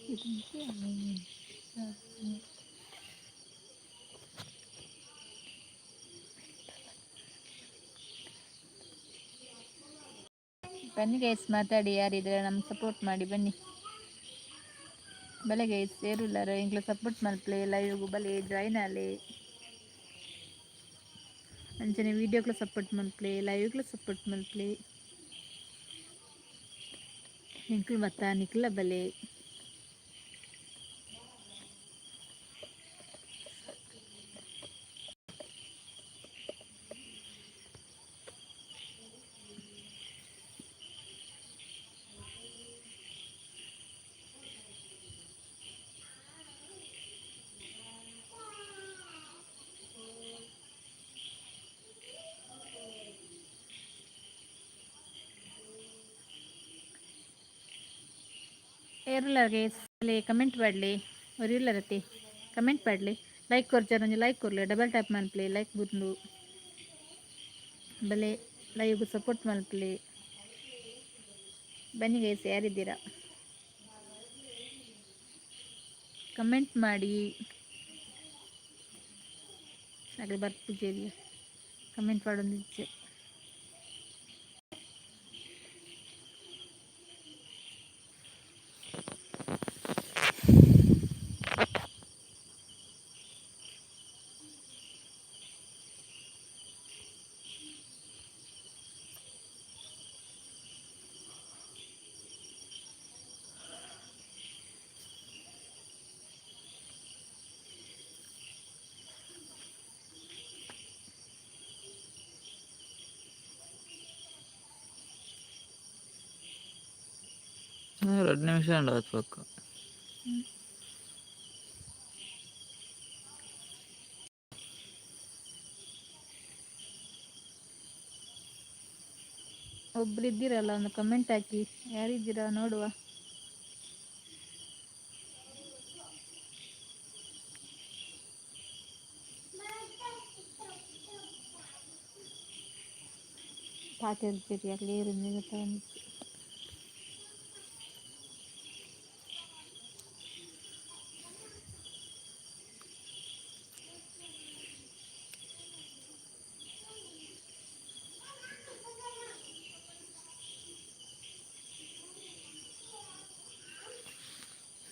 ಬನ್ನಿ ಗೈಸ್, ಮಾತಾಡಿ, ಯಾರಿದ್ರೆ ನಮ್ಗೆ ಸಪೋರ್ಟ್ ಮಾಡಿ ಬನ್ನಿ. ಬಲೆ ಗೈಸ್ ಸೇರುಲ್ಲಾರ ಎಂಗ್ಲ ಸಪೋರ್ಟ್ ಮಲ್ಪಲೆ ಲೈವ್ ಬಲೆ ಜಾಯಿನ್ ಆಲೆ ಅಂಚನೆ ವೀಡಿಯೋಗ್ಲ ಸಪೋರ್ಟ್ ಮಲ್ಪಲೆ ಲೈವ್ಗ್ಲ ಸಪೋರ್ಟ್ ಮಲ್ಪಲೆ ಎಂಕ್ಲು ಬತ್ತ ನಿಕ್ಲ ಬಲೆ ಏರುಲ್ಲಾರ ಗೈಸ್ ಕಮೆಂಟ್ ಪಾಡ್ಲಿ ಒರಿಯುಲ್ಲಾರತಿ ಕಮೆಂಟ್ ಪಾಡ್ಲಿ ಲೈಕ್ ಕೊರ್ಚಾರ ಒಂಜಿ ಲೈಕ್ ಕೊರ್ಲೆ ಡಬಲ್ ಟ್ಯಾಪ್ ಮಲ್ಪಲೆ ಲೈಕ್ ಬುರ್ಲು ಬಲೆ ಲೈವ್ಗೆ ಸಪೋರ್ಟ್ ಮಲ್ಪಲೆ ಬನ್ನಿ ಗೈಸ್ ಯಾರಿದ್ದೀರಾ ಕಮೆಂಟ್ ಮಾಡಿ ಹಾಗೆ ಬರ್ಪೂಜೆಯಲ್ಲಿ ಕಮೆಂಟ್ ಮಾಡೋದು ಇಚ್ಛೆ. ಎರಡು ನಿಮಿಷ ಉಂಡು ಪಕ್ಕ ಒಬ್ರು ಇದ್ದೀರಲ್ಲ ಒಂದು ಕಮೆಂಟ್ ಹಾಕಿ ಯಾರಿದ್ದೀರಾ ನೋಡುವ. ಪಾಟೇಲ್ ಚೆರಿ ಅಲ್ಲಿ ಏರಿಂದ ಗೊತ್ತಾಗಿತ್ತು.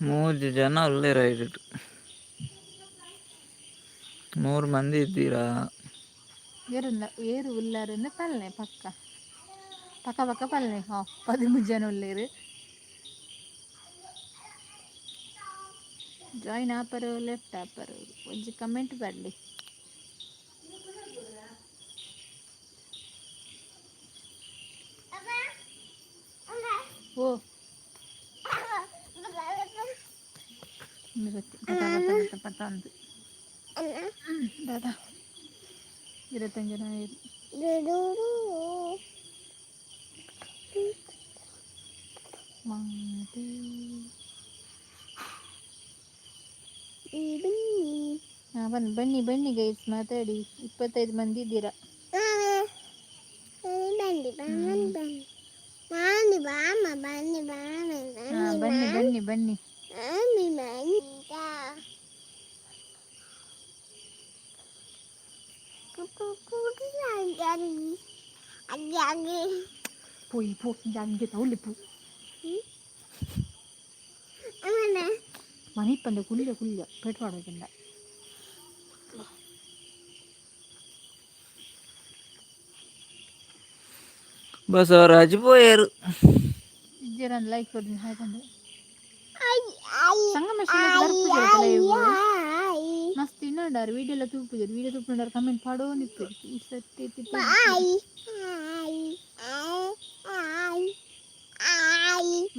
ಮೂರು ಜನ ಅಲ್ಲೇ ರೈಡ್ 3 ಮಂದಿ ಇದ್ದೀರಾ? ಏರು ಉಲ್ಲಾರನ್ನ ಪಲ್ಲೆ ಪಕ್ಕ ಪಕ್ಕ ಪಕ್ಕ ಪಲ್ಲೆ 13 ಜನ ಉಳ್ಳೇರು ಜಾಯಿನ್ ಆಪರು ಲೆಫ್ಟ್ ಆಪರು ಒಂಜಿ ಕಮೆಂಟ್ ಬರಲಿ. ಓ ಪತ್ತ ಅಂದು ದಾದಾ 25 ಜನ ಬನ್ನಿ ಬನ್ನಿ ಗೈಸ್ ಮಾತಾಡಿ. 25 ಮಂದಿ ಇದ್ದೀರಾ? ಬನ್ನಿ ಬನ್ನಿ ಬನ್ನಿ പോയി പോ ജാങ്കെ തൗലി പോ മണിപ്പന്റെ കുല്യ കുല്യ പെട്രോടക്കണ്ട ಬಸವರಾಜ್ ಬೋಯರು ಇಜ್ಜರನ್ ಲೈಕ್ ಕೊಡ್ತೀನಿ ಹಾಕಂದ್ರೆ ಮಸ್ತ್ ಇನ್ನೊಂಡಾರು ವಿಡಿಯೋ ಎಲ್ಲ ತೂಪುಜರು ವಿಡಿಯೋ ತೂಪುಂಡಾರು ಕಮೆಂಟ್ ಪಾಡೋ ನಿಪ್ಪು ಈ ಸತ್ತಿ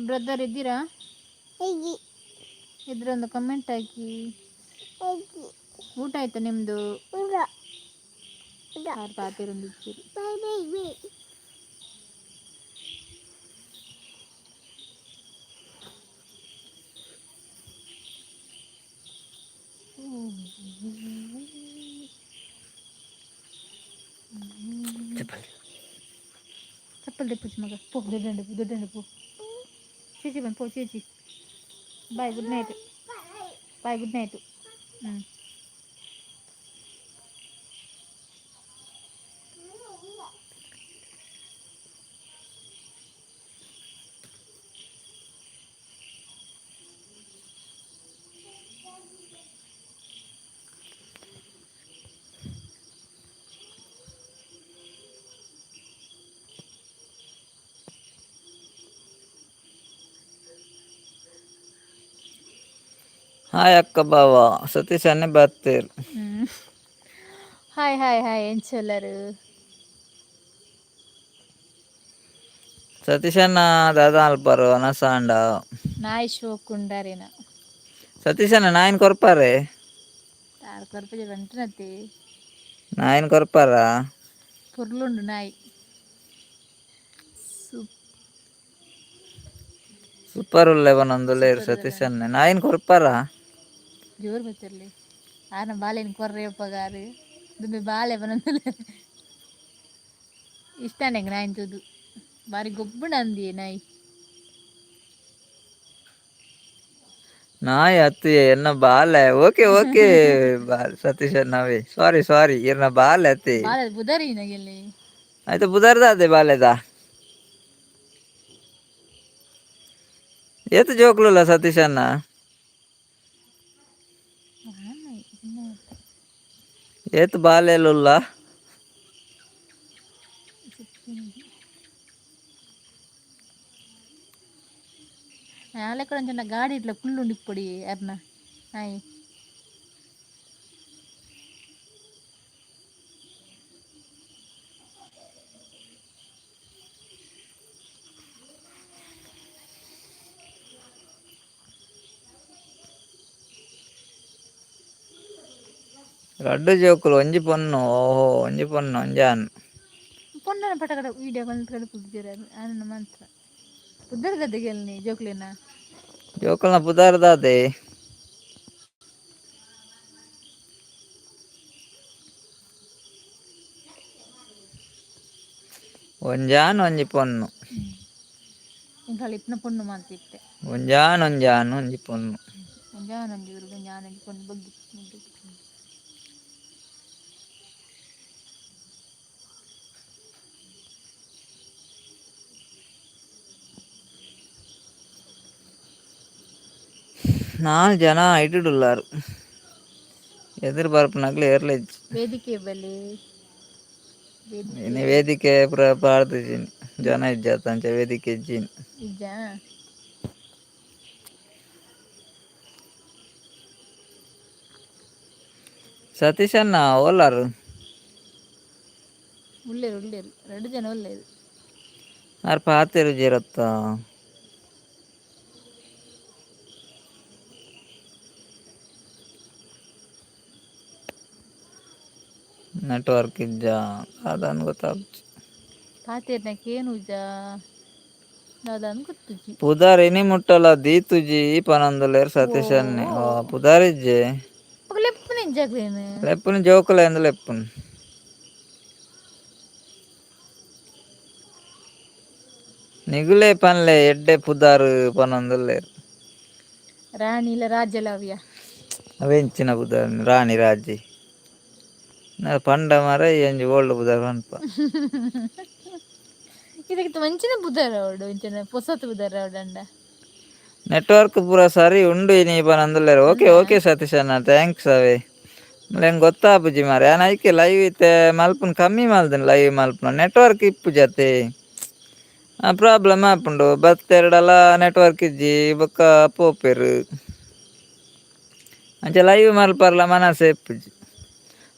ಬ್ರದರ್ ಇದ್ದೀರಾ? ಇದ್ರೊಂದು ಕಮೆಂಟ್ ಹಾಕಿ. ಊಟ ಆಯ್ತಾ ನಿಮ್ದು? ಪಾತಿರೊಂದು ಇಚ್ಚಿರಿ ಚಪ್ಪಲ್ ತೆಪ್ಪುಚ್ಚು ಮಗ ಪೋ ದೊಡ್ಡ ಪೋ ಚೇಚಿ ಬಂದು ಪೋ ಚೇಚಿ bye good night. Bye good night. ಹ್ಞೂ. ಹಾಯ್ ಅಕ್ಕ ಬಾವ ಸತೀಶ್ ಅನ್ನೇ ಬರ್ತೀರು. ಹಾಯ್ ಹಾಯ್ ಹಾಯ್ ಎಂಚೊಲ್ಲರು. ಸತೀಶ್ ಅಣ್ಣ ದಾದಾ ಅಲ್ಪರು ಅನಸಾಂಡ ನಾಯಿ ಶೋಕುಂಡಾರೇನ ಸತೀಶ್ ಅಣ್ಣ ನಾಯಿನ ಕೊರ್ಪಾರೆ ತಾರು ಕೊರಪಜ ಬಂಟನತ್ತಿ ನಾಯಿನ ಕೊರ್ಪಾರ ಪುರ್ಲುಂಡು ನಾಯಿ ಸೂಪರ್ ಉಲ್ಲೆ ಬನ್ನೊಂದುಲ್ಲೇರು ಸತೀಶ್ ಅಣ್ಣ ನಾಯಿನ ಕೊರ್ಪಾರ ಜೋರು ಬಚ್ಚರ್ಲಿ ಆನ ಬಾಳೆನ ಕೊರ್ರೆಯಪ್ಪಗಾರು ದುಮ್ಮಿ ಬಾಳೆ ಬನ್ನೊಂದುಲ್ಲೆ ಇಷ್ಟ ನಂಗೆ ನಾಯಿನ ತುದು ಬಾರಿ ಗೊಬ್ಬುಂಡು ಅಂದಿ ನಾಯಿ ನಾಯಿ ಅತ್ತಿ ಎನ್ನ ಬಾಲೆ ಓಕೆ ಓಕೆ ಸತೀಶ್ ಅಣ್ಣವೇ ಸಾರಿ ಸಾರಿ ಇರ್ನ ಬಾಲೆ ಅತ್ತಿ ಬಾಳೆ ಬುಧರಿ ನಗೆಲ್ಲಿ ಆಯ್ತು ಬುಧಾರ್ದ ಅದೇ ಬಾಲೆದ ಏತು ಜೋಕ್ಲುಲ್ಲ ಸತೀಶ್ ಅಣ್ಣ ಏತು ಬಾಲೆಲುಲ್ಲ ನಾಳೆ ಕೂಡ ಚೆನ್ನ ಗಾಡಿ ಇಟ್ಲ ಫುಲ್ಲು ನಿಪ್ಪೊಡಿ ಯಾರನ್ನ ನಾಯಿ ರಡ್ಡು ಜೋಕುಲು ಒಂಜಿ ಪೊನ್ನು ಓಹೋ ಒಂಜಿ ಪೊನ್ನು ಒಂಜಾನ್ ಪೊಣ್ಣನ ಪಟಕಡ ವೀಡಿಯೋ ಕಡೆ ಕುದ್ದಿರ ಆನನ ಮಾತ್ರ ಉದ್ದರ ಗದ್ದೆಗೆ ನೀ ಜೋಕ್ಲಿನ ಜೋಕುಲ್ನ ಪುದಾರ್ದಾದೆ ಒಂಜಾನ್ ಒಂಜಿ ಪೊನ್ನು ಇಂಕ ಇಪ್ಪನ ಪೊಣ್ಣು ಮಾತಿತ್ತೆ ಒಂಜಾನ್ ಒಂಜಾನ್ ಒಂಜಿ ಪೊನ್ನು ಒಂಜಾನೊಂಜಿ ಉರುಗ ಒಂಜಾನೊಂಜಿ ಪೊಣ್ಣು ಬಗ್ಗಿ ನಾಲ್ ಜನ ಐಟುಡುಲ್ಲಾರು ಎದುರು ಬರ್ಪುನಕ್ಲೆ ಏರ್ಲೆಜ್ ವೇದಿಕೆ ಬಲ್ಲಿ ಇನ್ನು ವೇದಿಕೆ ಪ್ರಾರ್ಥಿಸಿನಿ ಜನ ಇಜ್ಜಾತಂಚ ವೇದಿಕೆ ಇಜ್ಜಿನಿ ಇಜ್ಜ ಸತೀಶ್ ಅಣ್ಣ ಓಲಾರು ಉಳ್ಳೇರು ಎರಡು ಜನ ಒಳ್ಳೇದು ಆರು ಪಾತೆರು ಜೀರತ್ತ ನೆಟ್ವರ್ಕ್ ಇಜ್ಜ ಅದನ್ನು ಗೊತ್ತಾಗ್ತು ಪಾತೆರ್ನಕ್ಕೇನು ಉಜ್ಜ ಅದನ್ನು ಗೊತ್ತುಜ್ಜಿ ಪುದಾರ್ ಇನಿ ಮುಟ್ಟಲ ದೀತುಜಿ ಪನೊಂದುಲ್ಲೇರು ಸತೀಶ್ ಅನ್ನೆ ಓ ಪುದಾರ್ ಇಜ್ಜೆ ಲೆಪ್ಪುನ ಇಜ್ಜಾಗ್ಲೇನು ಲೆಪ್ಪುನ ಜೋಕುಲ ಎಂದು ಲೆಪ್ಪುನ್ ನಿಗುಲೆ ಪನ್ಲೆ ಎಡ್ಡೆ ಪುದಾರ್ ಪನೊಂದುಲ್ಲೇರು ರಾಣಿ ಇಲ್ಲ ರಾಜ್ಯಲವ್ಯ ಅವೆಂಚಿನ ಪುದಾರ್ ರಾಣಿ ರಾಜಿ ಪಂಡ ಮರ ಎಂಜಿ ಓಲ್ಡ್ ಪುದಾರ್ ಪನ್ಪ ಇದಕ್ಕೆ ಮಂಚಿನ ಬುಧಾರ ಅವಡು ಇಂಚಿನ ಪೊಸತ್ ಬುಧಾರ ಅವಡಂಡ ನೆಟ್ವರ್ಕ್ ಪೂರ ಸರಿ ಉಂಡು ಇನಿ ಪನೊಂದುಲ್ಲೇರು ಓಕೆ ಓಕೆ ಸತೀಶ್ ಅಣ್ಣ ಥ್ಯಾಂಕ್ಸ್ ಅವೇ ಹೆಂಗೆ ಗೊತ್ತಾಪುಜಿ ಮಾರೆ ನಾನು ಐಕೆ ಲೈವ್ ಇತ್ತೆ ಮಲ್ಪುನ್ ಕಮ್ಮಿ ಮಲ್ದನ್ ಲೈವ್ ಮಲ್ಪುನ ನೆಟ್ವರ್ಕ್ ಇಪ್ಪು ಜತೆ ಪ್ರಾಬ್ಲಮ್ ಆಪುಂಡು ಬತ್ತೆರಡಲ ನೆಟ್ವರ್ಕ್ ಇಜ್ಜಿ ಬೊಕ್ಕ ಪೋಪೆರು ಅಂಚೆ ಲೈವ್ ಮಲ್ಪರ್ಲ ಮನಸೆ ಇಪ್ಪುಜಿ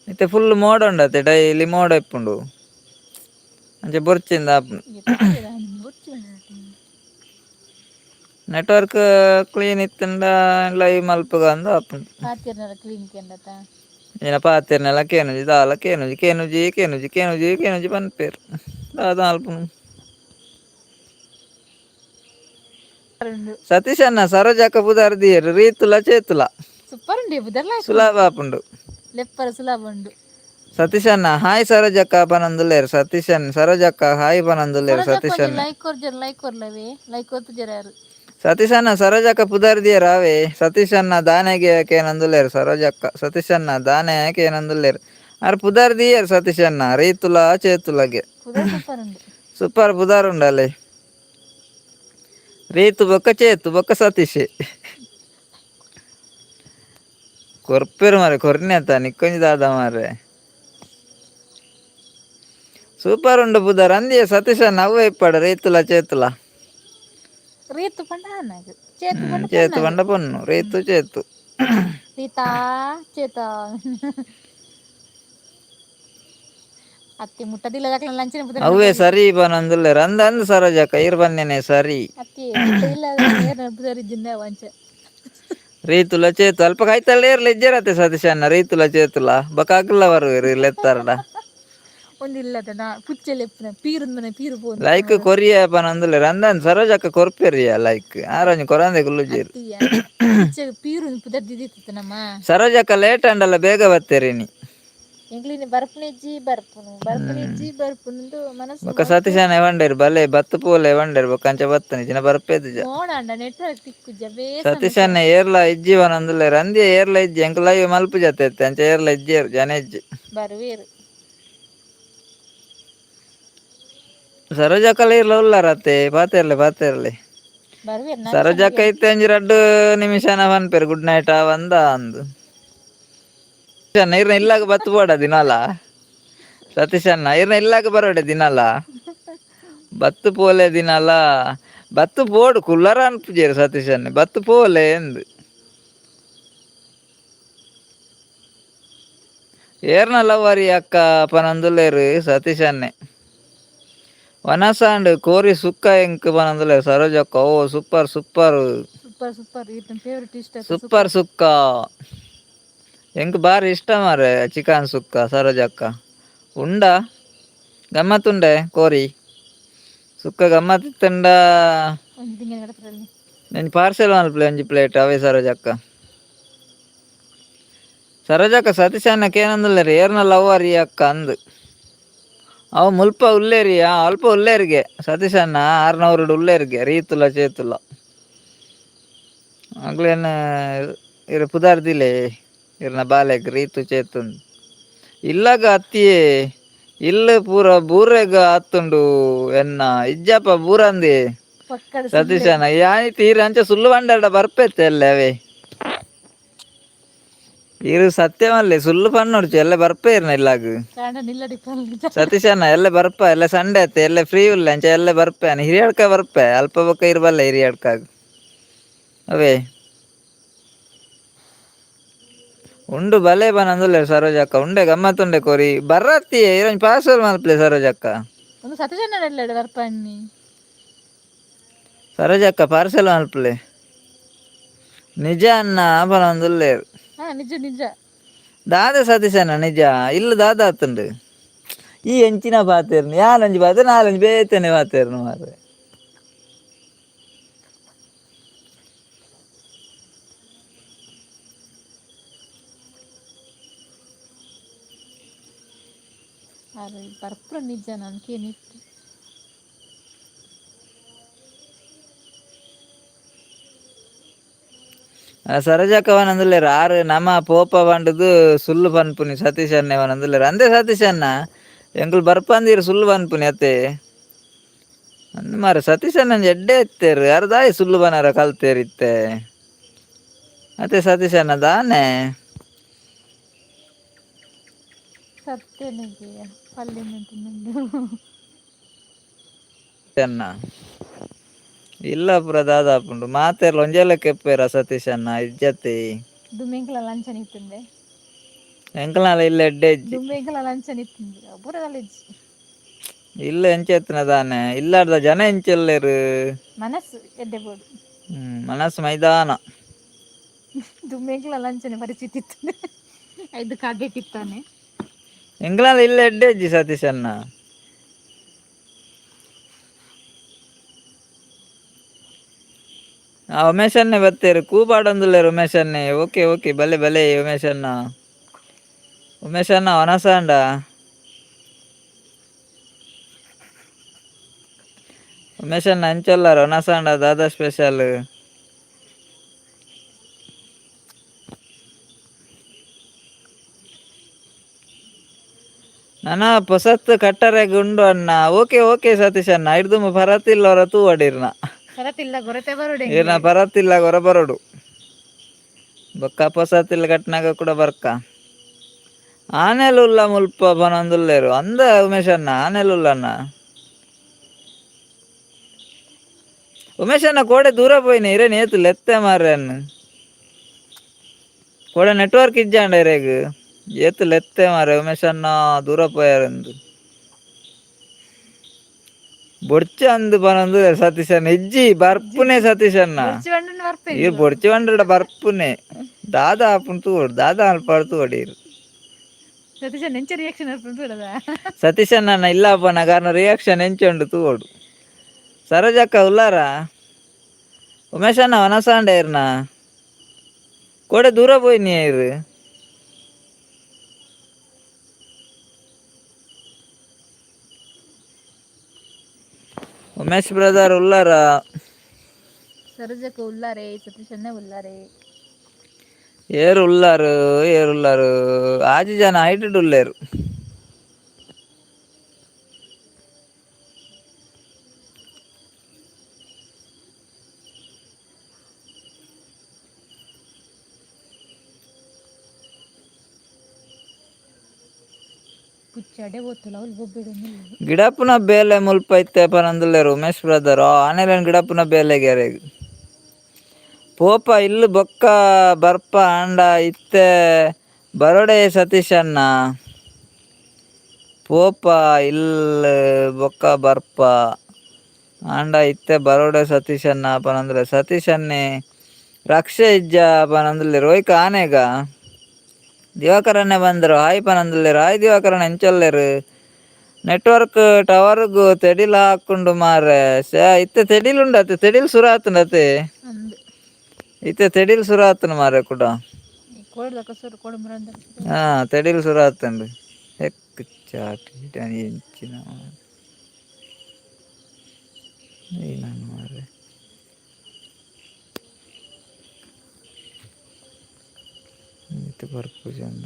ಮತ್ತೆ ಫುಲ್ ಮೋಡ ಉಂಡತೆ ಡೈಲಿ ಮೋಡ ಇಪ್ಪುಂಡು ಅಂಚೆ ಬೊರ್ಚಿಂದ ಆಪುಂಡು ನೆಟ್ವರ್ಕ್ ಕ್ಲೀನ್ ಇತ್ತಂಡ ಲೈವ್ ಮಲ್ಪಗ ಅಂದ ಆಪುಂಡು ಏನ ಪಾತೆರ್ನೆಲ್ಲ ಕೇನುಜಿ ದಾಲ ಕೇನುಜಿ ಕೇನುಜಿ ಕೇನುಜಿ ಕೇನುಜಿ ಕೇನುಜಿ ಪನ್ಪೇರು ದಾದ ಅಲ್ಪುನು ಸತೀಶ್ ಅಣ್ಣ ಸರೋಜಕ್ಕ ಪುದಾರ್ ದಿಯರು ರೀತುಲ ಚೇತುಲ ಸೂಪರ್ ಉಂಡಿ ಬುದರ್ಲ ಸುಲಭ ಆಪುಂಡು ಲೆಪ್ಪರ ಸುಲಭ ಉಂಡು ಸತೀಶ್ ಅಣ್ಣ ಹಾಯ್ ಸರೋಜಕ್ಕ ಪನೊಂದುಲ್ಲೇರು ಸತೀಶ್ ಅಣ್ಣ ಸರೋಜಕ್ಕ ಹಾಯ್ ಪನೊಂದುಲ್ಲೇರು ಸತೀಶ್ ಅಣ್ಣ ಲೈಕ್ ಕೊರ್ಜರ್ ಲೈಕ್ ಕೊರ್ಲವೇ ಲೈಕ್ ಕೊರ್ತು ಜರ ಯಾರು ಸತೀಶ್ ಅಣ್ಣ ಸರೋಜಕ್ಕ ಪುದರ್ದಿಯ ರಾವೆ ಸತೀಶ್ ಅಣ್ಣ ದಾನೆಗೆ ಏನಂದುಲ್ಲೇರು ಸರೋಜಕ್ಕ ಸತೀಶ್ ಅಣ್ಣ ದಾನೆ ಯಾಕೆ ಏನಂದುಲ್ಲೇರು ಅರೆ ಪುದರ್ದಿಯರು ಸತೀಶ್ ಅಣ್ಣ ರೀತುಲ చేతులಗೆ సూపర్ ఉంది. సూపర్ పుదారు ఉండాలి రీతు బొక్క చేతు బొక్క సతీష్ కొర్పేరు మరి కొరినేత నిక్కొంచి దాదా మరి సూపర్ ఉండు పుదారు అంది సతీష్ నవ్వు ఇప్పాడు రీతుల చేతుల రీతు పండ నాకు చేతు పండ చేతు పండ పొన్ను రీతు చేతు సీతా చేత ಅತ್ತಿ ಮುಟ್ಟದಿಲ್ಲ ಲಂಚಿನ ಅವೇ ಸರಿ ಬನಂದುಲ್ಲೆ ರಂದಂದು ಸರೋಜಕ್ಕ ಇರ್ ಬನ್ನೇನೆ ಸರಿ ಅತ್ತಿ ಮುಟ್ಟದಿಲ್ಲ ಬುದರಿದ್ದಿಂದ ವಂಚ రీతుల చేతు అల్ప కైతలు ఏర్లు ఇజ్జరతే సతీష్ అన్న రీతుల చేతుల బకాకుల వరు ఇర్లెత్తారడా ಒಂದಿಲ್ಲದ ಪುಚ್ಚೆಲೆ ಪೀರುಂದನೆ ಪೀರು ಪೋದು ಲೈಕ್ ಕೊರಿಯ ಪನಂದುಲ್ಲೆ ರಂದನ್ ಸರೋಜಕ್ಕ ಕೊರ್ಪೆರಿಯ ಲೈಕ್ ಆರೋಜಿ ಕೊರಂದೆ ಗುಲ್ಲುಜೀರು ಪುಚ್ಚೆ ಪೀರು ಪುದರ್ದಿದ್ದಿತ್ತು ನಮ್ಮ ಸರೋಜಕ್ಕ ಲೇಟ್ ಅಂಡಲ್ಲ ಬೇಗ ಬತ್ತೇರಿನಿ ಎಂಗ್ಲಿನ ಬರ್ಪುನಿದ್ದು ಮನಸ್ಸು ಬೊಕ್ಕ ಸತೀಶ್ ಅಣ್ಣ ಎವಂಡೇರು ಬಲೆ ಬತ್ತು ಪೋಲೆ ಎವಂಡೇರು ಬೊಕ್ಕಂಚ ಬತ್ತನಿ ಚಿನ್ನ ಬರ್ಪೇದು ನೋಡಂಡ ನೆಟ್ವರ್ಕ್ ತಿಕ್ಕುಜ ಸತೀಶ್ ಅಣ್ಣ ಏರ್ಲ ಇಜ್ಜಿ ವನಂದುಲ್ಲೆ ರಂದಿ ಏರ್ಲ ಇಜ್ಜಿ ಎಂಕ್ ಲೈವ್ ಮಲ್ಪು ಜತೆ ಅಂಚ ಏರ್ಲ ಇಜ್ಜೇರು ಜನ ಇಜ್ಜಿ ಬರುವೇರು ಸರೋಜಕ್ಕಲ ಇರ್ಲ ಉಲ್ಲಾರತ್ತೆ ಪಾತೆರ್ಲೆ ಬರುವೇರು ಸರೋಜಕ್ಕ ಇತ್ತೆ ಅಂಜಿ 2 ನಿಮಿಷನ ಪನ್ಪೇರು ಗುಡ್ ನೈಟ್ ಒಂದ ಅಂದು ಇರ್ನ ಇಲ್ಲಾಗ ಬತ್ತು ಬೋಡ ದಿನಾಲ ಸತೀಶ್ ಅಣ್ಣ ಇರ್ನ ಇಲ್ಲಾಗ ಬರೋಡೆ ದಿನಾಲ ಬತ್ತು ಪೋಲೆ ದಿನಾಲ ಬತ್ತು ಬೋಡು ಕುಲ್ಲರ ಅನ್ಪುಜೇರು ಸತೀಶ್ ಅಣ್ಣ ಬತ್ತು ಪೋಲೆ ಎಂದು ಏರ್ನ ಲವರಿ ಅಕ್ಕ ಪನಂದುಲೇರು ಸತೀಶ್ ಅಣ್ಣೆ ವನಸಾಂಡ್ ಕೋರಿ ಸುಕ್ಕ ಎಂಕ್ ಪನಂದುಲೇರು ಸರೋಜಕ್ಕ ಓ ಸೂಪರ್ ಸೂಪರ್ ಸುಕ್ಕ ಎಂಕ್ ಬಾರಿ ಇಷ್ಟ ಮಾರೆ ಚಿಕನ್ ಸುಕ್ಕ ಸರೋಜಕ್ಕ ಉಂಡ ಗಮ್ಮತ್ತುಂಡೆ ಕೋರಿ ಸುಕ್ಕ ಗಮ್ಮತ್ತಿತ್ತಂಡ ನೆಂಜಿ ಪಾರ್ಸೆಲ್ ಮಲ್ಪಲೆ ಒಂಜಿ ಪ್ಲೇಟ್ ಅವೇ ಸರೋಜಕ್ಕ ಸತೀಶ್ ಅಣ್ಣಕ್ಕೆ ಏನಂದುಲ್ಲೇರಿ ಏರ್ನ ಲವ್ವರಿ ಅಕ್ಕ ಅಂದು ಅವು ಮುಲ್ಪ ಉಲ್ಲೇರಿಯ ಅಲ್ಪ ಉಲ್ಲೇರಿಗೆ ಸತೀಶ್ ಅಣ್ಣ 600 ಉಲ್ಲೇರಿಗೆ ರೀತುಲ ಚೇತುಲ ಆಗ್ಲೇನು ಇರು ಪುದಾರ್ದಿಲೆ ಇರ್ನ ಬಾಲೆಗ್ ರೀತು ಚೇತುಂಡು ಇಲ್ಲಾಗ ಅತ್ತಿಯೇ ಇಲ್ಲ ಪೂರ ಬೂರೆಗ ಆತುಂಡು ಎನ್ನ ಇಜ್ಜಪ್ಪ ಬೂರಂದಿ ಸತೀಶ್ ಅಣ್ಣ ಯಾನಿ ತೀರ ಅಂಚ ಸುಳ್ಳು ಬಂಡಾಡ ಬರ್ಪೆತ್ತೆ ಅಲ್ಲೇ ಅವೇ ಇರು ಸತ್ಯವಲ್ಲೇ ಸುಳ್ಳು ಪನ್ನೋಡ್ಚು ಎಲ್ಲ ಬರ್ಪೇ ಇರ್ನ ಇಲ್ಲಾಗ ಸತೀಶ್ ಅಣ್ಣ ಎಲ್ಲ ಬರ್ಪ ಎಲ್ಲ ಸಂಡೆ ಅತ್ತೆ ಎಲ್ಲ ಫ್ರೀ ಇಲ್ಲ ಅಂಚ ಎಲ್ಲ ಬರ್ಪೆ ಹಿರಿಯಡ್ಕ ಬರ್ಪೆ ಅಲ್ಪ ಬೊಕ್ಕ ಇರ್ಬಲ್ಲ ಹಿರಿಯಡ್ಕಾಗ ಅವೇ ಉಂಡು ಬಲೆ ಬನಂದುಲ್ಲೆ ಸರೋಜಕ್ಕ ಉಂಡೆ ಗಮ್ಮತ್ತುಂಡೆ ಕೋರಿ ಬರ್ರತ್ತಿ ಇರಂಜ್ ಪಾರ್ಸಲ್ ಮಲ್ಪ್ಲೆ ಸರೋಜಕ್ಕ ಸರೋಜಕ್ಕ ಪಾರ್ಸಲ್ ಮಲ್ಪ್ಲೆ ನಿಜ ಅನ್ನ ಬನಂದುಲ್ಲೇರು ನಿಜ ದಾದ ಸತೀಶ್ ಅಣ್ಣ ನಿಜ ಇಲ್ಲ ದಾದ ಆತುಂಡು ಈ ಎಂಚಿನ ಪಾತೇರ್ನು ಯಾನಂಜಿ ಪಾತೆ ನಾಲಂಜಿ ಬೇತೇನೆ ಪಾತೇರ್ನು ಮಾರ್ರೆ ಬರ್ಪುರ ನಿಜ ನನ್ಕೇನಿತ್ತು ಸರೋಜಕ್ಕ ವನಂದುಲ್ಲೇರು ಆರು ನಮ ಪೋಪ ಬಂಡದು ಸುಳ್ಳು ಪನ್ಪುನಿ ಸತೀಶ್ ಅಣ್ಣ ವನಂದುಲ್ಲೇರು ಅಂದೇ ಸತೀಶ್ ಅಣ್ಣ ಎಂಕುಲು ಬರ್ಪಂದಿರು ಸುಳ್ಳು ಪನ್ಪುನಿ ಅತ್ತೆ ಅಂದ್ ಮಾರ ಸತೀಶ್ ಅಣ್ಣ ಎಡ್ಡೆ ಎತ್ತೇರು ಅರ್ದಾಯಿ ಸುಳ್ಳು ಬನಾರ ಕಲ್ತೇರಿತ್ತೆ ಅತ್ತೆ ಸತೀಶ್ ಅಣ್ಣ ದಾನೆ ಸತ್ಯನಿಗೆ ಅಣ್ಣ ಇಲ್ಲ ಪುರ ದಾದಾಪುಂಡು ಮಾತೆರ್ಲ ಒಂಜೆಲ್ಲ ಕೆಪ್ಪೇರ ಸತೀಶ್ ಅಣ್ಣ ಇಜ್ಜತಿ ದುಮ್ಮೆಂಕಲ ಲಂಚನ ಇತ್ತಂದೆ ಎಂಕಲ್ನಾಲ ಇಲ್ಲ ಎಡ್ಡೆ ಇಜ್ಜಿ ದುಮ್ಮೆಂಕಲ ಲಂಚನ ಇತ್ತಂದೆ ಪೂರದಲ್ಲ ಇಜ್ಜಿ ಇಲ್ಲ ಎಂಚೆತ್ತಿನ ದಾನೆ ಇಲ್ಲಾರ್ದ ಜನ ಎಂಚೆಲ್ಲೇರು ಮನಸ್ಸು ಎಡ್ಡೆ ಬೋಡು ಮನಸ್ಸು ಮೈದಾನ ದುಮ್ಮೆಂಕಲ ಲಂಚನ ಪರಿಸ್ಥಿತಿ ಇತ್ತಂದೆ 5 ಕಾರ್ಡ್ ಇತ್ತಾನೆ ಎಂಕಲ್ನಾಲ ಇಲ್ಲ ಎಡ್ಡೆ ಇಜ್ಜಿ ಸತೀಶ್ ಅಣ್ಣ ಉಮೇಶ್ ಅಣ್ಣೆ ಬತ್ತೇರು ಕೂಪಾಡೊಂದುಲ್ಲೇರು ಉಮೇಶ್ ಅಣ್ಣೆ ಓಕೆ ಬಲೆ ಉಮೇಶ್ ಅಣ್ಣ ಹೊನಸಾಂಡ ಉಮೇಶ್ ಅಣ್ಣ ಹಂಚಲ್ಲಾರ ಒನಸಾಂಡ ದಾದಾ ಸ್ಪೆಷಲ್. ನಾನ ಪೊಸತ್ ಕಟ್ಟರೆ ಗುಂಡು ಅಣ್ಣ. ಓಕೆ ಓಕೆ ಸತೀಶ್ ಅಣ್ಣ ಹಿಡ್ದು ಪರತಿಲ್ಲ ಹೊರ ತೂ ಹೊಡೀರ್ನ ಬರತಿಲ್ಲ ಗೊರತೆ ಬರೋಡು ಈರ್ನ ಪರತಿಲ್ಲ ಗೊರ ಬರೋಡು ಬೊಕ್ಕ ಪೊಸತಿಲ್ ಕಟ್ನಾಗ ಕೂಡ ಬರ್ಕ ಆನೆಲ್ ಉಲ್ಲ ಮುಲ್ಪ ಬನೊಂದುಲ್ಲೇರು ಅಂದ ಉಮೇಶ್ ಅಣ್ಣ ಆನೆಲ್ ಉಲ್ಲಣ್ಣ. ಉಮೇಶ್ ಅಣ್ಣ ಕೋಡೆ ದೂರ ಪೋಯಿನ ಇರೇನ್ ಏತುಲ್ ಎತ್ತೆ ಮಾರ್ರೆ ಕೋಡೆ ನೆಟ್ವರ್ಕ್ ಇಜ್ಜಾಂಡ ಇರೇಗ್ ಏತುಲ್ ಎತ್ತೆ ಮಾರ್ರೆ ಉಮೇಶ್ ಅಣ್ಣ ದೂರ ಪೋಯಾರೆಂದು ಬೊಡ್ಚಿ ಅಂದ್ ಪನೊಂದು ಸತೀಶ್ ಅಣ್ಣ ಇಜ್ಜಿ ಬರ್ಪುನೆ ಸತೀಶ್ ಅಣ್ಣ ಈರ್ ಬೊಡ್ಚಿ ಬಂಡ್ರಡ ಬರ್ಪುನೆ ದಾದಾ ಆಪುಂಡು ತೂವೊಡು ದಾದಾ ಅಲ್ಪ ತೂವೊಡೀರ್ ಸತೀಶ್ ಅಣ್ಣ ಎಂಚ ರಿಯಾಕ್ಷನ್ ಅರ್ಪುಂಡು ಸತೀಶ್ ಅಣ್ಣ ಇಲ್ಲಪ್ಪನ ಕಾರಣ ರಿಯಾಕ್ಷನ್ ಎಂಚುಂಡು ತೂವೊಡು. ಸರೋಜಕ್ಕ ಉಲ್ಲಾರ ಉಮೇಶ್ ಅಣ್ಣ ಒನಸಾಂಡ ಇರ್ನ ಕೋಡೆ ದೂರ ಪೋಯಿನಿ ಇರ್ ಉಮೇಶ್ ಬ್ರದರ್ ಉಲ್ಲಾರ ಸರೋಜಕ್ಕ ಉಲ್ಲಾರೆ ಸತೀಶ್ ಅಣ್ಣ ಉಲ್ಲಾರೆ ಏರು ಉಲ್ಲಾರು ಏರು ಉಲ್ಲಾರು ಆಜಿ ಜನ ಹೈಟಡ್ ಉಲ್ಲೇರು. ಗಿಡಪ್ಪನ ಬೇಲೆ ಮುಲ್ಪ ಇತ್ತೆ ಪನಂದುಲ್ಲೇರು ಉಮೇಶ್ ಬ್ರದರ್ ಆನೆಲೆನ್ ಗಿಡಪ್ಪನ ಬೇಲೆಗೆರೆಗ್ ಪೋಪ ಇಲ್ಲು ಬೊಕ್ಕ ಬರ್ಪ ಆಂಡ ಇತ್ತೆ ಬರೋಡೆ ಸತೀಶ್ ಅಣ್ಣ ಪೋಪ ಇಲ್ಲು ಬೊಕ್ಕ ಬರ್ಪ ಆಂಡ ಇತ್ತೆ ಬರೋಡೆ ಸತೀಶ್ ಅಣ್ಣ ಪನಂದ್ರೆ ಸತೀಶ್ ಅನ್ನೆ ರಕ್ಷೆ ಇಜ್ಜ ಪನಂದುಲ್ಲೇರು ಒಯ್ಕ ಆನೆಗ ದಿವಾಕರನ್ನೇ ಬಂದರು ಹಾಯ್ ಪನಂದುಲ್ಲೇರು ಹಾಯ್ ದಿವಾಕರನ್ ಎಂಚೊಲ್ಲೇರು ನೆಟ್ವರ್ಕ್ ಟವರ್ಗು ತೆಡಿಲ ಹಾಕೊಂಡು ಮಾರೆ ಇತ್ತೆ ತೆಡಿಲುಂಡತೆ ತೆಡಿಲ್ ಸುರ ಆತುಂಡತೆ ಇತ್ತೆ ತೆಡಿಲ್ ಸುರ ಆತುಂಡು ಮಾರೆ ಕೂಡ ಹಾ ತೆಡಿಲ್ ಸುರ ಆತುಂಡು ಹೆಕ್ ಚಾಟಿ ಎಂಚಿನ ಮಾರೆ ಬರ್ಪು ಚಂದ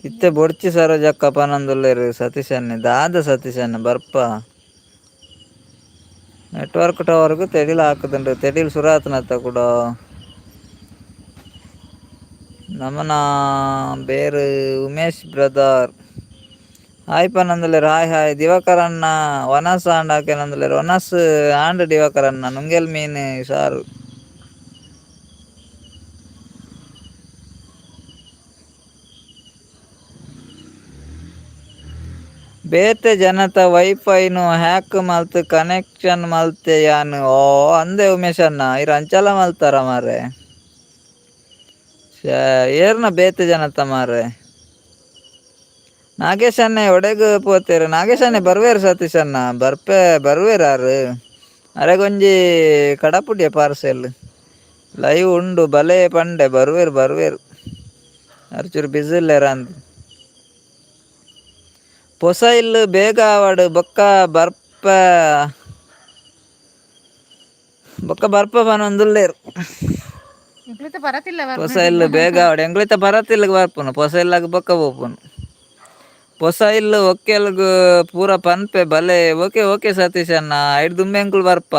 ಇತ್ತೆ ಬೊಡ್ಚಿ ಸರೋಜಕ್ಕ ಪನೊಂದುಲ್ಲೇರು ಸತೀಶ್ ಅನ್ನೆ ದಾದ ಸತೀಶ್ ಅಣ್ಣ ಬರ್ಪ ನೆಟ್ವರ್ಕ್ ಟವರ್ಗು ತೆಡಿಲ್ ಹಾಕುದುಂಡು ತೆಡಿಲ್ ಸುರ ಆತುನತ್ತ ಕೂಡ ನಮನ ಬೇರು ಉಮೇಶ್ ಬ್ರದರ್ ಹಾಯ್ ಪನಂದುಲ್ಲೇರು ಹಾಯ್ ಹಾಯ್ ದಿವಾಕರ್ ಅಣ್ಣ ಒನಸ್ ಆಂಡ ಹಾಕೆನಂದುಲ್ಲೇರು ಒನಸ್ ಆಂಡ್ ದಿವಾಕರ್ ಅಣ್ಣ ನುಂಗೆಲ್ ಮೀನು ಸಾರು ಬೇತೆ ಜನತ ವೈಫೈನು ಹ್ಯಾಕ್ ಮಲ್ತು ಕನೆಕ್ಷನ್ ಮಲ್ತೆ ಯಾನು ಓ ಅಂದೆ ಉಮೇಶ್ ಅಣ್ಣ ಇರು ಅಂಚಲ ಮಲ್ತಾರ ಮಾರೆ ಏರ್ನ ಬೇತೆ ಜನತ ಮಾರೆ ನಾಗೇಶ್ ಅಣ್ಣೆ ಒಡೆಗ್ ಪೋತೇರು ನಾಗೇಶ್ ಅಣ್ಣೆ ಬರ್ವೇರು ಸತೀಶ್ ಅಣ್ಣ ಬರ್ವೇರು ಆರು ಅರೆಗೊಂಜಿ ಕಡಪುಡಿಯ ಪಾರ್ಸೆಲ್ ಲೈವ್ ಉಂಡು ಬಲೆ ಪಂಡೆ ಬರ್ವೇರು ಅರ್ಚೂರು ಬಿಸಿ ಇಲ್ಲೇರ ಅಂದ್ ಪೊಸ ಇಲ್ಲು ಬೇಗ ಆವಡು ಬೊಕ್ಕ ಬರ್ಪ ಪನೊಂದುಲ್ಲೇರು ಪೊಸ ಇಲ್ಲು ಬೇಗ ಆವಡು ಎಂಗ್ಲೈತ ಬರತಿಲ್ಗ ಬರ್ಪುನು ಪೊಸ ಇಲ್ಲಾಗ ಬೊಕ್ಕ ಪೋಪುನು ಪೊಸ ಇಲ್ಲು ಒಕ್ಕೆಲ್ಗು ಪೂರ ಪನ್ಪೆ ಬಲೆ ಓಕೆ ಓಕೆ ಸತೀಶ್ ಅಣ್ಣ ಐಟ್ ದುಂಬೆಂಕುಲು ಬರ್ಪ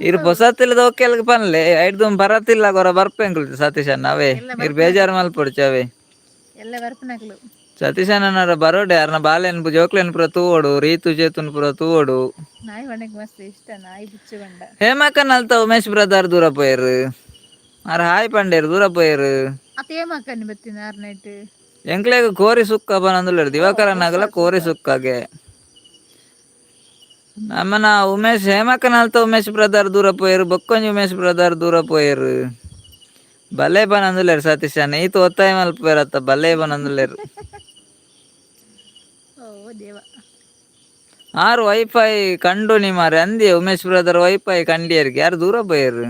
ಇರು ಪೊಸತಿಲ್ಲದ ಒಕ್ಕೆಲ್ಗ ಪನ್ಲೆ ಐಟ್ ದುಂಬ ಬರತಿಲ್ಲ ಗೊರ ಬರ್ಪೆಂಕುಲು ಸತೀಶ್ ಅಣ್ಣ ಅವೇ ಇರು ಬೇಜಾರು ಮಲ್ಪೊಡ್ಚಿ ಅವೇ ಸತೀಶ್ ಅಣ್ಣನರ ಬರೋಡೆ ಅರ್ನ ಬಾಲೆನ್ ಜೋಕ್ಲೆನ್ ಪೂರ ತೂವೋಡು ರೀತು ಜೇತುನ್ ಪೂರ ತೂವೋಡು ಹೇಮಕ್ಕನ್ ಅಲ್ತ ಉಮೇಶ್ ಬ್ರದರ್ ದೂರ ಪೋಯರು ಅರ ಹಾಯ್ ಪಂಡೇರು ದೂರ ಪೋಯರು ಎಂಕ್ಲೆಗ್ ಕೋರಿ ಸುಕ್ಕ ಪನೊಂದುಲ್ಲೇರು ದಿವಾಕರನ್ನಗಲ ಕೋರಿ ಸುಕ್ಕಾಗೆ ನಮ್ಮನ ಉಮೇಶ್ ಹೇಮಕ್ಕನ್ ಅಲ್ತ ಉಮೇಶ್ ಬ್ರದರ್ ದೂರ ಪೋಯರು ಬೊಕ್ಕೊಂಜಿ ಉಮೇಶ್ ಬ್ರದರ್ ದೂರ ಪೋಯರು ಬಲೆ ಪನೊಂದುಲ್ಲೇರು ಸತೀಶ್ ಅಣ್ಣ ಈತ ಒತ್ತಾಯ ಮಲ್ಪೇರತ್ತ ಬಲೆ ಪನೊಂದುಲ್ಲೇರು ಆರು ವೈಫೈ ಕಂಡು ನಿಮಾರೆ ಅಂದಿ ಉಮೇಶ್ ಬ್ರದರ್ ವೈಫೈ ಕಂಡಿಯರ್ಗೆ ಯಾರು ದೂರ ಪೋಯರು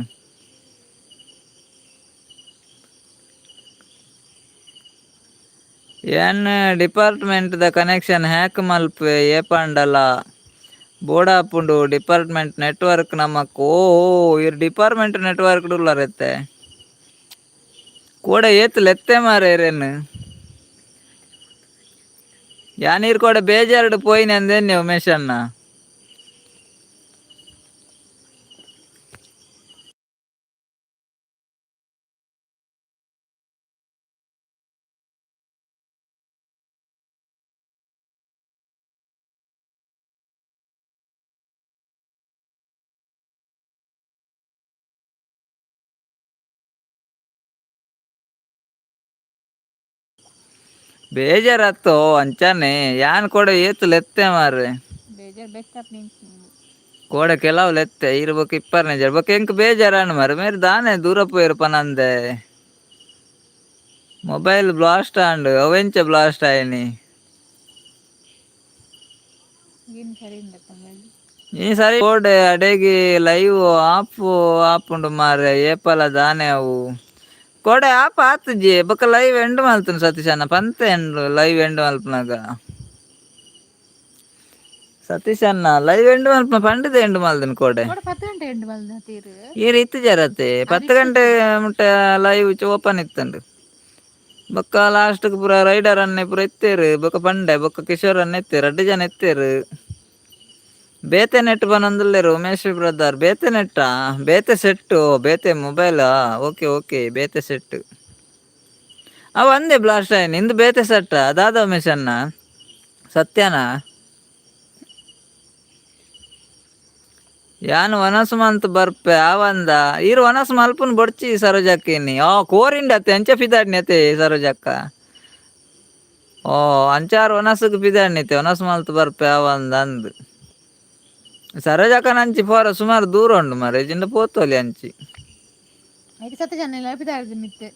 ಏನ್ ಡಿಪಾರ್ಟ್ಮೆಂಟ್ ದ ಕನೆಕ್ಷನ್ ಹ್ಯಾಕ್ ಮಲ್ಪೆ ಏಪಂಡಲ ಬೋಡಾಪುಂಡು ಡಿಪಾರ್ಟ್ಮೆಂಟ್ ನೆಟ್ವರ್ಕ್ ನಮಕ್ ಓ ಇರ್ ಡಿಪಾರ್ಟ್ಮೆಂಟ್ ನೆಟ್ವರ್ಕ್ ಡುಲ್ಲರೆತ್ತೆ ಕೂಡ ಏತ್ ಲೆತ್ತೆ ಮಾರ ಇರೇನು ಯಾನೀರ್ ಕೂಡ ಬೇಜಾರಡು ಪೋಯಿನ ಅಂದೇನೆ ಉಮೇಶ್ ಅಣ್ಣ ಬೇಜಾರತ್ತು ಅಂಚಾನೆ ಯಾನ್ ಕೂಡ ಏತು ಲೆತ್ತೆ ಮಾರ್ರೆ ಬೇಜಾರು ಬೆಸ್ಟ್ ಕೋಡೆ ಕೆಲವು ಲೆತ್ತೆ ಇರ್ಬೇಕು ಇಪ್ಪರ್ನೇ ಜರ್ ಬೊಕ ಎಂಕ್ ಬೇಜಾರಣ ಮಾರ ಮೇರೆ ದಾನೆ ದೂರ ಪೋಯಿರು ಪನಂದೆ ಮೊಬೈಲ್ ಬ್ಲಾಸ್ಟ್ ಆಂಡ್ ಅವೆಂಚ ಬ್ಲಾಸ್ಟ್ ಆಯನಿ ಏನು ಸರಿ ಇಲ್ಲ ಈ ಸಾರಿ ಕೋಡೆ ಅಡೆಗಿ ಲೈವ್ ಆಪುಂಡು ಮಾರ್ರೆ ಏಪಲ ದಾನೆ ಅವು ಕೋಡೆ ಆಪ್ ಆತುಜಿ ಬೊಕ ಲೈವ್ ಎಂಡ್ ಮಲ್ತುಂಡು ಸತೀಶ್ ಅಣ್ಣ ಪಂತ ಎಂಡ್ ಲೈವ್ ಎಂಡ್ ಮಲ್ಪನಾಗ ಸತೀಶ್ ಅಣ್ಣ ಲೈವ್ ಎಂಡ್ ಮಲ್ಪನ ಪಂಡಿತ ಎಂಡ್ ಮಲ್ದನ್ ಕೋಡೆ 10 ಗಂಟೆ ಎಂಟು ಬಂದ ತೀರು ಈ ರೀತಿ ಜರತ್ತೆ 10 ಗಂಟೆ ಮುಟ್ಟ ಲೈವ್ ಓಪನ್ ಇತ್ತಂಡು ಬೊಕ್ಕ ಲಾಸ್ಟ್ ಪೂರ ರೈಡರ್ ಅನ್ನೆ ಪೂರ ಎತ್ತೇರು ಬೊಕ ಪಂಡೆ ಬೊಕ ಕಿಶೋರ್ ಅನ್ನ ಎತ್ತೇರು 2 ಜನ ಎತ್ತೇರು ಬೇತೆ ನೆಟ್ ಬನ್ನೊಂದುಲ್ಲೆರ್ ಉಮೇಶ್ ಬ್ರದರ್ ಬೇತೆ ನೆಟ್ಟಾ ಬೇತೆ ಸೆಟ್ಟು ಬೇತೆ ಮೊಬೈಲಾ ಓಕೆ ಓಕೆ ಬೇತೆ ಸೆಟ್ ಅವ ಅಂದೆ ಬ್ಲಾಸ್ಟ್ ಆಯ್ನ ಇಂದು ಬೇತೆ ಸೆಟ್ಟ ಅದಾದ ಉಮೇಶ್ ಅಣ್ಣ ಸತ್ಯನಾ ಯಾನ್ ವನಸ್ ಮಂತ್ ಬರ್ಪೆ ಆವಂದ ಇರು ವನಸ್ ಮಲ್ಪುನ್ ಬೊಡ್ಚಿ ಸರೋಜಕ್ಕೇನಿ ಕೋರಿಂಡೆ ಅತ್ತೆ ಅಂಚ ಫಿದಾಡ್ನಿ ಅತ್ತೆ ಸರೋಜಕ್ಕ ಓ ಅಂಚಾರು ವನಸ್ಗ್ ಪಿದಾಡ್ನಿತೆ ವನಸ್ ಮಲ್ತ್ ಬರ್ಪೆ ಆವಂದ ಅಂದ್ ಸರೋಜಕ್ಕನ ಅಂಚಿ ಪೋರ ಸುಮಾರು ದೂರ ಉಂಡು ಮರ ಇಜಿಂದ ಪೋತೋಲಿ ಅಂಚಿ ಐದು ಸತ ಜನ ಇಲ್ಲ ಪಿದಾಡ್ದು ಮಿತ್ತೆ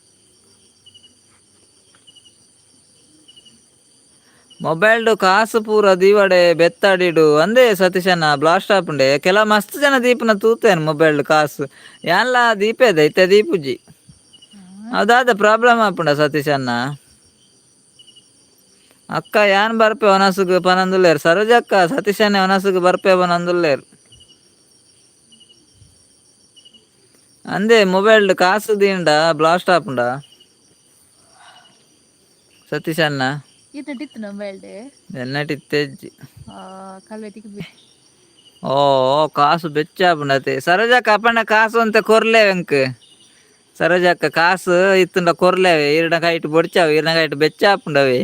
ಮೊಬೈಲ್ಡು ಕಾಸು ಪೂರ ದೀವಡೆ ಬೆತ್ತಾಡಿಡು ಅಂದೇ ಸತೀಶಣ್ಣ ಬ್ಲಾಸ್ಟ್ ಆಪುಂಡೆ ಕೆಲ ಮಸ್ತ್ ಜನ ದೀಪುನ ತೂತೇನು ಮೊಬೈಲ್ ಕಾಸು ಯಾನ್ಲ ದೀಪೇದ ಇತ್ತೆ ದೀಪುಜಿ ಅದಾದ ಪ್ರಾಬ್ಲಮ್ ಆಪುಂಡ ಸತೀಶ್ ಅಣ್ಣ ಅಕ್ಕ ಯಾನ್ ಬರ್ಪೆ ವನಸುಗ್ ಪನಂದುಲ್ಲೇರು ಸರೋಜಕ್ಕ ಸತೀಶ್ ಅಣ್ಣ ವನಸುಗ್ ಬರ್ಪೆ ಪನಂದುಲ್ಲೇರು ಅಂದೇ ಮೊಬೈಲ್ ಕಾಸು ದೀಂಡ ಬ್ಲಾಸ್ಟ್ ಆಪುಂಡ ಸತೀಶ್ ಅಣ್ಣ ಇತ್ತು ಮೊಬೈಲ್ ಎನ್ನಟಿತ್ತೆಜ್ಜಿ ಕಲ್ವೆತಿಗೆ ಓ ಕಾಸು ಬೆಚ್ಚಾಪುಂಡತೆ ಸರೋಜಕ್ಕ ಅಪ್ಪಣ್ಣ ಕಾಸು ಅಂತ ಕೊರ್ಲೇವೆಂಕ್ ಸರೋಜಕ್ಕ ಕಾಸು ಇತ್ತುಂಡ ಕೊರ್ಲೇವೆ ಈರ್ನ ಕೈಟ್ ಬೊಡ್ಚಾವು ಈರ್ನ ಕೈಟ್ ಬೆಚ್ಚಾಪುಂಡವೆ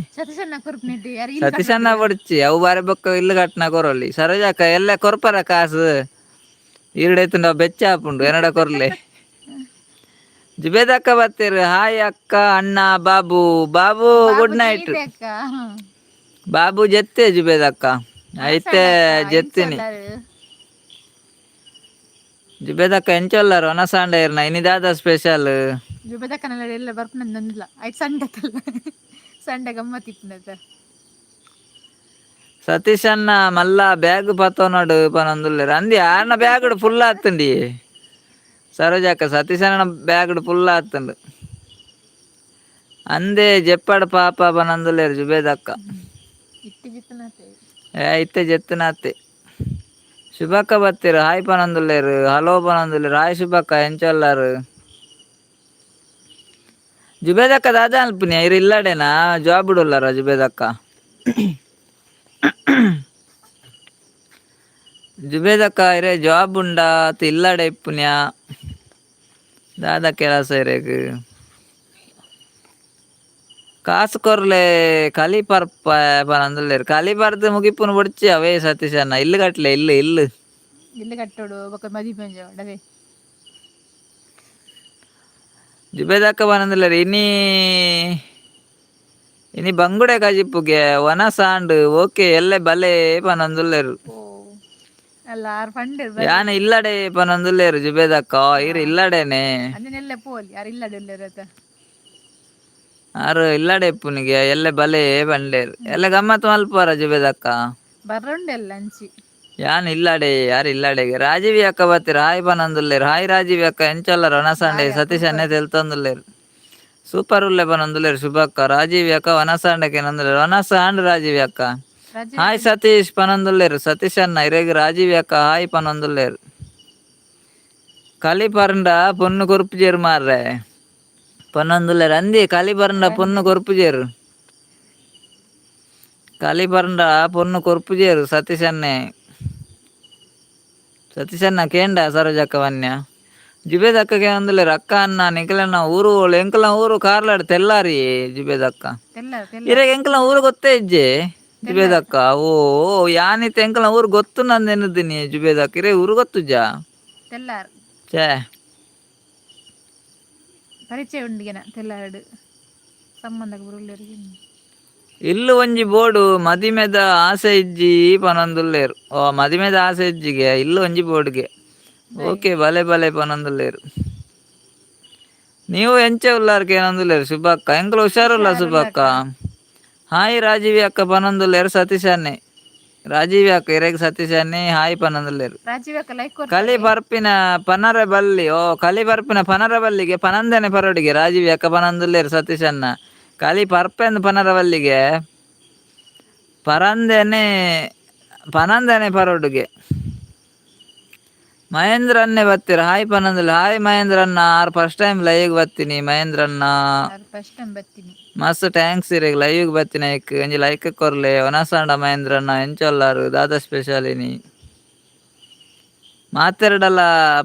ಸತೀಶ್ ಅಣ್ಣ ಬೊಡ್ಚಿ ಅವು ಬಾರಿ ಬೊಕ್ಕ ಇಲ್ಲು ಕಟ್ನ ಕೊರೊಲಿ ಸರೋಜಕ್ಕ ಎಲ್ಲ ಕೊರ್ಪರ ಕಾಸು ಈರ್ಡೆತ್ತುಂಡ ಬೆಚ್ಚಾಪುಂಡು ಎನ್ನಡ ಕೊರ್ಲೆ ಜುಬೇದ್ ಅಕ್ಕ ಬತ್ತೀರು ಹಾಯ್ ಅಕ್ಕ ಅಣ್ಣ ಬಾಬು ಬಾಬು ಗುಡ್ ನೈಟ್ ಬಾಬು ಜೆತ್ತೆ ಜುಬೇದ್ ಅಕ್ಕ ಐತೆ ಜೆತ್ತಿನಿ ಜುಬೇದ್ ಅಕ್ಕ ಎಂಚೊಲ್ಲಾರು ಒನಸಾಂಡ ಇರ್ನ ಇನ್ನಿದಾದ ಸ್ಪೆಷಲ್ ಜುಬೇದ್ ಅಕ್ಕನೆಲ್ಲ ಎಲ್ಲ ಬರ್ಪನಂದಿಲ್ಲ ಆಯ್ತು ಸಂಡೆಕಲ್ಲ ಸಂಡೆ ಗಮ್ಮತ್ ಇಪ್ಪುನದ ಸತೀಶ್ ಅಣ್ಣ ಮಲ್ಲ ಬ್ಯಾಗ್ ಪತ್ತೋನಡು ಪನೊಂದುಲ್ಲೆರ್ ಅಂದಿ ಆರ್ನ ಬ್ಯಾಗ್ ಫುಲ್ ಆತುಂಡಿ ಸರೋಜಕ್ಕ ಸತೀಶ್ ಅಣ್ಣ ಬ್ಯಾಗ್ ಫುಲ್ ಆತುಂಡು ಅಂದೇ ಜೆಪ್ಪಡ್ ಪಾಪ ಪನೊಂದುಲ್ಲೆರ್ ಜುಬೇದ್ ಅಕ್ಕ ಇತ್ತೆ ಜೆತ್ತುನಾತೆ ಶುಭಕ್ಕ ಬತ್ತೀರು ಹಾಯ್ ಪನೊಂದುಲ್ಲೇರು ಹಲೋ ಪನೊಂದುಲ್ಲೇರು ಹಾಯ್ ಶುಭಕ್ಕ ಎಂಚೊಲ್ಲಾರು ಜುಬೇದ್ ಅಕ್ಕ ದಾದ ಅಲ್ಪುನಿಯ ಇರು ಇಲ್ಲಡೆನಾ ಜಾಬ್ ಉಳ್ಳಾರ ಜುಬೇದ್ ಅಕ್ಕ ಜುಬೇದ್ ಅಕ್ಕ ಇರೆ ಜಾಬ್ ಉಂಡಾ ಇಲ್ಲಡೆ ಇಪ್ಪುನ್ಯ ದಾದ ಕೆಲಸ ಇರೆಗ್ ಕಾಸು ಕೊರ್ಲೆ ಕಲಿ ಪರ್ಪ ಪನೊಂದುಲ್ಲೆರ್ ಕಲಿ ಬರ್ದು ಮುಗಿಪುನ ಬೊಡ್ಚಿ ಅವೇ ಸತೀಶ್ ಅಣ್ಣ ಇಲ್ಲು ಕಟ್ಲೆ ಇಲ್ಲು ಕಟ್ಟೋಡು ಬೊಕ ಮದಿ ಪಂಜ ಜುಬೇದ್ ಅಕ್ಕ ಪನೊಂದುಲ್ಲೆರ್ ಇನಿ ಬಂಗುಡೆ ಕಜಿಪ್ಪುಗೆ ವನಸಾಂಡ್ ಓಕೆ ಎಲ್ಲೆ ಬಲೆ ಪನೊಂದುಲ್ಲೆರ್ ಅಲ್ಲ ಆರು ಪಂಡೆ ಯಾನ್ ಇಲ್ಲಡೆ ಪನೊಂದುಲ್ಲೆರ್ ಜುಬೇದ್ ಅಕ್ಕ ಇರು ಇಲ್ಲಡೆನೆ ಅಂದನೆಲ್ಲ ಪೋಲಿ ಯಾರು ಇಲ್ಲಡೆ ಉಲ್ಲೆರ್ ಆರು ಇಲ್ಲಡೆ ಇಪ್ಪುನಿಗೆ ಎಲ್ಲೆ ಬಲೆ ಪಂಡೇರ್ ಎಲ್ಲ ಗಮ್ಮತ್ ಮಲ್ಪುವರ ಜುಬೇದ್ ಅಕ್ಕ ಬರ್ರುಂಡೆಲ್ಲ ಅಂಚಿ ಯಾನ್ ಇಲ್ಲಡೆ ಯಾರು ಇಲ್ಲಡೆಗೆ ರಾಜೀವಿ ಅಕ್ಕ ಬತ್ತೀರ ಹಾಯ್ ಪನೊಂದುಲ್ಲೆರ್ ಹಾಯ್ ರಾಜೀವಿ ಅಕ್ಕ ಎಂಚೊಲ್ಲರು ಒನಸಾಂಡೆ ಸತೀಶ್ ಅನ್ನೆ ತೆಲ್ತೊಂದುಲ್ಲೆರ್ ಸೂಪರ್ ಉಲ್ಲೆ ಪನೊಂದುಲ್ಲೆರ್ ಶುಭಕ್ಕ ರಾಜೀವ್ ಯಾಕ ವನಸಾಂಡಕ್ಕೆ ನಂದುಲ್ಲೆರ್ ವನಸ ಆಂಡ್ ರಾಜೀವ್ ಯಾಕ ರಾಜೀವ್ ಹಾಯ್ ಅಕ್ಕ ಸತೀಶ್ ಪನೊಂದುಲ್ಲೆರ್ ಸತೀಶ್ ಅಣ್ಣ ಇರೆಗ್ ರಾಜೀವ್ ಯಾಕ ಹಾಯ್ ಪನೊಂದುಲ್ಲೆರ್ ಕಲಿ ಪರ್ಂಡ ಪೊನ್ನು ಕೊರ್ಪುಜೆರ್ ಮಾರ್ರೆ ಪನೊಂದುಲ್ಲೆರ್ ಅಂದಿ ಕಲಿ ಪರ್ಂಡ ಪೊನ್ನು ಕೊರ್ಪುಜೆರ್ ಕಲಿ ಪರ್ಂಡ ಪೊನ್ನು ಕೊರ್ಪುಜೆರ್ ಸತೀಶ್ ಅಣ್ಣೆ ಸತೀಶ್ ಅಣ್ಣ ಕೇಂಡ ಸರೋಜಕ್ಕ ವನ್ಯ ಜುಬೇದ್ ಅಕ್ಕಗೆ ಒಂದುಲ್ಲೆರ್ ಅಕ್ಕ ಅಣ್ಣ ನಿಖಿಲಣ್ಣ ಊರು ಎಂಕಲ್ನ ಊರು ಕಾರ್ಲಾಡ್ ತೆಲ್ಲಾರಿ ಜುಬೇದ್ ಅಕ್ಕ ತೆಲ್ಲ ಇರೆಗ್ ಎಂಕಲ್ನ ಊರು ಗೊತ್ತೇ ಇಜ್ಜೆ ಜುಬೇದ್ ತೆಲ್ಲಾರ್ ಅಕ್ಕ ಓ ಯಾನಿತ್ ಎಂಕಲ್ನ ಊರು ಗೊತ್ತು ನಂದು ಎನ್ನುದಿನಿ ಜುಬೇದ್ ಅಕ್ಕ ಇರೆ ಊರು ಗೊತ್ತುಜ ತೆಲ್ಲಾರ್ ಛೇ ಪರಿಚಯ ಉಂಡಿಗೆನ ತೆಲ್ಲಾರ್ಡ್ ಸಂಬಂಧ ಬುರುಳ್ಳೇರಿಗೆ ಇಲ್ಲು ಒಂಜಿ ಬೋರ್ಡು ಮದಿಮೆದ ಆಸೆ ಇಜ್ಜಿ ಪನೊಂದುಲ್ಲೆರ್ ಓ ಮದಿಮೆದ ಆಸೆ ಇಜ್ಜಿಗೆ ಇಲ್ಲು ಒಂಜಿ ಬೋರ್ಡ್ಗೆ ಬೈ ಓಕೆ ಬಲೆ ಬಲೆ ಪನೊಂದುಲ್ಲೆರ್ ನೀವು ಎಂಚ ಉಲ್ಲಾರ್ಕೆ ಏನೊಂದುಲ್ಲೆರ್ ಶುಭಕ್ಕ ಎಂಕುಲು ಹುಷಾರುಲ್ಲ ಶುಭಕ್ಕ ಹುಷಾರುಲ್ಲಕ್ಕ ಹಾಯ್ ರಾಜೀವ್ ಅಕ್ಕ ಪನೊಂದುಲ್ಲೆರ್ ಸತೀಶ್ ಅನ್ನೆ ರಾಜೀವ್ ಅಕ್ಕ ಇರೆಗ್ ಸತೀಶ್ ಅನ್ನೆ ಹಾಯ್ ಪನೊಂದುಲ್ಲೆರ್ ರಾಜೀವ್ ಅಕ್ಕ ಲೈಕ್ ಕಲಿ ಕೊರ್ತಾರೆ ಬರ್ಪಿನ ಪನರ ಬಲ್ಲಿ ಓ ಕಲಿ ಬರ್ಪಿನ ಪನರ ಬಲ್ಲಿಗೆ ಪನಂದನೆ ಪರೋಡಿಗೆ ರಾಜೀವ್ ಅಕ್ಕ ಪನೊಂದುಲ್ಲೆರ್ ಸತೀಶ್ ಅಣ್ಣ ಕಲಿ ಪರ್ಪೆಂದ್ ಪನರ ಬಲ್ಲಿಗೆ ಪರಂದೆನೆ ಪನಂದನೆ ಪರೋಡುಗೆ ಮಹೇಂದ್ರ ಅನ್ನೆ ಬತ್ತೀರ ಹಾಯ್ ಪನೊಂದುಲ್ಲೆ ಹಾಯ್ ಮಹೇಂದ್ರ ಅಣ್ಣ ಆರ್ ಫಸ್ಟ್ ಟೈಮ್ ಲೈವ್ ಬತ್ತೀನಿ ಮಹೇಂದ್ರ ಅಣ್ಣ ಅದು ಫಸ್ಟ್ ಟೈಮ್ ಬರ್ತೀನಿ ಮಸ್ತ್ ಥ್ಯಾಂಕ್ಸ್ ಇರೆಗ್ ಲೈವ್ ಬತ್ತಿನ ಒಂಜಿ ಲೈಕ್ ಕೊರ್ಲೆ ಒನಸಾಂಡ ಮಹೇಂದ್ರ ಅಣ್ಣ ಎಂಚೊಲ್ಲಾರು ದಾದಾ ಸ್ಪೆಷಲಿನಿ ಮಾತೆರಡಲ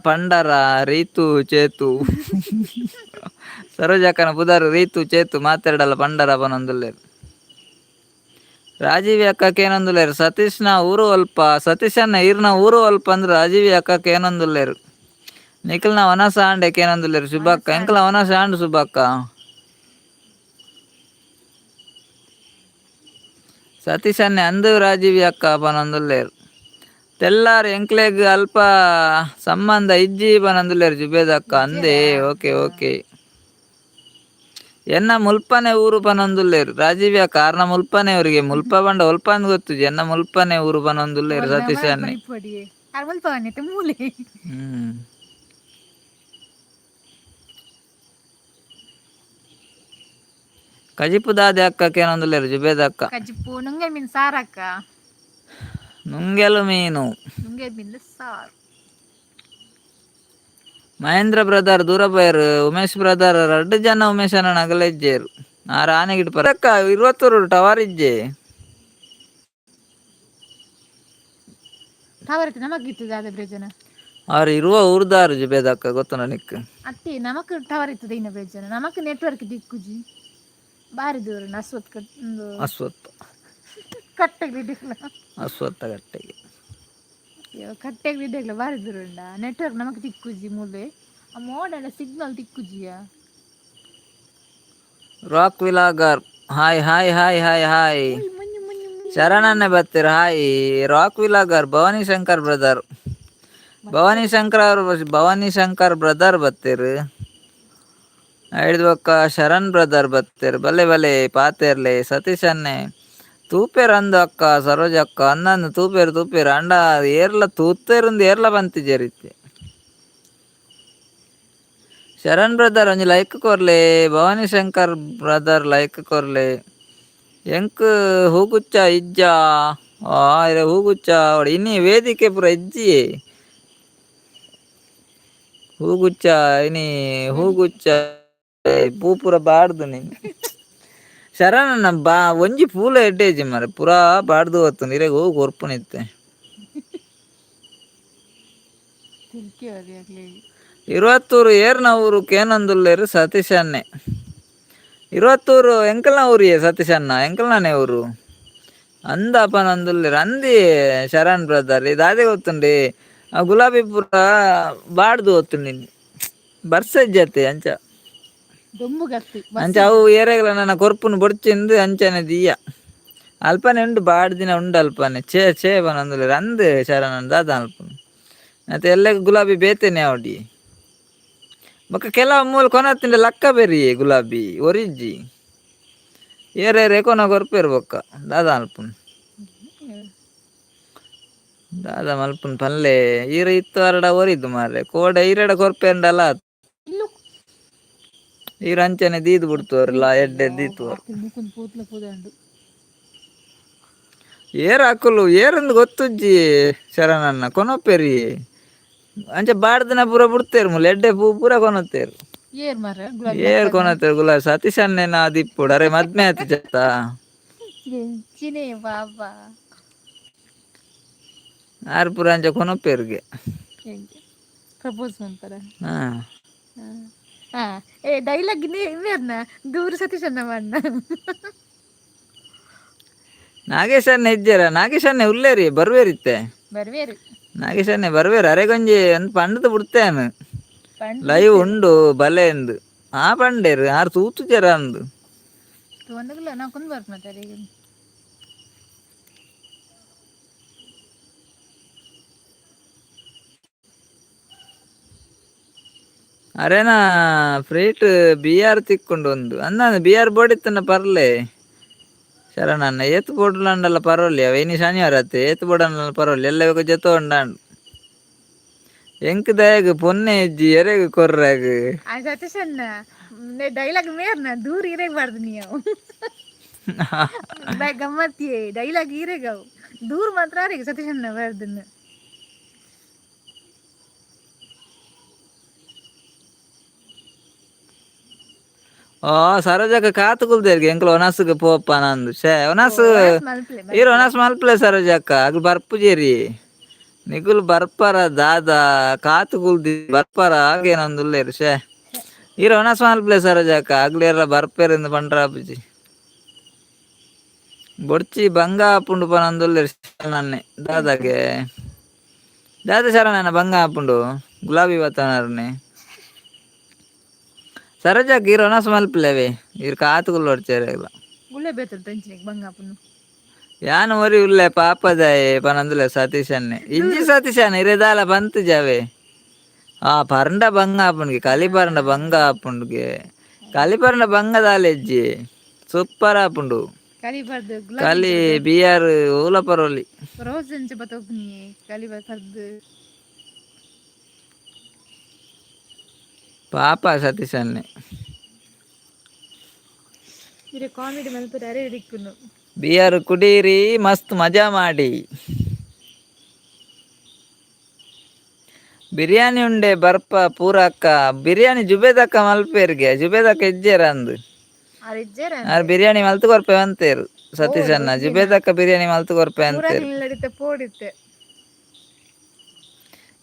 ಪಂಡರ ರೀತು ಚೇತು ಸರೋಜಕ್ಕನ ಪುದಾರು ರೀತು ಚೇತು ಮಾತೆರಡಲ ಪಂಡರ ಪನೊಂದುಲ್ಲೆರ್ ರಾಜೀವಿ ಅಕ್ಕಕ್ಕೆ ಏನೊಂದುಲ್ಲೆರ್ ಸತೀಶ್ನ ಊರು ಅಲ್ಪ ಸತೀಶನ್ನ ಈರ್ನ ಊರು ಅಲ್ಪ ಅಂದ್ರೆ ರಾಜೀವಿ ಅಕ್ಕಕ್ಕೆ ಏನೊಂದುಲ್ಲೆರ್ ನಿಖಿಲ್ನ ವನಸ ಆಂಡೆಕ್ ಏನೊಂದುಲ್ಲೆರ್ ಶುಭಕ್ಕ ಎಂಕಲ್ನ ವನಸ ಆಂಡ್ ಶುಭಕ್ಕ ಸತೀಶನ್ನೆ ಅಂದು ರಾಜೀವಿ ಅಕ್ಕ ಪನೊಂದುಲ್ಲೆರ್ ತೆಲ್ಲಾರ್ ಎಂಕ್ಲೆಗ್ ಅಲ್ಪ ಸಂಬಂಧ ಇಜ್ಜಿ ಪನೊಂದುಲ್ಲೆರ್ ಜುಬೇದ್ ಅಕ್ಕ ಅಂದೆ ಓಕೆ ಓಕೆ ಎನ್ನ ಮುಲ್ಪನೆ ಊರು ಪನೊಂದುಲ್ಲೆರ್ ರಾಜೀವಿ ಅಕ್ಕ ಆರ್ನ ಮುಲ್ಪನೆ ಅವರಿಗೆ ಮುಲ್ಪ ಬಂಡ ಒಲ್ಪ ಅಂದ್ ಗೊತ್ತುಜಿ ಎನ್ನ ಮುಲ್ಪನೆ ಊರು ಪನೊಂದುಲ್ಲೆರ್ ಸತೀಶ್ ಅನ್ನೆ ಮೂಲೆ ಹ್ಮ್ ಕಜಿಪು ದಾದೆ ಅಕ್ಕಕ್ಕೆ ಏನೊಂದುಲ್ಲೆರ್ ಜುಬೇದ್ ಅಕ್ಕ ಕಜಿಪು ನುಂಗೆ ಮೀನ್ ಸಾರಕ್ಕ ನುಂಗೆಲು ಮೀನು ನುಂಗೆ ಮೀನ್ ಸಾರು ಮಹೇಂದ್ರ ಬ್ರದರ್ ದೂರ ಪೋಯರ್ ಉಮೇಶ್ ಬ್ರದರ್ 2 ಜನ ಉಮೇಶ್ ಅಣ್ಣ ನಗಲ ಇಜ್ಜೆರ್ ಆರ ಆನೆಗಿಡ್ ಪರಕ್ಕ 22 ಟವರ್ ಇಜ್ಜೆ ಟವರ್ ನಮಗಿತ್ತು ದಾದ ಬ್ರೇಜನ ಅವ್ರು ಇರುವ ಊರ್ದಾರು ಜುಬೇದ್ ಅಕ್ಕ ಗೊತ್ತುಂಡ ನಿಕ್ ಅತ್ತಿ ನಮಕ್ ಟವರ್ ಇತ್ತು ದೈನ ಬ್ರೇಜನ ನಮಕ್ ನೆಟ್ವರ್ಕ್ ದಿಕ್ಕುಜಿ ಬಾರಿ ದೂರ ಅಸ್ವತ್ ಒಂದು ಅಸ್ವತ್ ಕಟ್ಟೆಗೆ ಅಸ್ವತ್ತ ಗಟ್ಟೆಗೆ ಕಟ್ಟೆಗೆ ಬಿಡ್ಡೆಗ್ಲ ಬಾರಿ ದೂರ ಉಂಡ ನೆಟ್ವರ್ಕ್ ನಮಕ್ ತಿಕ್ಕುಜಿ ಮೂಲೆ ಆ ಮೋಡೆಲ್ಲ ಸಿಗ್ನಲ್ ತಿಕ್ಕುಜಿಯ rock villager hi hi hi hi hi ಶರಣನ್ನೇ ಬತ್ತೀರ hi rock villager Bhavani Shankar brother Bhavani Shankar brother ಬತ್ತೀರ್ ಐದು ಒಕ್ಕ ಶರಣ್ ಬ್ರದರ್ ಬತ್ತೀರ್ ಬಲ್ಲೆ ಬಲ್ಲೆ ಪಾತೇರ್ಲೆ ಸತೀಶ್ ಅನ್ನೆ ತೂಪೇರ್ ಅಂದು ಅಕ್ಕ ಸರೋಜ ಅಕ್ಕ ಅನ್ನಂದು ತೂಪೇರ್ ಅಂಡ ಏರ್ಲ ತೂತೇರಿಂದ ಏರ್ಲ ಬಂತಿಜೇರಿತ್ತೆ ಶರಣ್ ಬ್ರದರ್ ಒಂಜಿ ಲೈಕ್ ಕೊರ್ಲೆ ಭವಾನಿ ಶಂಕರ್ ಬ್ರದರ್ ಲೈಕ್ ಕೊರ್ಲೆ ಎಂಕ್ ಹೂಗುಚ್ಚ ಇಜ್ಜ ಹೂಗುಚ್ಚ ಇನ್ನಿ ವೇದಿಕೆ ಪೂರ ಇಜ್ಜಿಯೇ ಹೂಗುಚ್ಚ ಇನಿ ಹೂಗುಚ್ಚ ಪೂ ಪೂರ ಬಾಡ್ದು ನೀನು ಶರಣಣ್ಣ ಬಾ ಒಂಜಿ ಪೂಲ ಎಡ್ಡೇಜಿ ಮರ ಪೂರಾ ಬಾಡ್ದು ಹೊತ್ತು ನೀರೆಗ್ ಹೋಗಿ ಹೊರ್ಪುನಿತ್ತೆ 22 ಏರ್ನ ಊರು ಕೇನೊಂದುಲ್ಲೆರ್ ಸತೀಶ್ ಅನ್ನೆ 22 ಎಂಕಲ್ನ ಊರಿಯೇ ಸತೀಶ್ ಅಣ್ಣ ಎಂಕಲ್ನನೆ ಊರು ಅಂದ ಪನೊಂದುಲ್ಲೆರ್ ಅಂದಿ ಶರಣ್ ಬ್ರದರ್ ಇದು ಅದೇ ಗೊತ್ತುಂಡಿ ಗುಲಾಬಿ ಪೂರ ಬಾಡ್ದು ಹೊತ್ತುಂಡಿ ಬರ್ಸ ಜತೆ ಅಂಚ ಅಂಚ ಅವು ಏರೆಗ್ಲ ನನ್ನ ಕೊರ್ಪುನು ಬೊಡ್ಚಿಂದು ಅಂಚನೆ ದಿಯ್ಯ ಅಲ್ಪನೆ ಉಂಡು ಬಾಡ್ ದಿನ ಉಂಡು ಅಲ್ಪನೆ ಛೇ ಪನೊಂದುಲ್ಲೆರ್ ಅಂದ್ ಶರಣ್ ದಾದ ಅಲ್ಪನೆ ಮತ್ತೆ ಎಲ್ಲ ಗುಲಾಬಿ ಬೇತೆನೆ ಅವಡಿ ಬೊಕ ಕೆಲವು ಮೂಲು ಕೊನತ್ತಿಂಡೆ ಲಕ್ಕ ಬೆರಿ ಗುಲಾಬಿ ಒರಿಜ್ಜಿ ಏರೆ ಕೊನ ಕೊರ್ಪೆರ್ ಬೊಕ್ಕ ದಾದ ಅಲ್ಪುನು ದಾದ ಮಲ್ಪುನು ಪಲ್ಲೆ ಈರ ಇತ್ತು ಅರಡ ಒರಿದ್ದು ಮಾರ್ರೆ ಕೋಡೆ ಈರೆಡ ಕೊರ್ಪೆಂಡಲ ಈ ರಂಚನೆ ದೀದ್ ಬಿಡ್ತವ್ರಲ್ಲ ಎಡ್ಡೆ ದೀತು ಮುಖಂದು ಪೂತ್ಲ ಪೂದಂಡು ಏರ್ ಹಾಕಲು ಏರಂದು ಗೊತ್ತುಜ್ಜಿ ಶರಣನ್ನ ಕೊನೊಪ್ಪೆರಿ ಅಂಚೆ ಬಾಡ್ದಿನ ಪೂರ ಬಿಡ್ತೇರು ಮುಲ್ಲ ಎಡ್ಡೆ ಪೂ ಪೂರ ಕೊನತ್ತೇರು ಏರ್ ಮರ ಗುಲಾಬಿ ಏರ್ ಲಪ್ಪನ ಕೊನತ್ತೇರು ಗುಲ ಸತೀಶ್ ಅಣ್ಣನ ದಿಪ್ಪುಡು ಅರೆ ಮದ್ಮೆ ಆತಿ ಜತ್ತ ಎಂಚಿನೇ ಬಾಬಾ ಆರು ಪೂರ ಅಂಚೆ ಕೊನೊಪ್ಪೇರ್ಗೆ ಹೆಂಗೆ ಪ್ರಪೋಸ್ ಮಾಡ್ತಾರ ಹಾ ಹಾ ಏ ಡೈಲಾಗ್ ಇವೇ ಅದ್ನ ದೂರ ಸತೀಶ್ ಅಣ್ಣ ಮಾಡ್ನ ನಾಗೇಶ್ ಅಣ್ಣ ಹೆಜ್ಜೆರ ನಾಗೇಶ್ ಅಣ್ಣ ಉಳ್ಳೇರಿ ಬರ್ವೇರಿತ್ತೆ ಬರ್ವೇರು ನಾಗೇಶ್ ಅಣ್ಣ ಬರ್ವೇರು ಅರೆಗೊಂಜಿ ಅಂತ ಪಂಡದು ಬಿಡ್ತೇನು ಪಂಡ್ ಲೈವ್ ಉಂಡು ಬಲೆ ಎಂದು ಆ ಪಂಡೇರು ಆರು ತೂತು ಜರ ಅಂದು ತೊಂದಗಿಲ್ಲ ನಾವು ಕೊಂದು ಬರ್ತಾರೆ ಈಗ ಅರೇನಾ ಫ್ರೀಟ್ ಬಿಆರ್ ತಿಕ್ಕೊಂಡು ಒಂದು ಅಂದ ಬಿಆರ್ ಬೋಡಿತ್ತನ ಪರ್ಲೆ ಶರಣಣ್ಣ ಏತು ಬೋಡ್ಲಂಡಲ್ಲ ಪರವಲ್ಲಿ ಅವ ಇನಿ ಶನಿವಾರ ಆತೆ ಏತು ಬೋಡಲ್ಲ ಪರವಲ್ಲಿ ಎಲ್ಲ ಇವಾಗ ಜೊತೆ ಉಂಡಾಂಡು ಎಂಕ್ ದಯಗ್ ಪೊನ್ನೆ ಇಜ್ಜಿ ಎರೆಗ್ ಕೊರ್ರಾಗ ಆ ಸತೀಶ್ ಅಣ್ಣ ಡೈಲಾಗ್ ಮೇರ್ನ ದೂರ ಇರೇಗ್ಬಾರ್ದು ನೀವು ಗಮ್ಮತ್ತಿಯೇ ಡೈಲಾಗ್ ಇರೇಗವು ದೂರ ಮಾತ್ರ ಆರಿಗೆ ಸತೀಶ್ ಅಣ್ಣ ಬರ್ದನ್ನು ಓ ಸರೋಜಕ ಕಾತುಕುಲ್ದೇರ್ಗೆ ಎಂಕ್ಲು ಒನಸ್ಗೆ ಪೋಪ ನಂದು ಶೇ ಒನಸ್ ಈರು ಒನಸ್ ಮಲ್ಪ್ಲೆ ಸರೋಜಕ್ಕ ಅಗ್ಲು ಬರ್ಪುಜೇರಿ ನಿಗುಲ್ ಬರ್ಪರ ದಾದ ಕಾತುಕುಲ್ದಿ ಬರ್ಪರ ಆಗೇನೊಂದುಲ್ಲೇರು ಶೇ ಈರು ಒನಸ್ ಮಲ್ಪ್ಲೆ ಸರೋಜಕ್ಕ ಅಗ್ಲೇರ ಬರ್ಪೇರಿಂದ ಪಂಡ್ರಾಪುಜಿ ಬೊಡ್ಚಿ ಬಂಗ ಹಾಪುಂಡು ಪನಂದುಲ್ಲೇರು ನನ್ನೆ ದಾದಾಗೆ ದಾದ ಶರಣನ ಬಂಗ ಹಾಪುಂಡು ಗುಲಾಬಿ ಬತ್ತನಾರನೆ ಸರೋಜಾಕ್ ಈರು ಒನಸ್ ಮಲ್ಪ್ಲೇವೆ ಈರು ಕಾತುಕುಲ್ ಹೊಡ್ಚೇರೆಗ್ಲ ಗುಳ್ಳೆ ಬೇತಲ್ ತಂಚಿನಿಗೆ ಬಂಗಾಪುನು ಯಾನು ಒರಿ ಉಲ್ಲೆ ಪಾಪದಾಯೆ ಪನಂದುಲೆ ಸತೀಶನ್ನೆ ಇಂಜಿ ಸತೀಶನ್ ಇರೆದಾಲ ಬಂತು ಜಾವೆ ಆ ಪರಂಡ ಬಂಗ ಹಾಪುಂಡ್ಗೆ ಕಲಿ ಪರಂಡ ಬಂಗ ಹಾಪುಂಡ್ಗೆ ಕಲಿ ಪರಂಡ ಬಂಗದಾಲೆಜ್ಜಿ ಸೂಪರ್ ಹಾಪುಂಡು ಕಲಿಬಾರ್ದು ಕಲಿ ಬಿಆರ್ ಓಲ ಪರೋಲಿ ರೋಸ್ ಎಂಚ ಬತ್ತೋಪ್ನಿ ಕಲಿಬಾರ್ದು ಪಾಪ ಸತೀಶನ್ನೆ ಇರೆ ಕಾಮಿಡಿ ಮಲ್ಪರೆ ಅರೆ ಹಿಡಿಕ್ಕುನು ಬಿಆರ್ ಕುಡೀರಿ ಮಸ್ತ್ ಮಜಾ ಮಾಡಿ ಬಿರಿಯಾನಿ ಉಂಡೆ ಬರ್ಪ ಪೂರಕ್ಕ ಬಿರಿಯಾನಿ ಜುಬೇದಕ್ಕ ಮಲ್ಪೇರ್ಗೆ ಜುಬೇದಕ್ಕ ಹೆಜ್ಜೇರ ಅಂದು ಆರು ಬಿರಿಯಾನಿ ಮಲ್ತು ಕೊರ್ಪೆ ಅಂತೇರು ಸತೀಶ್ ಅಣ್ಣ ಜುಬೇದಕ್ಕ ಬಿರಿಯಾನಿ ಮಲ್ತು ಕೊರ್ಪೆ ಅಂತೇರು ಪೋಡಿತ್ತೆ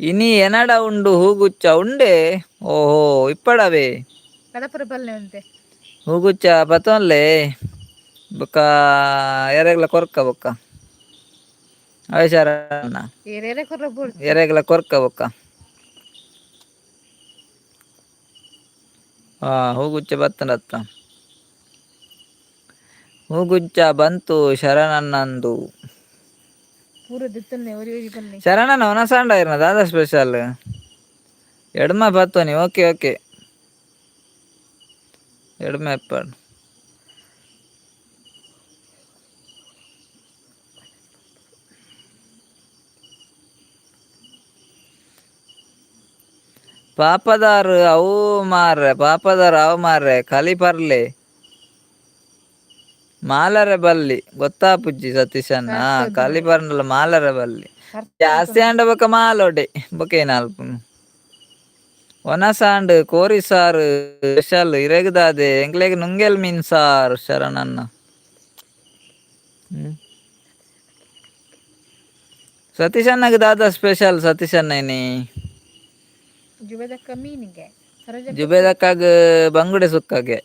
ಇನಿ ಎನಡ ಉಂಡು ಹೂಗುಚ್ಚ ಉಂಡೆ ಓಹೋ ಇಪ್ಪಡವೇ ಕಡಪುರ ಬಲ್ಲೆ ಅಂತೆ ಹೂಗುಚ್ಚ ಪತೊನ್ಲೆ ಬೊಕ್ಕ ಎರೆಗ್ಲ ಕೊರ್ಕ ಬೊಕ್ಕ ಅವಶಾರ ಎರೆಗ್ಲ ಕೊರ್ಕ ಬೊಕ್ಕ ಹಾ ಹೂಗುಚ್ಚ ಬತ್ತನತ್ತ ಹೂಗುಚ್ಚ ಬಂತು ಶರಣನ್ನಂದು ಶರಣನ ಒನಸಾಂಡ ಇರ್ನ ದಾದಾ ಸ್ಪೆಷಲ್ ಎಡ್ಮ ಬತ್ತೋನಿ ಓಕೆ ಓಕೆ ಎಡ್ಮ ಎಪ್ಪಡ್ ಪಾಪದಾರ್ ಅವು ಮಾರ್ರೆ ಪಾಪದಾರ್ ಅವು ಮಾರ್ರೆ ಕಲಿ ಪರ್ಲೆ ಮಾಲರೆ ಬಲ್ಲಿ ಗೊತ್ತಾಪುಜ್ಜಿ ಸತೀಶನ್ನ ಕಲಿ ಪರ್ನಲ್ಲ ಮಾಲರೆ ಬಲ್ಲಿ ಜಾಸ್ತಿ ಅಂಡ ಬೊಕ ಮಾಲೋಡೆ ಬೊಕೇನ ಅಲ್ಪುನು ಒನಸಾಂಡ್ ಕೋರಿ ಸಾರು ಸ್ಪೆಷಲ್ ಇರೆಗ್ದಾದೆ ಎಂಕ್ಲೆಗ್ ನುಂಗೆಲ್ ಮೀನ್ ಸಾರು ಶರಣನ್ನ ಸತೀಶನ್ನಗೆ ದಾದ ಸ್ಪೆಷಲ್ ಸತೀಶನ್ನ ಜುಬೇದಕ್ಕಾಗ ಬಂಗುಡೆ ಸುಕ್ಕಾಗೆ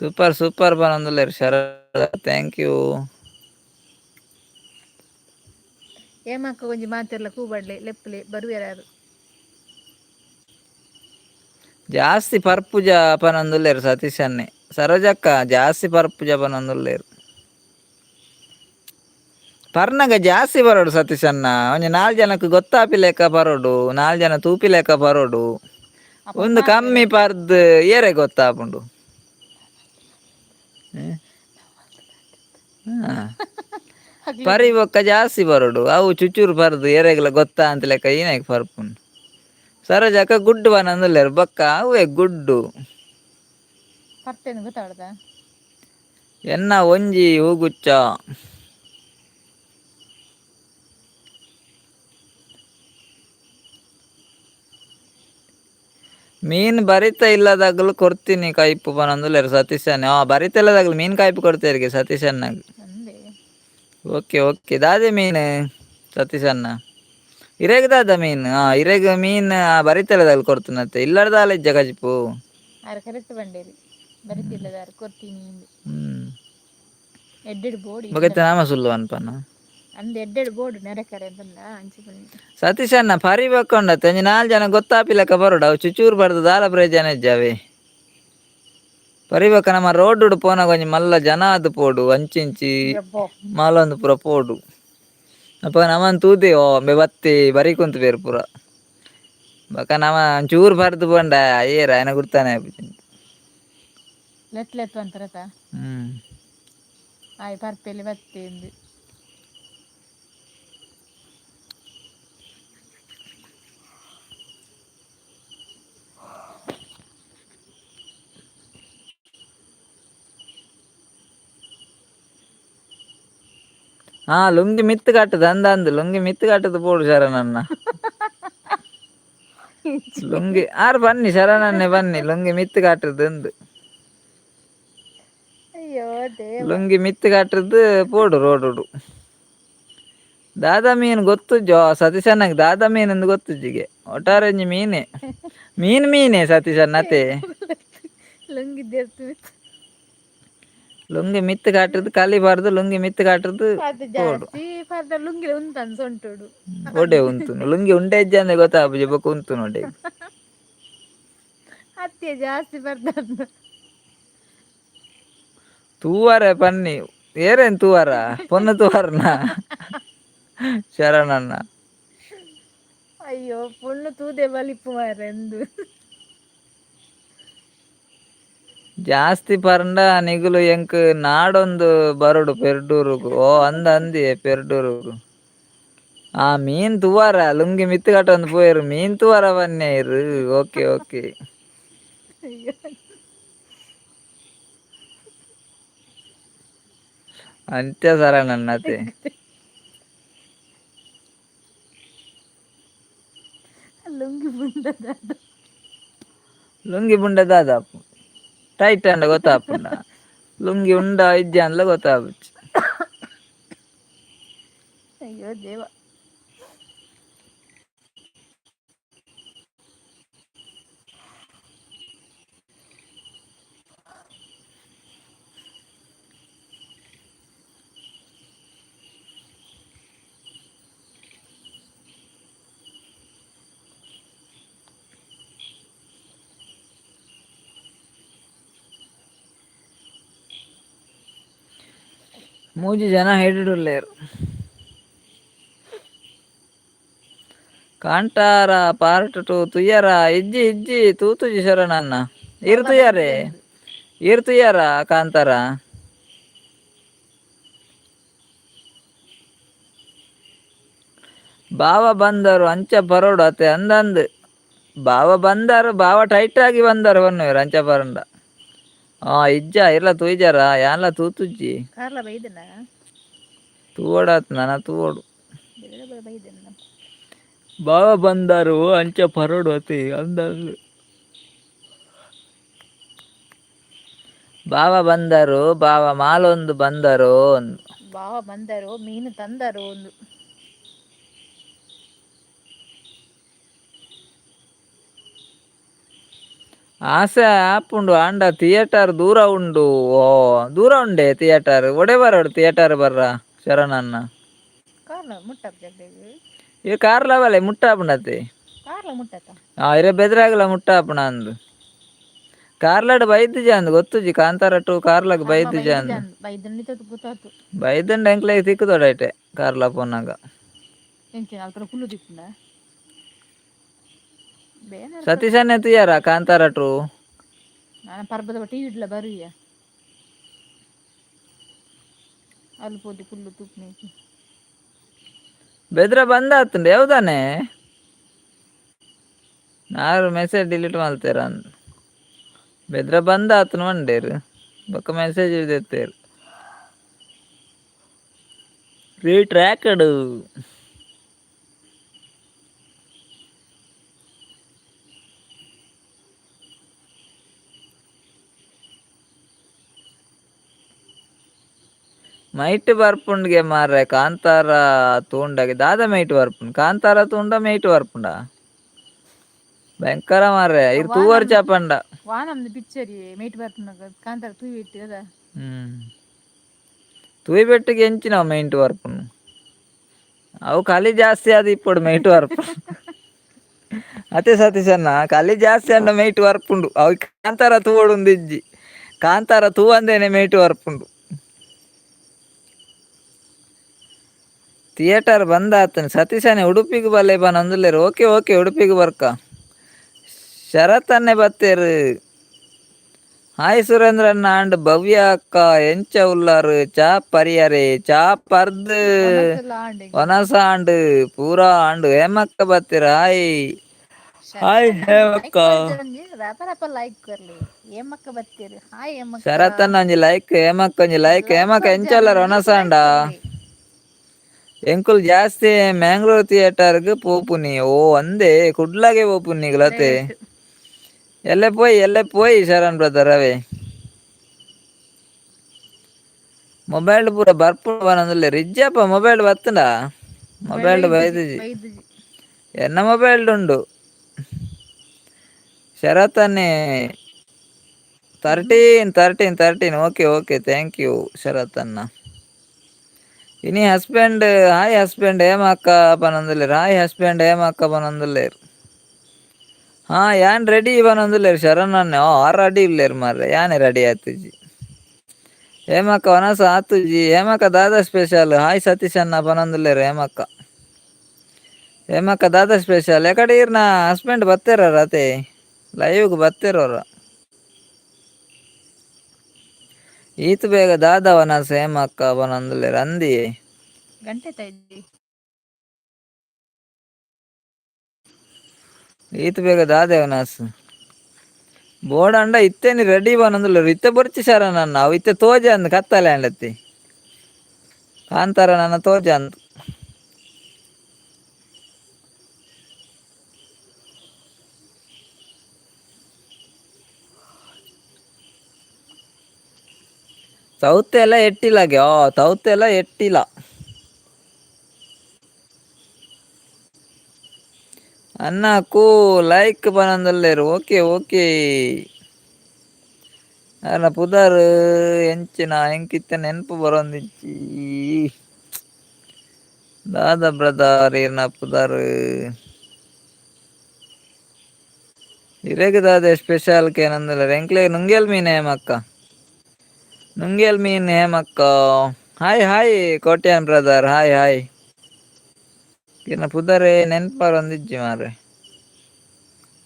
ಸೂಪರ್ ಸೂಪರ್ ಬನೊಂದುಲ್ಲೇರ್ ಶರಣ ಥ್ಯಾಂಕ್ ಯು ಏಮಕ್ಕ ಒಂಜಿ ಮಾತೆರ್ಲ ಕೂಬಡ್ಲೆ ಲೆಪ್ಪಲೆ ಬರುವೆರಾರು ಜಾಸ್ತಿ ಪರ್ಪುಜ ಪನೊಂದುಲ್ಲೇರು ಸತೀಶನ್ನೆ ಸರೋಜಕ್ಕ ಜಾಸ್ತಿ ಪರ್ಪುಜ ಪನೊಂದುಲ್ಲೇರು ಪರ್ನಗ ಜಾಸ್ತಿ ಬರೋಡು ಸತೀಶನ್ನ ಒಂಜಿ 4 ಜನಕ್ಕೆ ಗೊತ್ತಾಪಿಲೆಕ್ಕ ಬರೋಡು 4 ಜನ ತೂಪಿಲೆಕ್ಕ ಬರೋಡು ಒಂದು ಕಮ್ಮಿ ಪರ್ದ್ ಏರೆ ಗೊತ್ತಾಪುಂಡು ಪರಿ ಬೊಕ್ಕ ಜಾಸ್ತಿ ಬರೋಡು ಅವು ಚುಚೂರು ಪರ್ದು ಏರೆಗ್ಲ ಗೊತ್ತಾ ಅಂತ ಲೆಕ್ಕ ಈನಾಗ ಪರ್ಪುಂಡು ಸರೋಜ ಅಕ್ಕ ಗುಡ್ಡು ಬನ್ನಂದುಲ್ಲೇರು ಬೊಕ್ಕ ಅವೇ ಗುಡ್ಡು ಪರ್ತೇನೆ ಗೊತ್ತಾಡ್ದ ಎನ್ನ ಒಂಜಿ ಹೂಗುಚ್ಚ ಮೀನ್ ಬರಿತ ಇಲ್ಲದಾಗಲು ಕೊಡ್ತೀನಿ ಕೈಪು ಪನೊಂದುಲ್ಲೇರು ಸತೀಶನ್ ಬರಿತ ಇಲ್ಲದಾಗಲು ಮೀನ್ ಕಾಯ್ಪು ಕೊಡ್ತೇರಿಗೆ ಸತೀಶನ್ನಾಗ ಅಂದೆ ಓಕೆ ಓಕೆ ದಾದೆ ಮೀನು ಸತೀಶನ್ನ ಇರೆಗ್ ದಾದ ಮೀನ್ ಇರೆಗ್ ಮೀನ್ ಬರಿತಲ್ಲದಲ್ಲಿ ಕೊಡ್ತನತ್ತೆ ಇಲ್ಲಾರ್ದಾಲ ಇಜ್ಜ ಗಜಿಪು ಆರ ಕರೆಕ್ಟ್ ಬಂಡೇರಿ ಬರಿತಿಲ್ಲದಾರು ಕೊರ್ತೀನಿ ಹ್ಮ್ ಎಡ್ಡೆಡು ಬೋಡಿ ಬೊಕೈತೆ ನಾಮ ಸುಲ್ಲು ಅನ್ಪನ ಅಂದ್ ಎಡ್ಡೆಡು ಬೋಡು ನೆರೆಕರೆ ಬಂದ ಅಂಚಿ ಬನ್ನಿ ಸತೀಶನ್ನ ಪರಿಬೇಕೊಂಡತ್ತೆ ಒಂಜಿ 4 ಜನ ಗೊತ್ತಾಪಿಲಕ ಬರೋಡು ಅವು ಚುಚೂರು ಬಡ್ದು ದಾಲ ಪ್ರಯೋಜನ ಇಜ್ಜಾವೆ ಪರಿಬೇಕ ನಮ್ಮ ರೋಡ್ ಪೋನಾಗ ಒಂಜಿ ಮಲ್ಲ ಜನ ಆದ್ ಪೋಡು ಅಂಚಿಂಚಿ ಯಬ್ಬೋ ಮಾಲೊಂದು ಪೂರ ಪೋಡು ಅಪ್ಪ ನಮನ್ ತೂತೆ ಒಮ್ಮೆ ಬತ್ತಿ ಬರಿ ಕುಂತ್ ಬೇರು ಪೂರ ಬಕ ನಮ ಒಂಚೂರು ಬರ್ದು ಪೋಂಡ ಅಯ್ಯರ್ ಆಯನ ಗುರ್ತಾನೆ ಲೆತ್ ಲೆತ್ ಅಂತಾರತ ಹ್ಮ್ ಆಯ್ ಪರ್ಪೆಲಿ ಬತ್ತಿ ಲುಂಗಿ ಮಿತ್ ಕಟ್ಟುದು ಅಂದ ಲುಂಗಿ ಮಿತ್ ಕಟ್ಟದು ಪೋಡು ಶರಣನ್ನ ಲುಂಗಿ ಆರು ಬನ್ನಿ ಶರಣನ್ನೇ ಬನ್ನಿ ಲುಂಗಿ ಮಿತ್ ಕಾಟ್ರದು ಅಂದು ಅಯ್ಯೋ ದೇವ ಲುಂಗಿ ಮಿತ್ ಕಾಟ್ರದು ಪೋಡು ರೋಡುಡು ದಾದ ಮೀನು ಗೊತ್ತುಜೋ ಸತೀಶನ್ನಗ್ ದಾದ ಮೀನಂದು ಗೊತ್ತುಜ್ಜಿಗೆ ಒಟ್ಟಾರೆಂಜಿ ಮೀನೆ ಮೀನೇ ಸತೀಶನ್ನತೆ ಲುಂಗಿದ್ದೇರ್ತು ಲುಂಗಿ ಮಿತ್ ಕಾಟ್ರದು ಕಲಿಬಾರ್ದು ಲುಂಗಿ ಮಿತ್ ಕಾಟ್ರದು ಅದು ಪೋಡು ಜಾಸ್ತಿ ಪರ್ದ ಲುಂಗಿ ಉಂತ ಸೊಂಟೋಡು ಒಡೆ ಉಂತುನು ಲುಂಗಿ ಉಂಡೆ ಇಜ್ಜ ಅಂದೆ ಗೊತ್ತಾಪುಜಿ ಬೊಕ ಉಂತು ನೋಡೆ ಅತ್ಯ ಜಾಸ್ತಿ ಬರ್ದ ತೂವರೆ ಪನ್ನಿ ಏರೇನ್ ತೂವರ ಪೊನ್ನು ತೂವರನ ಶರಣನ್ನ ಅಯ್ಯೋ ಪೊಣ್ಣು ತೂದೆ ಬಲಿಪು ಮಾರೆ ಎಂದು ಜಾಸ್ತಿ ಪರ್ಂಡ ನಿಗುಲು ಎಂಕ್ ನಾಡೊಂದು ಬರಡು ಪೆರ್ಡೂರುಗು ಓ ಅಂದ ಅಂದಿ ಪೆರ್ಡೂರುಗು ಮೀನ್ ತೂವರ ಲುಂಗಿ ಮಿತ್ ಕಟ್ಟೊಂದು ಪೋಯರು ಮೀನ್ ತೂವರ ಬನ್ನೆರ್ ಓಕೆ ಓಕೆ ಅಯ್ಯೋ ಅಂತ್ಯ ಶರಣನ್ನತೆ ಲುಂಗಿ ಬುಂಡದ ಲುಂಗಿ ಬುಂಡೆ ದಾದಾಪು ಟೈಟ್ ಅಂಡ ಗೊತ್ತಾಪುಂಡ ಲುಂಗಿ ಉಂಡ ಇಜ್ಜ ಅಂದ್ಲ ಗೊತ್ತಾಪುಜಿ ಅಯ್ಯೋ ದೇವ ಮೂಜಿ ಜನ ಹಿಡಿಡುಲ್ಲೇರು ಕಾಂಟಾರ ಪಾರ್ಟ್ 2 ತುಯ್ಯರ ಇಜ್ಜಿ ಇಜ್ಜಿ ತೂತುಜಿ ಶರಣನ್ನ ಇರ್ ತುಯ್ಯಾರೆ ಇರ್ ತುಯ್ಯಾರ ಕಾಂತಾರ ಬಾವ ಬಂದರು ಅಂಚ ಬರೋಡು ಅತೆ ಅಂದಂದು ಬಾವ ಬಂದಾರು ಬಾವ ಟೈಟ್ ಆಗಿ ಬಂದಾರು ಬನ್ನವೇರು ಅಂಚ ಬರಂಡ ಇಜ್ಜ ಇರ್ಲ ತುಯ್ಜಾರ ಯಾನ್ಲ ತೂತುಜ್ಜಿ ಕಾರ್ಲ ಬೈದನ ತೂವೋಡಾತ್ ನನ ತೂವೋಡು ಬೈದನ ಬಾವ ಬಂದಾರು ಅಂಚ ಪರೋಡು ಅತೆ ಅಂದಂದು ಬಾವ ಬಂದರು ಬಾವ ಮಾಲೊಂದು ಬಂದರು ಬಾವ ಬಂದರು ಮೀನು ತಂದರು ಒಂದು ಆಸೆ ಆಪುಂಡು ಆಂಡ ಥಿಯೇಟರ್ ದೂರ ಉಂಡು ದೂರ ಉಂಡೆ ಥಿಯೇಟರ್ ಒಡೆ ಬರೋಡು ಥಿಯೇಟರ್ ಬರ್ರ ಶರಣನ್ನ ಕಾರ್ಲ ಮುಟ್ಟಪ್ಪ ಜಗ್ಗು ಈ ಕಾರ್ಲವಲೆ ಮುಟ್ಟಾಪುಂಡತೆ ಕಾರ್ಲ ಮುಟ್ಟತ್ತ ಇರೆ ಬೆದ್ರಾಗಲ ಮುಟ್ಟಾಪುಣ ಅಂದು ಕಾರ್ಲಾಡ್ ಬೈದ್ದಿಜ ಅಂದ್ ಗೊತ್ತುಜಿ ಕಾಂತಾರ 2 ಕಾರ್ಲಾಗ್ ಬೈದ್ದಿಜ ಅಂದ್ ಬೈದಂಡಿತ ಗೊತ್ತಾತು ಬೈದಂಡ ಎಂಕ್ಲೆಗ್ ತಿಕ್ಕುದೊಡೈತೆ ಕಾರ್ಲ ಪೋನಾಗ ಎಂಚಿನ ಅಲ್ಪನ ಕುಲ್ಲು ತಿಕ್ಕುಂಡ ಸತೀಶನ್ನೇ ತುಯ್ಯಾರ ಕಾಂತಾರ 2 ನಾನು ಪರ್ಬದ ಟಿವಿ ಇಡ್ಲ ಬರುಯ್ಯ ಅಲ್ಪೋದು ಕುಲ್ಲು ತುಕ್ನೇಕಿ ಬೆದ್ರ ಬಂದಾತುಂಡು ಯಾವ್ದಾನೆ ನಾರು ಮೆಸೇಜ್ ಡಿಲೀಟ್ ಮಾಡ್ತೀರ ಅಂದ್ ಬೆದ್ರ ಬಂದ ಆತನ ಮಂಡೇರು ಬೊಕ್ಕ ಮೆಸೇಜ್ ಇದ್ದೆರು ರೀಟ್ರ್ಯಾಕಡು ಮೈಟ್ ಬರ್ಪುಂಡ್ಗೆ ಮಾರ್ರೆ ಕಾಂತಾರ ತೂಂಡಗೆ ದಾದ ಮೈಟ್ ಬರ್ಪುಂಡು ಕಾಂತಾರ ತೂಂಡ ಮೈಟ್ ಬರ್ಪುಂಡ ಭಯಂಕರ ಮಾರ್ರೆ ಇರ್ ತೂವರ್ ಚಾಪಂಡ ವಾನಮ್ದು ಪಿಕ್ಚರ್ ಮೇಟ್ ಬರ್ಪುಂಡ ಕಾಂತಾರ ತೂವಿ ಇಟ್ಟು ಅದ ತೂಯಿ ಬೆಟ್ಟಿಗೆ ಎಂಚಿನವು ಮೈಂಟ್ ಬರ್ಪುಂಡು ಅವು ಕಲಿ ಜಾಸ್ತಿ ಆದ ಇಪ್ಪಡು ಮೈಟ್ ಬರ್ಪು ಅತೆ ಸತೀಶಣ್ಣ ಕಲಿ ಜಾಸ್ತಿ ಅಂಡ ಮೈಟ್ ಬರ್ಪುಂಡು ಅವು ಕಾಂತಾರ ತೂವೊಡುಂದು ಇಜ್ಜಿ ಕಾಂತಾರ ತೂವಂದೇನೆ ಮೈಟ್ ಬರ್ಪುಂಡು ಥಿಯೇಟರ್ ಬಂದ ಆತನ ಸತೀಶನೇ ಉಡುಪಿಗೆ ಬಲ್ಲೆ ಬಾ ನಂದುಲ್ಲೇರು ಓಕೆ ಓಕೆ ಉಡುಪಿಗೆ ಬರ್ಕ ಶರತ್ತನ್ನೇ ಬತ್ತೇರು ಹಾಯ್ ಸುರೇಂದ್ರಣ್ಣ ಅಂಡ್ ಭವ್ಯ ಅಕ್ಕ ಎಂಚ ಉಲ್ಲಾರು ಚಾ ಪರಿಯರೆ ಚಾ ಪರ್ದು ಒನಸ ಅಂಡ್ ಪೂರಾ ಅಂಡ್ ಹೇಮಕ್ಕ ಬತ್ತೀರ ಹಾಯ್ ಹಾಯ್ ಹೇಮಕ್ಕ ಶರತ್ತನ್ನ ಒಂಜಿ ಲೈಕ್ ಹೇಮಕ್ಕ ಒಂಜಿ ಲೈಕ್ ಹೇಮಕ್ಕ ಎಂಚ ಉಲ್ಲಾರು ಒನಸ ಅಂಡ ಎಂಕುಲ್ ಜಾಸ್ತಿ ಮ್ಯಾಂಗ್ಳೂರ್ ಥಿಯೇಟರ್ಗೆ ಪೋಪುನಿ ಓ ಅಂದೆ ಕುಡ್ಲಾಗೆ ಪೋಪುನಿ ಗ್ಲತೆ ಎಲ್ಲೆ ಪೋಯಿ ಶರಣ್ ಬ್ರದರ್ ಅವೇ ಮೊಬೈಲ್ ಪೂರ ಬರ್ಪುಂಡು ಬನೊಂದುಲ್ಲೆ ರಿಜ್ಜಪ್ಪ ಮೊಬೈಲ್ ಬತ್ತುಂಡ ಮೊಬೈಲ್ ಬೈದುಜಿ ಎನ್ನ ಮೊಬೈಲ್ ಉಂಡು ಶರತ್ತನ್ನೇ 13 ಓಕೆ ಓಕೆ ಥ್ಯಾಂಕ್ ಯು ಶರತ್ತನ್ನ ಇನಿ ಹಸ್ಬೆಂಡ್ ಹಾಯ್ ಹಸ್ಬೆಂಡ್ ಹೇಮಕ್ಕ ಪನೊಂದುಲ್ಲೇರು ಹಾಯ್ ಹಸ್ಬೆಂಡ್ ಹೇಮಕ್ಕ ಪನೊಂದುಲ್ಲೇರು ಯಾನ್ ರೆಡಿ ಬನೊಂದುಲ್ಲೇರು ಶರಣನ್ನೇ ರೆಡಿ ಇಲ್ಲೇರು ಮಾರ್ರೆ ಯಾನೇ ರೆಡಿ ಆತುಜಿ ಹೇಮಕ್ಕ ಒನಸ ಆತುಜಿ ಹೇಮಕ್ಕ ದಾದಾ ಸ್ಪೆಷಲ್ ಹಾಯ್ ಸತೀಶ್ ಅನ್ನ ಪನೊಂದುಲ್ಲೇರು ಹೇಮಕ್ಕ ದಾದಾ ಸ್ಪೆಷಲ್ ಎಕಡೆ ಇರ್ನ ಹಸ್ಬೆಂಡ್ ಬತ್ತೇರ ಅತೆ ಲೈವ್ಗೆ ಬತ್ತೇರವ್ರ ಈತ್ ಬೇಗ ದಾದ ವನಸ ಹೇಮಕ್ಕ ಪನೊಂದುಲ್ಲೇರು ಅಂದಿ ಗಂಟೆ ಈತ್ ಬೇಗ ದಾದೆ ವನಸ್ ಬೋರ್ಡ್ ಅಂಡ ಇತ್ತೇನಿ ರೆಡಿ ಬನೊಂದುಲ್ಲೇರು ಇತ್ತೆ ಬೊರ್ಚಿ ಶರ ನನ್ನ ಅವು ಇತ್ತೆ ತೋಜೆ ಅಂದ್ ಕತ್ತಲೆ ಅಂಡತ್ತಿ ಕಾಂತಾರ ನನ್ನ ತೋಜೆ ಅಂದ್ ತೌತೆಲ್ಲ ಎಟ್ಟಿಲಾಗೆ ತೌತೆಲ್ಲ ಎಟ್ಟಿಲ್ಲ ಅನ್ನಕ್ಕೂ ಲೈಕ್ ಬನೊಂದುಲ್ಲೇರು ಓಕೆ ಓಕೆ ಅಲ್ಲ ಪುದರ್ ಎಂಚಿನ ಎಂಕಿತ್ತ ನೆನಪು ಬರೊಂದಿಜ್ಜಿ ದಾದ ಬ್ರದರ್ ಇರ್ನ ಪುದರ್ ಇರೆಗ್ ದಾದ ಸ್ಪೆಷಲ್ ಕೇನಂದುಲ್ಲೇರು ಎಂಕ್ಲೆ ನುಂಗೇಲ್ ಮೀನ್ ಹೇಮಕ್ಕ ನುಂಗೇಲ್ ಮೀನ್ ಹೇಮಕ್ಕ hi hi Kotian brother hi hi ಇರ್ನ ಪುದರೇ ನೆನ್ಪು ಬರೊಂದಿಜ್ಜಿ ಮಾರ್ರೆ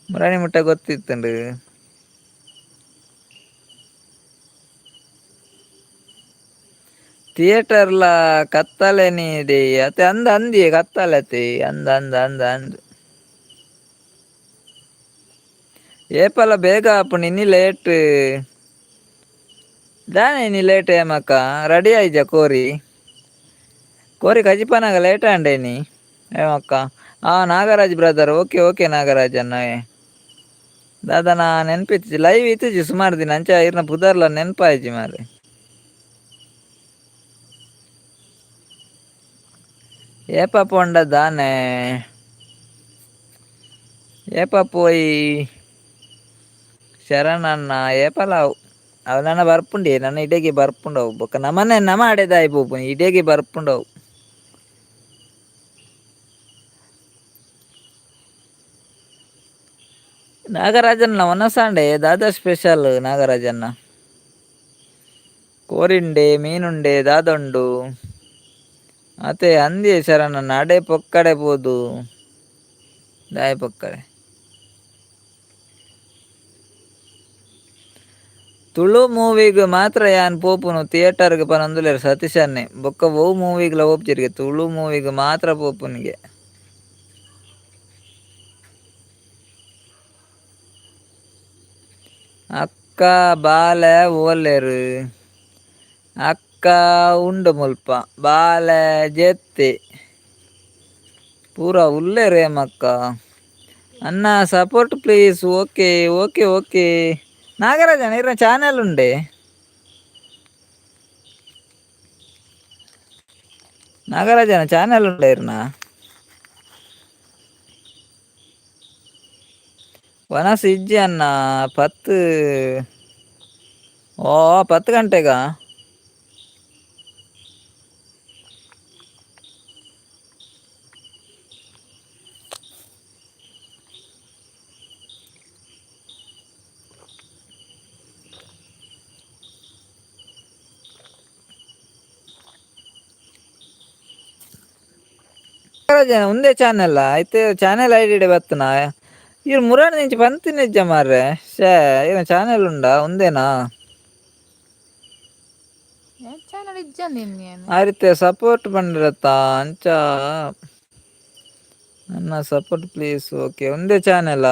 ಮುರಾಣಿ ಮುಟ್ಟ ಗೊತ್ತಿತ್ತುಂಡು ಥಿಯೇಟರ್ಲ ಕತ್ತಲೆ ನೀಡಿ ಅತೆ ಅಂದಿ ಕತ್ತಲೆ ಅತಿ ಅಂದ ಏಪಲ ಬೇಗ ಆಪುಂಡು ಇನ್ನಿ ಲೇಟ್ ದಾನೆ ಇನ್ನಿ ಲೇಟ್ ಹೇಮಕ್ಕ ರೆಡಿ ಆಯ್ಜ ಕೋರಿ ಕಜಿಪನಾಗ ಲೇಟ್ ಅಂಡೇನಿ ಹೇಮಕ್ಕ Nagaraj brother okay okay Nagaraj ಅನ್ನ ದಾದಾ ನಾ ನೆನ್ಪಿತ್ತಿ ಲೈವ್ ಇತ್ತುಜಿ ಸುಮಾರು ದಿನ ಅಂಚ ಇರ್ನ ಪುದರ್ಲ ನೆನ್ಪಾಯ್ಜಿ ಮಾರ್ರೆ ಏಪ ಪೋಂಡ ದಾನೆ ಏಪ ಪೋಯಿ ಶರಣನ್ನ ಏಪಲ ಅವು ನನ್ನ ಬರ್ಪುಂಡಿ ನನ್ನ ಇಡೆಗೆ ಬರ್ಪುಂಡವು ಬೊಕ್ಕ ನಮನೆ ನಮ ಅಡೆದಾಯ್ ಪೋಪುನಿ ಇಡೆಗೆ ಬರ್ಪುಂಡವು ನಾಗರಾಜನ್ನ ಒನಸಾಂಡೆ ದಾದಾ ಸ್ಪೆಷಲ್ ನಾಗರಾಜನ್ನ ಕೋರಿಂಡೆ ಮೀನುಂಡೆ ದಾದಂಡು ಅತೆ ಅಂದಿ ಶರಣನ್ನ ಅಡೆ ಪೊಕ್ಕಡೆ ಪೋದು ದಾಯ ಪೊಕ್ಕಡೆ ತುಳು ಮೂವಿಗ್ ಮಾತ್ರ ಯಾನ್ ಪೋಪುನು ಥಿಯೇಟರ್ಗೆ ಪನೊಂದುಲ್ಲೇರು ಸತೀಶನ್ನೇ ಬೊಕ್ಕ ಒವು ಮೂವಿಗ್ಲ ಹೋಗ್ತಿರ್ಗೆ ತುಳು ಮೂವಿಗ್ ಮಾತ್ರ ಪೋಪುನಿಗೆ ಅಕ್ಕ ಬಾಲೆ ಓಲೇರು ಅಕ್ಕ ಉಂಡು ಮುಲ್ಪ ಬಾಲೆ ಜೆತ್ತಿ ಪೂರ ಉಲ್ಲೆ ರೇಮಕ್ಕ ಅನ್ನ support please. Okay okay okay ನಾಗರಾಜನ ಇರ ಚಾನೆಲ್ ಉಂಡೆ ನಾಗರಾಜನ ಚಾನೆಲ್ ಉಂಡೆ ಇರ್ನ ವನಸ್ ಇಜ್ಜಿ ಅನ್ನ 10 ಗಂಟೆಗ ನಾಗರಾಜನ ಒಂದೇ ಚಾನೆಲ್ అయితే ಚಾನೆಲ್ ಐಡಿ ಬತ್ತನಾ ಇವ್ರು ಮುರಾಣ నుంచి పంతినిజ్జ ಮಾರ್ರೆ ಶೇ ಏನ ಚಾನೆಲ್ ಉಂಡಾ ಒಂದೇನಾ ಚಾನಲ್ ಇಜ್ಜ ನಿನ್ನೇನು ಆ ರೀತಿ ಸಪೋರ್ಟ್ ಬಂದಿರತ್ತ ಅಂಚ ಅನ್ನ ಸಪೋರ್ಟ್ ಪ್ಲೀಸ್. ಓಕೆ ಒಂದೇ ಚಾನೆಲ್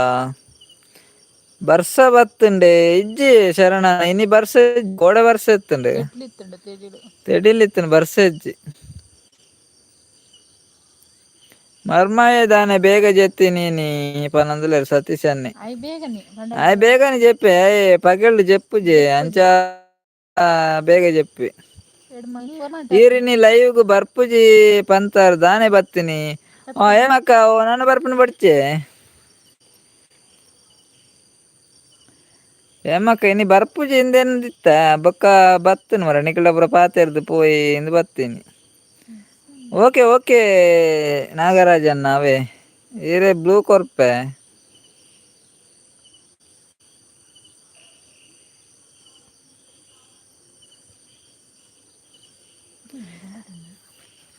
ಬರ್ಸ ಬತ್ತುಂಡೆ ಇಜ್ಜಿ ಶರಣ ಇನಿ ಬರ್ಸ ಗೋಡೆ ಬರ್ಸ ಎತ್ತುಂಡೆ ತೆಡಿಲಿತ್ತನು ಬರ್ಸ ಇಜ್ಜಿ మర్మాయే దానే బేగ చెత్తి నీని పనందులేరు సతీష్ అన్ని అయి బేగని చెప్పి పగళ్ళు చెప్పు అంచా ಬೇಗ చెప్పి ಈರಿನಿ ಲೈವ್ ಬರ್ಪುಜಿ ಪಂತಾರ ದಾನೆ ಬತ್ತೀನಿ ಏಮಕ್ಕ ನನ್ನ ಬರ್ಪುನ ಬಡ್ಚೆ ಏಮಕ್ಕ ಇನಿ ಬರ್ಪುಜಿ ಹಿಂದೇನಿತ್ತ ಬೊಕ್ಕ ಬತ್ತನು ಮರ ನಿಕಲೊಬ್ಬರ ಪಾತೆರ್ದು ಪೋಯಿ ಇಂದು ಬತ್ತೀನಿ. ಓಕೆ ಓಕೆ ನಾಗರಾಜನ್ನ ಅವೇ ಈರೇ ಬ್ಲೂ ಕೊರ್ಪೆ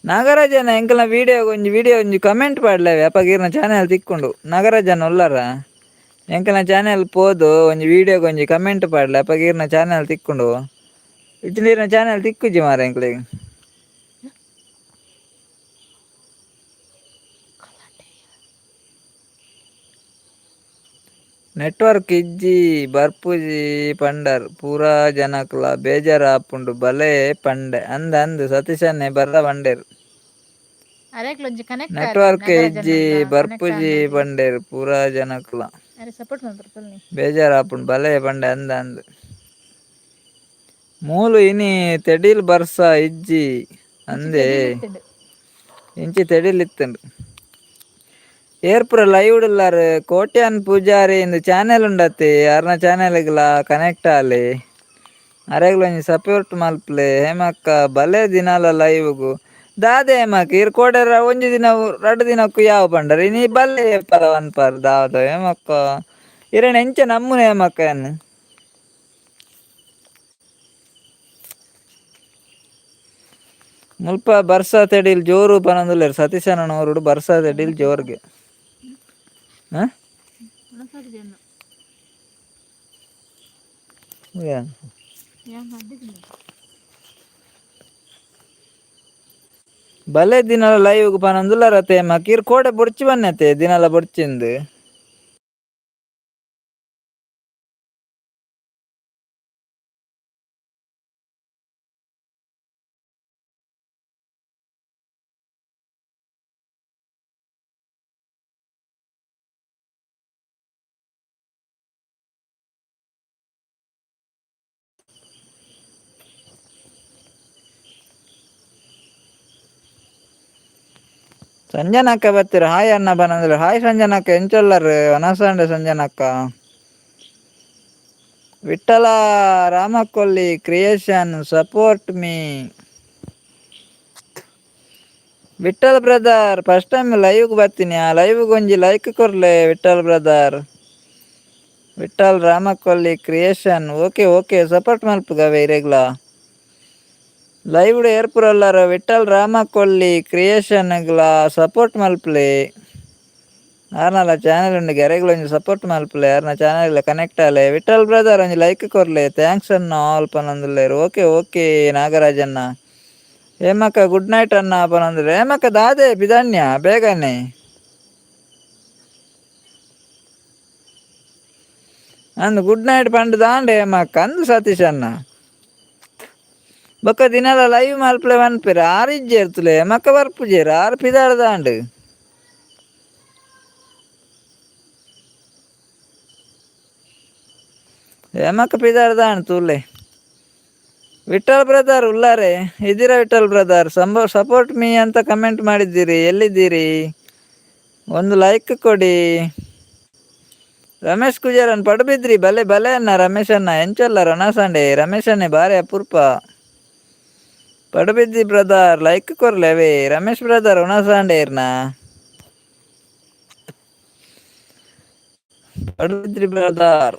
ನಾಗರಾಜನ ಎಂಕಲ್ನ ವಿಡಿಯೋ ಒಂಜಿ ಕಮೆಂಟ್ ಪಾಡ್ಲೇವೆ ಅಪ್ಪಗೀರ್ನ ಚಾನೆಲ್ ತಿಕ್ಕೊಂಡು ನಾಗರಾಜನ ಒಲ್ಲಾರ ಎಂಕಲ್ನ ಚಾನೆಲ್ ಪೋದು ಒಂಜಿ ವಿಡಿಯೋಗೆ ಒಂಜಿ ಕಮೆಂಟ್ ಪಾಡ್ಲೆ ಅಪ್ಪಗೀರ್ನ ಚಾನೆಲ್ ತಿಕ್ಕೊಂಡು ಇಜ್ಜಿನ ಚಾನೆಲ್ ತಿಕ್ಕುಜಿ ಮಾರ ಎಂಕ್ಲೆಗ್ ನೆಟ್ವರ್ಕ್ ಇಜ್ಜಿ ಬರ್ಪುಜಿ ಪಂಡರ್ ಪೂರಾ ಜನಕ್ಲ ಬೇಜಾರ್ ಆಪುಂಡು ಬಲೆ ಪಂಡೆ ಅಂದ ಸತೀಶನ್ನೇ ಬರ್ರ ಬಂಡೇರು ನೆಟ್ವರ್ಕ್ ಇಜ್ಜಿ ಬರ್ಪುಜಿ ಬಂಡೇರು ಪೂರಾ ಜನಕ್ಲ ಬೇಜಾರ್ ಆಪುಂಡು ಬಲೆ ಪಂಡೆ ಅಂದ ಮೂಲು ಇನಿ ತೆಡಿಲ್ ಬರ್ಸ ಇಜ್ಜಿ ಅಂದೆ ಇಂಚಿ ತೆಡಿಲಿತ್ತಂಡು ಏರ್ಪುರ ಲೈವ್ ಉಳ್ಳಾರು ಕೋಟ್ಯಾನ್ ಪೂಜಾರಿ ಇಂದು ಚಾನೆಲ್ ಉಂಡತಿ ಅರ್ನ ಚಾನೆಲ್ಗ್ಲ ಕನೆಕ್ಟ್ ಆಲಿ ಅರೆಗ್ಲ ಒಂಜಿ ಸಪೋರ್ಟ್ ಮಲ್ಪ್ಲೆ ಹೇಮಕ್ಕ ಬಲೆ ದಿನಾಲ ಲೈವ್ಗು ದಾದೆ ಹೇಮಕ್ಕ ಇರ್ ಕೋಡೆರ ಒಂಜಿ ದಿನ 2 ದಿನಕ್ಕೂ ಯಾವ ಪಂಡರ ಇನಿ ಬಲ್ಲೆ ಪರ ಅನ್ಪಾರ್ ದಾದ ಹೇಮಕ್ಕ ಇರೇನ ಎಂಚ ನಮ್ಮುನೆ ಹೇಮಕ್ಕ ಏನು ಮುಲ್ಪ ಬರ್ಸ ತೆಡಿಲ್ ಜೋರು ಪನೊಂದುಲ್ಲೆರ್ ಸತೀಶನನವರುಡು ಬರ್ಸ ತೆಡಿಲ್ ಜೋರ್ಗೆ ಬಲೆ ದಿನಾಲ ಲೈವ್ ಪನೊಂದುಲ್ಲರತೆ ಮಕೀರ್ ಕೋಡೆ ಬೊಡ್ಚಿ ಬನ್ನತೆ ದಿನಾಲ ಬೊಡ್ಚಿಂದು ಸಂಜನಕ್ಕ ಬತ್ತೀರ ಹಾಯ್ ಅಣ್ಣ ಬನಂದ್ರೆ ಹಾಯ್ ಸಂಜನಕ್ಕ ಎಂಚೊಲ್ಲರು ಅನಸಂಡೆ ಸಂಜನಕ್ಕ Vittala Ramakolli creation support me Vittal brother first time ಲೈವ್ಗೆ ಬರ್ತೀನಿ ಆ ಲೈವ್ಗೆ ಒಂಜಿ ಲೈಕ್ ಕೊರ್ಲೆ Vittal brother Vittal Ramakolli creation okay okay support ಮಲ್ಪುಗವೆ ಇರೆಗ್ಲ ಲೈವ್ ಏರ್ಪುರಲ್ಲಾರ ವಿಠಲ್ ರಾಮಕೊಲ್ಲಿ ಕ್ರಿಯೇಷನ್ಗ್ಲ ಸಪೋರ್ಟ್ ಮಲ್ಪ್ಲೆ ಯಾರನಲ್ಲ ಚಾನೆಲ್ ಉಂಡು ಗೆರೆಗ್ಲ ಒಂಜಿ ಸಪೋರ್ಟ್ ಮಲ್ಪ್ಲೆ ಯಾರನ್ನ ಚಾನೆಲ್ಗ್ಲ ಕನೆಕ್ಟ್ ಆಲೆ ವಿಠಲ್ ಬ್ರದರ್ ಒಂಜಿ ಲೈಕ್ ಕೊರ್ಲೆ ಥ್ಯಾಂಕ್ಸ್ ಅನ್ನ ಆಲ್ ಪನೊಂದುಲ್ಲೇರು ಓಕೆ ಓಕೆ ನಾಗರಾಜನ್ನ ಹೇಮಕ್ಕ ಗುಡ್ ನೈಟ್ ಅನ್ನ ಪನೊಂದುಲ್ಲೆ ಹೇಮಕ್ಕ ದಾದೆ ಬಿದಾನ್ಯ ಬೇಗನೆ ಅಂದು ಗುಡ್ ನೈಟ್ ಪಂಡ್ ದಾಂಡೆ ಮಕ್ಕ ಅಂದು ಸತೀಶ್ ಅನ್ನ ಬೊಕ್ಕ ದಿನಲ ಲೈವ್ ಮಲ್ಪಲೆ ಮನ್ಪೆರ್ ಆರು ಇಜ್ಜೆ ಇರ್ತಲೆ ಮಕ್ಕ ಬರ್ಪುಜೇರು ಆರು ಪಿದಾಡ್ ದಾಂಡ್ ಮಕ್ಕ ಪಿದಾಡ್ ದಾಂಡ್ ತೂಲೆ ವಿಠಲ್ ಬ್ರದರ್ ಉಲ್ಲಾರೆ ಇದ್ದೀರಾ ವಿಠಲ್ ಬ್ರದರ್ ಸಪೋರ್ಟ್ ಮೀ ಅಂತ ಕಮೆಂಟ್ ಮಾಡಿದ್ದೀರಿ, ಎಲ್ಲಿದ್ದೀರಿ? ಒಂದು ಲೈಕ್ ಕೊಡಿ. ರಮೇಶ್ ಕುಜಾರನ್ ಪಡುಬಿದ್ರಿ ಬಲೆ ಬಲೆ ಅನ್ನ ರಮೇಶ್ ಅನ್ನ ಎಂಚಲ್ಲ ರಣಸಂಡೆ ರಮೇಶ್ ಅನ್ನೆ ಬಾರಿ ಅಪೂರ್ಪ ಪಡುಬಿದ್ರಿ ಬ್ರದರ್ ಲೈಕ್ ಕೊರ್ಲೇವೆ ರಮೇಶ್ ಬ್ರದರ್ ಉಣಸಾಂಡೆ ಇರ್ನ ಪಡುಬಿದ್ರಿ ಬ್ರದರ್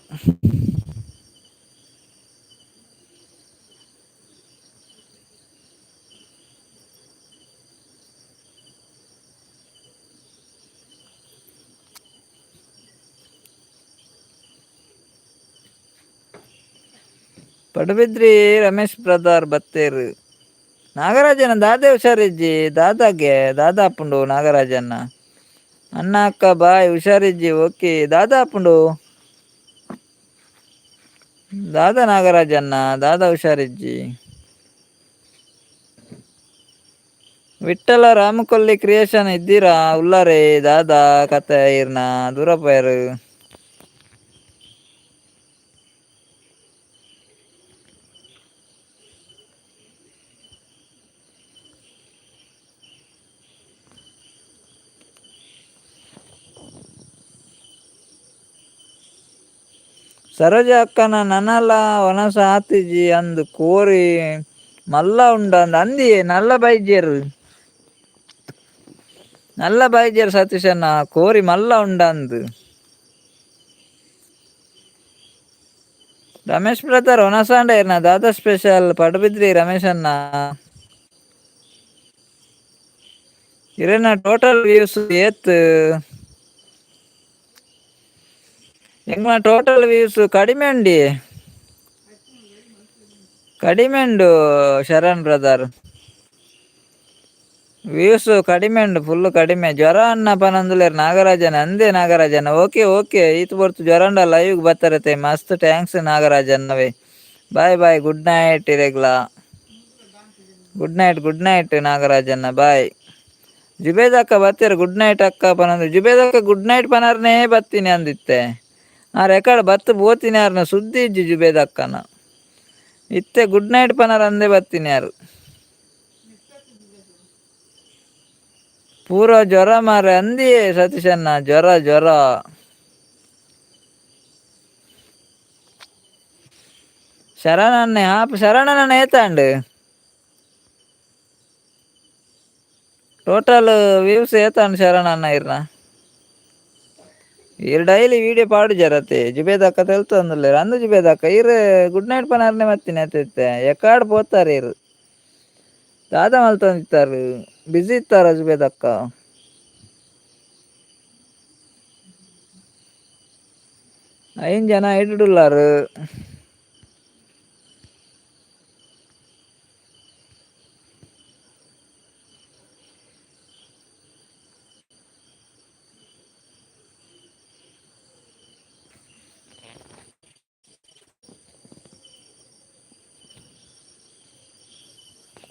ಪಡುಬಿದ್ರಿ ರಮೇಶ್ ಬ್ರದರ್ ಬತ್ತೇರು ನಾಗರಾಜನ ದಾದೆ ಹುಷಾರಿಜ್ಜಿ ದಾದಾಗೆ ದಾದಾ ಅಪ್ಪುಂಡು ನಾಗರಾಜನ್ನ ಅಣ್ಣ ಅಕ್ಕ ಬಾಯ್ ಹುಷಾರಿಜ್ಜಿ ಓಕೆ ದಾದಾ ಅಪ್ಪುಂಡು ದಾದಾ ನಾಗರಾಜನ್ನ ದಾದಾ ಹುಷಾರಿಜ್ಜಿ ವಿಠಲ ರಾಮಕೊಲ್ಲಿ ಕ್ರಿಯೇಷನ್ ಇದ್ದೀರಾ ಉಲ್ಲಾರೆ ದಾದಾ ಕತೆ ಇರ್ನ ದೂರಪ್ಪಯರು ಸರೋಜ ಅಕ್ಕನ ನನಲ ಒನಸ ಆತಿಜಿ ಅಂದು ಕೋರಿ ಮಲ್ಲ ಉಂಡ ಅಂದ್ ಅಂದಿ ನಲ್ಲ ಬೈಜೇರು ಸತೀಶನ್ನ ಕೋರಿ ಮಲ್ಲ ಉಂಡ ಅಂದ್ ರಮೇಶ್ ಬ್ರದರ್ ಒನಸಾಂಡ ಇರ್ನ ದಾದಾ ಸ್ಪೆಷಲ್ ಪಡುಬಿದ್ರಿ ರಮೇಶ್ ಅನ್ನ ಇರೇನ ಟೋಟಲ್ ವ್ಯೂಸ್ ಏತ್ ಎಂಗ್ಲ ಟೋಟಲ್ ವ್ಯೂಸ್ ಕಡಿಮೆ ಉಂಡು ಶರಣ್ ಬ್ರದರ್ ವ್ಯೂಸ್ ಕಡಿಮೆ ಉಂಡು ಫುಲ್ ಕಡಿಮೆ ಜ್ವರ ಅನ್ನ ಪನಂದುಲೇರ್ ನಾಗರಾಜನ ಅಂದೇ ನಾಗರಾಜನ ಓಕೆ ಈತ್ ಬರ್ತು ಜ್ವರಂಡ ಲೈವ್ ಬರ್ತಾರತೆ ಮಸ್ತ್ ಥ್ಯಾಂಕ್ಸ್ ನಾಗರಾಜನ್ನವೇ ಬಾಯ್ ಗುಡ್ ನೈಟ್ ಇರೆಗ್ಲಾ ಗುಡ್ ನೈಟ್ ನಾಗರಾಜನ್ನ ಬಾಯ್ ಜುಬೇದ್ ಅಕ್ಕ ಬರ್ತೀರ ಗುಡ್ ನೈಟ್ ಅಕ್ಕ ಪನಂದು ಜುಬೇದ್ ಅಕ್ಕ ಗುಡ್ ನೈಟ್ ಪನರ್ನೇ ಬತ್ತೀನಿ ಅಂದಿತ್ತೆ ಆ ರೆಕಾರ್ಡ್ ಬತ್ತು ಬೋತೀನಿ ಯಾರನ್ನ ಸುದ್ದಿ ಇಜ್ಜಿ ಜುಬೇದ್ ಅಕ್ಕನ ಇತ್ತೆ ಗುಡ್ ನೈಟ್ ಪನರ್ ಅಂದೇ ಬತ್ತೀನಿ ಯಾರು ಪೂರ ಜ್ವರ ಮಾರ ಅಂದಿಯೇ ಸತೀಶನ್ನ ಜ್ವರ ಶರಣನ್ನೇ ಶರಣನ ಏತಾಂಡ್ ಟೋಟಲ್ ವ್ಯೂಸ್ ಏತಾಂಡ್ ಶರಣನ್ನ ಇರ್ನ ಇರ್ ಡೈಲಿ ವಿಡಿಯೋ ಪಾಡು ಜರತೆ ಜುಬೇದಕ್ಕ ತೆಲ್ತು ಅಂದುಲ್ಲೇರ ಅಂದು ಜುಬೇದಕ್ಕ ಇರ್ ಗುಡ್ ನೈಟ್ ಪನಾರ್ನೆ ಮತ್ತಿನ ಅತ್ತೆ ಎಕಾಡ್ ಪೋತಾರೆ ಇರು ದಾದ ಮಲ್ತಂದಿತ್ತಾರೆ ಬಿಸಿ ಇತ್ತಾರ ಜುಬೇದಕ್ಕ ಐನ್ ಜನ ಇಡುಲ್ಲಾರು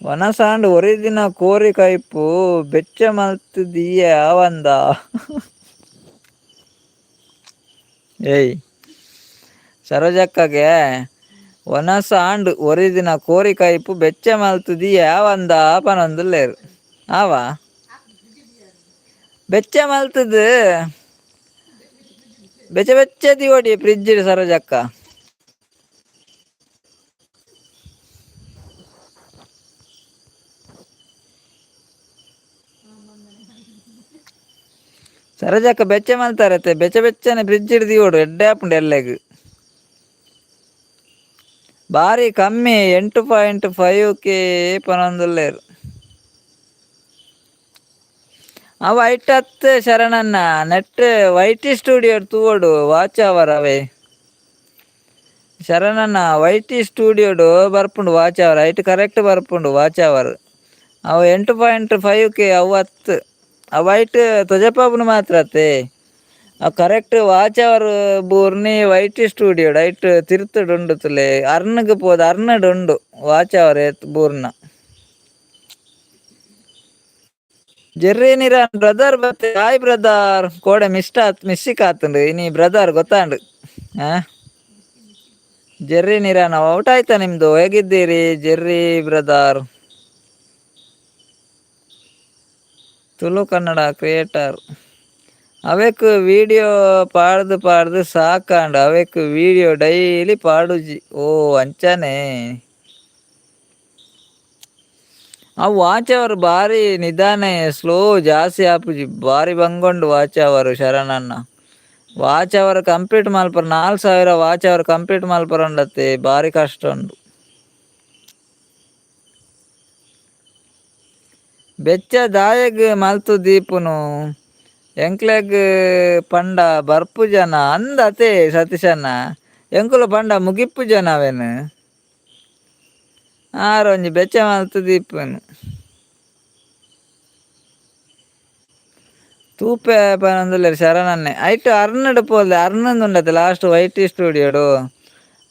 ವನಸಾಂಡ್ ಒರಿದಿನ ಕೋರಿ ಕೈಪು ಬೆಚ್ಚ ಮಲ್ತಿದೀಯ ಅವಂದ ಏಯ್ ಸರೋಜಕ್ಕಗೆ ಒನಸಾಂಡ್ ಒರಿದಿನ ಕೋರಿ ಕೈಪು ಬೆಚ್ಚ ಮಲ್ತಿದೀಯ ಅವಂದ ಪನೊಂದುಲ್ಲೇರು ಆವ ಬೆಚ್ಚ ಮಲ್ತದು ಬೆಚ್ಚದಿ ಓಡಿ ಫ್ರಿಜ್ ಸರೋಜಕ್ಕ ಸರೋಜಕ್ಕ ಬೆಚ್ಚ ಮಲ್ತಾರತ್ತೆ ಬೆಚ್ಚನೆ ಫ್ರಿಜ್ ಹಿಡ್ದು ಓಡು ಎಡ್ಡೆ ಹಾಪುಂಡು ಎಲ್ಲೆಗ್ ಬಾರಿ ಕಮ್ಮಿ 8.5K ಪನೊಂದುಲ್ಲೇರು ಅವ ಐಟತ್ ಶರಣನ್ನ ನೆಟ್ ವೈಟಿ ಸ್ಟುಡಿಯೋ ತೂವೋಡು ವಾಚ್ ಅವರ್ ಅವೇ ಶರಣನ್ನ ವೈಟಿ ಸ್ಟುಡಿಯೋಡು ಬರ್ಪುಂಡು ವಾಚ್ ಅವರ್ ಐಟ್ ಕರೆಕ್ಟ್ ಬರ್ಪುಂಡು ವಾಚ್ ಅವರ್ ಅವು 8.5K ಅವು 10 ಅವು ಐಟ್ ತೊಜಪಾಪುನು ಮಾತ್ರ ಅತ್ತೆ ಕರೆಕ್ಟ್ ವಾಚ್ ಅವರ್ ಬೂರ್ನಿ ವೈಟ್ ಸ್ಟುಡಿಯೋ ಡೈಟ್ ತಿರ್ತುಡು ತುಲೆ ಅರ್ನಗ್ ಪೋದು ಅರ್ನಡ್ ಉಂಡು ವಾಚ್ ಅವರ್ ಬೂರ್ನ ಜೆರ್ರಿ ನಿರಾನ್ ಬ್ರದರ್ ಬತ್ತೆ ಹಾಯ್ ಬ್ರದರ್ ಕೋಡೆ ಮಿಸ್ಸಿಕ್ ಆತುಂಡು ಇನಿ ಬ್ರದರ್ ಗೊತ್ತಾಂಡು ಹಾ ಜೆರ್ರಿ ನಿರಾನ ಔಟ್ ಆಯ್ತಾ ನಿಮ್ದು ಹೇಗಿದ್ದೀರಿ Jerry brother Tulu Kannada creator ಅವೇಕ್ ವಿಡಿಯೋ ಪಾಡ್ದು ಸಾಕಾಂಡು ಅವೇಕ್ ವಿಡಿಯೋ ಡೈಲಿ ಪಾಡುಜಿ ಓ ಅಂಚಾನೆ ಆ ವಾಚ್ ಅವರು ಬಾರಿ ನಿಧಾನೆ ಸ್ಲೋ ಜಾಸ್ತಿ ಆಪುಜಿ ಬಾರಿ ಬಂಗೊಂಡು ವಾಚ್ ಅವರು ಶರಣಣ್ಣ ವಾಚ್ ಅವರ್ ಕಂಪ್ಲೀಟ್ ಮಲ್ಪರ 4,000 ವಾಚ್ ಅವರ್ ಕಂಪ್ಲೀಟ್ ಮಲ್ಪರ ಉಂಡತ್ತೆ ಬಾರಿ ಕಷ್ಟ ಉಂಡು ಬೆಚ್ಚ ದಾಯಗ್ ಮಲ್ತು ದೀಪುನು ಎಂಕ್ಲೆಗ್ ಪಂಡ ಬರ್ಪು ಜನ ಅಂದತೆ ಸತೀಶಣ್ಣ ಎಂಕುಲು ಪಂಡ ಮುಗಿಪ್ಪು ಜನ ಅವೇನು ಆರೊಂಜಿ ಬೆಚ್ಚ ಮಲ್ತು ದೀಪುನು ತೂಪೆ ಪನೊಂದುಲ್ಲೆರ್ ಶರಣನ್ನೆ ಐಟ್ ಅರ್ನಡ್ ಪೋಲ್ದೆ ಅರ್ನಂದ್ ಉಂಡತೆ ಲಾಸ್ಟ್ ವೈಟ್ ಸ್ಟುಡಿಯೋಡು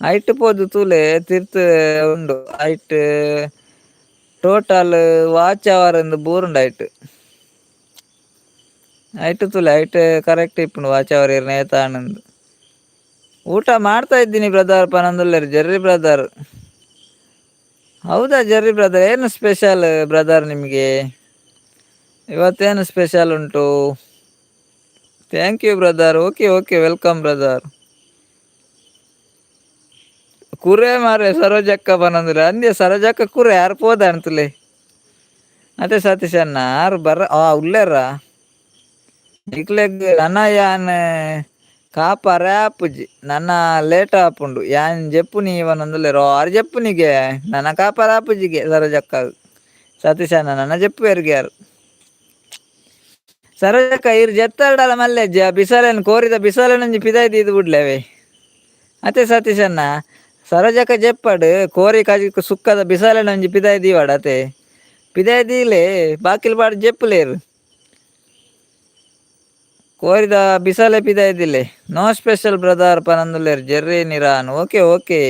ಐಟ್ ಪೋದು ತೂಲೆ ತಿರ್ತ್ ಉಂಡು ಐಟ್ ಟೋಟಲ್ ವಾಚ್ ಅವರ್ ಬೂರುಂಡು ಐಟ್ ತೂಲೆ ಐಟ್ ಕರೆಕ್ಟ್ ಇಪ್ಪುಂಡು ವಾಚ್ ಅವರ್ ಇರ್ ನೇತಾನಂದು ಊಟ ಮಾಡ್ತಾ ಇದ್ದೀನಿ ಬ್ರದರ್ ಪನೊಂದುಲ್ಲೆರ್ ಜೆರ್ರಿ ಬ್ರದರ್ ಹೌದಾ ಜೆರ್ರಿ ಬ್ರದರ್ ಏನು ಸ್ಪೆಷಲ್ ಬ್ರದರ್ ನಿಮಗೆ ಇವತ್ತೇನು ಸ್ಪೆಷಲ್ ಉಂಟು thank you brother okay okay welcome brother ಕುರೆ ಮಾರೆ ಸರೋಜಕ್ಕ ಬನಂದ್ರೆ ಅಂದ್ಯ ಸರೋಜಕ್ಕ ಕುರೆ ಯಾರು ಪೋದ ಅಂತಲೇ ಅದೇ ಸತೀಶ್ ಅಣ್ಣ ಯಾರು ಉಳ್ಳೇರ ಇಕ್ಲೆಗ್ ನನ್ನ ಯಾನ್ ಕಾಪ ರ್ಯಾಪುಜಿ ನನ್ನ ಲೇಟ್ ಆಪುಂಡು ಯಾನ್ ಜೆಪ್ಪು ನೀ ಇವನೊಂದುಲ್ಲೇರೋ ಆರು ಜೆಪ್ಪುನಿಗೆ ನನ್ನ ಕಾಪ ರಾಪುಜಿಗೆ ಸರೋಜಕ್ಕ ಸತೀಶ್ ಅಣ್ಣ ನನ್ನ ಜೆಪ್ಪು ಯಾರು ಸರೋಜಕ್ಕ ಇರ್ ಜೆತ್ತಾಡಲ ಮಲ್ಲೆಜ್ಜ ಬಿಸಾಲೇನು ಕೋರಿದ ಬಿಸಾಲೇನಂಜಿ ಪಿದಾಯ್ದು ಇದು ಬಿಡ್ಲೇವೆ ಅತ್ತೆ ಸತೀಶ್ ಅಣ್ಣ ಸರೋಜಕ್ಕ ಜೆಪ್ಪಡು ಕೋರಿ ಕಾಜಿ ಸುಕ್ಕದ ಬಿಸಾಲೇನಂಜಿ ಪಿದಾಯ್ ದೀವಾಡ ಅತೆ ಪಿದಾಯ್ ದೀಲೆ ಬಾಕಿಲ್ ಬಾಡು ಜೆಪ್ಪುಲೇರು ಕೋರಿದ ಬಿಸಾಲೆ ಪಿದಾಯ್ ದಿಲೆ ನೋ ಸ್ಪೆಷಲ್ ಬ್ರದರ್ ಪನಂದುಲ್ಲೇರು ಜೆರ್ರಿ ನಿರಾನ್ ಓಕೆ ಓಕೆ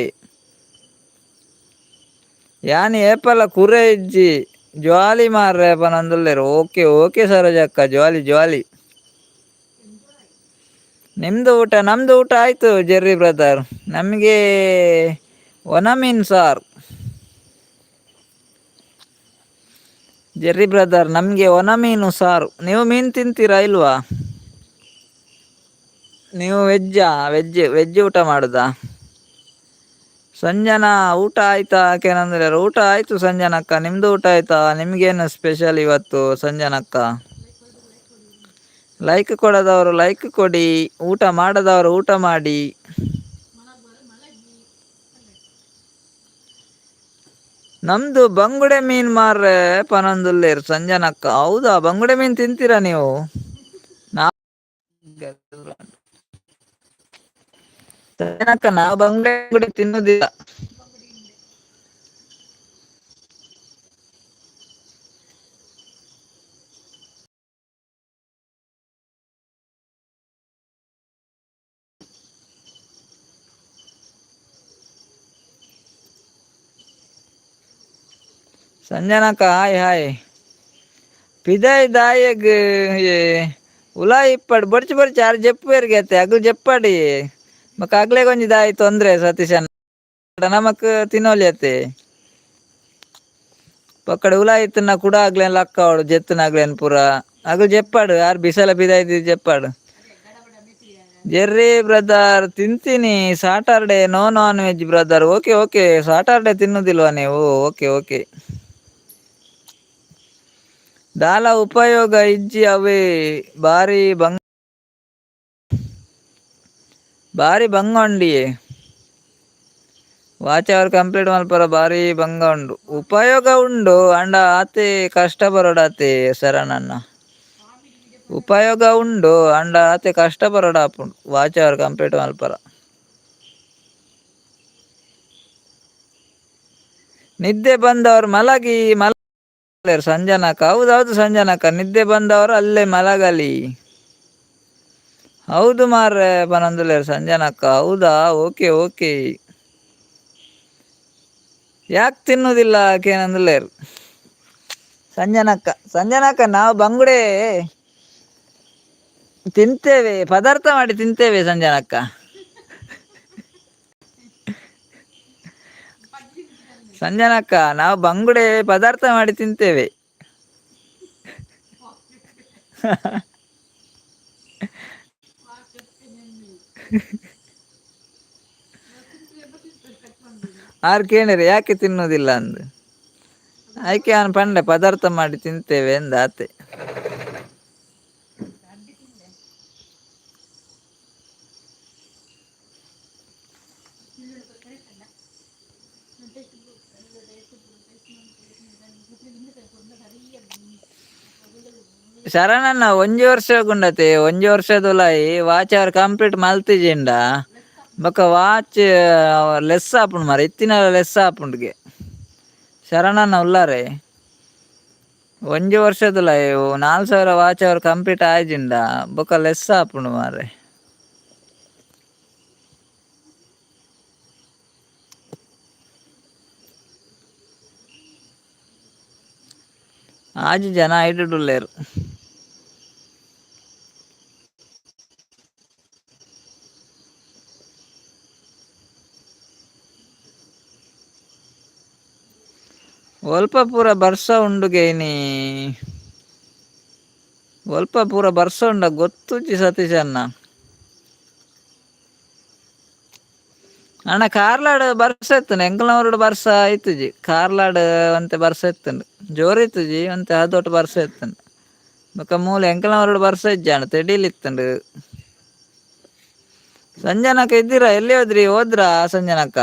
ಯಾನಿ ಏಪಲ ಕುರೆ ಇಜ್ಜಿ ಜ್ವಾಲಿ ಮಾರ್ರೆ ಪನಂದುಲ್ಲೇರು ಓಕೆ ಓಕೆ ಸರೋಜಕ್ಕ ಜ್ವಾಲಿ ನಿಮ್ದು ಊಟ ನಮ್ದು ಊಟ ಆಯ್ತು ಜೆರ್ರಿ ಬ್ರದರ್ ನಮಗೆ ಒಣ ಮೀನು ಸಾರ್ ಜೆರ್ರಿ ಬ್ರದರ್ ನಮಗೆ ಒಣ ಮೀನು ಸಾರು ನೀವು ಮೀನು ತಿಂತೀರಾ ಇಲ್ವಾ ನೀವು ವೆಜ್ ಊಟ ಮಾಡುದಾ ಸಂಜನಾ ಊಟ ಆಯ್ತಾ ಕೇನಂದ್ರೆ ಊಟ ಆಯ್ತು ಸಂಜನಕ್ಕ ನಿಮ್ದು ಊಟ ಆಯ್ತಾ ನಿಮ್ಗೇನು ಸ್ಪೆಷಲ್ ಇವತ್ತು ಸಂಜನಕ್ಕ ಲೈಕ್ ಕೊಡದವರು ಲೈಕ್ ಕೊಡಿ ಊಟ ಮಾಡದವರು ಊಟ ಮಾಡಿ ನಮ್ದು ಬಂಗುಡೆ ಮೀನ್ ಮಾರ್ರೆ ಪನಂದುಲ್ಲೇರ್ ಸಂಜನಕ್ಕ ಹೌದಾ ಬಂಗುಡೆ ಮೀನ್ ತಿಂತೀರಾ ನೀವು ಸಂಜನಕ್ಕ ನಾವು ಬಂಗುಡೆ ತಿನ್ನುದಿಲ್ಲ ಸಂಜನಕ್ಕ ಹಾಯ್ ಪಿದಾಯ್ ದಾಯಗ್ ಉಲಾ ಇಪ್ಪಡ್ ಬೊಡ್ಚಿ ಆರು ಜೆಪ್ಪು ಬೇರ್ಗೆತ್ತೆ ಅಗ್ಲು ಜೆಪ್ಪಡಿ ಮಕ್ಕ ಅಗ್ಲೆ ಗೊಂಜಿ ದಾಯ್ ತೊಂದ್ರೆ ಸತೀಶನ್ ನಮಕ್ ತಿನ್ನೋಲಿಯತ್ತೆ ಪಕ್ಕಡ ಉಲಾ ಇತ್ತನ ಕುಡ ಆಗ್ಲೇನ್ ಲಕ್ಕ ಅವಡು ಜೆತ್ತನಾಗ್ಲೇನ್ ಪೂರ ಅಗ್ಲು ಜೆಪ್ಪಾಡು ಯಾರು ಬಿಸಲ ಪಿದಾಯ್ ಜೆಪ್ಪಾಡು ಜೆರ್ರಿ ಬ್ರದರ್ ತಿಂತೀನಿ Saturday no non veg brother okay okay Saturday ತಿನ್ನುದಿಲ್ವಾ ನೀವು ಓಕೆ ಓಕೆ ದಾಲ ಉಪಯೋಗ ಇಜ್ಜಿ ಅವೇ ಬಾರಿ ಬಂಗೊಂಡಿ ವಾಚ್ ಅವರ್ ಕಂಪ್ಲೀಟ್ ಮಲ್ಪರ ಬಾರಿ ಬಂಗ ಉಂಡು ಉಪಯೋಗ ಉಂಡು ಅಂಡ ಆತೆ ಕಷ್ಟ ಬರೋಡಾತೆ ಶರಣಣ್ಣ ಉಪಯೋಗ ಉಂಡು ಅಂಡ ಆತೆ ಕಷ್ಟ ಬರೋಡಾಪುಂಡು ವಾಚ್ ಅವರ್ ಕಂಪ್ಲೀಟ್ ಮಲ್ಪರ ನಿದ್ದೆ ಬಂದವರು ಮಲಗಿ ಸಂಜನಕ ಹೌದೌದು ಸಂಜನಕ ನಿದ್ದೆ ಬಂದವರು ಅಲ್ಲೇ ಮಲಗಲಿ ಹೌದು ಮಾರ್ರೆ ಪನಂದುಲೇರು ಸಂಜನಕ್ಕ, ಹೌದಾ? Okay okay. ಯಾಕೆ ತಿನ್ನುವುದಿಲ್ಲ ಕೇನಂದುಲೇರು ಸಂಜನಕ್ಕ ನಾವು ಬಂಗುಡೆ ತಿಂತೇವೆ, ಪದಾರ್ಥ ಮಾಡಿ ತಿಂತೇವೆ ಸಂಜನಕ್ಕ. ಸಂಜನಕ್ಕ ನಾವು ಬಂಗುಡೆ ಪದಾರ್ಥ ಮಾಡಿ ತಿಂತೇವೆ. ಆರು ಕೇಳಿರಿ ಯಾಕೆ ತಿನ್ನುವುದಿಲ್ಲ ಅಂದು, ಆಯ್ಕೆ ಅವನು ಪಂಡೆ ಪದಾರ್ಥ ಮಾಡಿ ತಿಂತೇವೆ ಎಂದ ಆತೆ. ಶರಣಣ್ಣ ಒಂಜಿ ವರ್ಷ ಗುಂಡತೆ, ಒಂಜಿ ವರ್ಷದೊಲಾಯಿ ವಾಚ್ ಅವರ್ ಕಂಪ್ಲೀಟ್ ಮಲ್ತಿಜಿಂಡ ಬೊಕ ವಾಚ್ ಲೆಸ್ ಆಪುಂಡು ಮಾರ, ಇತ್ತಿನ ಲೆಸ್ ಆಪುಂಡುಗೆ ಶರಣಣ್ಣ ಉಲ್ಲಾರೆ. ಒಂಜಿ ವರ್ಷದುಲಾಯಿ 4,000 ವಾಚ್ ಅವರ್ ಕಂಪ್ಲೀಟ್ ಆಯ್ಜಿಂಡ ಬೊಕ ಲೆಸ್ ಆಪುಂಡು ಮಾರೆ. ಆಜಿ ಜನ ಐಡುಡುಲ್ಲೇರು. ಒಲ್ಪ ಪೂರ ಬರ್ಸ ಉಂಡುಗೇನಿ, ಒಲ್ಪ ಪೂರ ಬರ್ಸ ಉಂಡ ಗೊತ್ತುಜ್ಜಿ ಸತೀಶ್ ಅಣ್ಣ. ಅಣ್ಣ ಕಾರ್ಲಾಡ್ ಬರ್ಸ ಎತ್ತುಂಡು, ಎಂಕಲ್ನವರುಡು ಬರ್ಸ ಐತುಜಿ, ಕಾರ್ಲಾಡ್ ಒಂತೆ ಬರ್ಸ ಎತ್ತುಂಡು ಜೋರು ಇತ್ತುಜಿ, ಒಂತೆ ಅದೊಟ್ಟು ಬರ್ಸ ಎತ್ತುಂಡು. ಬೊಕ ಮೂಲ ಎಂಕಲ್ನವರುಡು ಬರ್ಸ ಇಜ್ಜಾಂಡು ತೆಡೀಲಿತ್ತುಂಡು. ಸಂಜನಕ್ಕ ಇದ್ದೀರಾ? ಎಲ್ಲಿ ಹೋದ್ರಿ? ಹೋದ್ರಾ ಸಂಜನಕ್ಕ?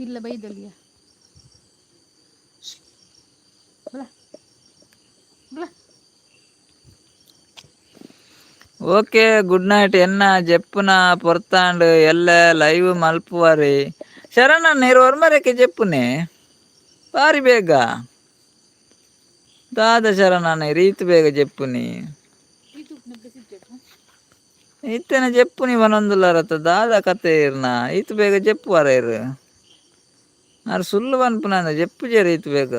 ಇಲ್ಲ ಬೈದಲ್ಲಿಯ ಓಕೆ ಗುಡ್ ನೈಟ್ ಎನ್ನ ಜೆಪ್ಪುನ ಪೊರ್ತಾಂಡ್ ಎಲ್ಲ ಲೈವ್ ಮಲ್ಪುವರಿ. ಶರಣಣ್ಣ ಇರು ಒರ್ಮರೆಕ್ಕೆ ಜೆಪ್ಪುನೆ ಬಾರಿ ಬೇಗ ದಾದ ಶರಣಣ್ಣ ರೀತಿ ಬೇಗ ಜೆಪ್ಪುನಿ ಇತ್ತೇನೆ ಜೆಪ್ಪುನಿ ಬನೊಂದುಲ್ಲರತ್ತ ದಾದ ಕತೆ ಇರ್ನ ಈತು ಬೇಗ ಜೆಪ್ಪುವರ ಇರು ಅರ್ ಸುಳ್ಳು ಬನ್ಪುನ ಜೆಪ್ಪು ಜೆ ರೀತಿ ಬೇಗ.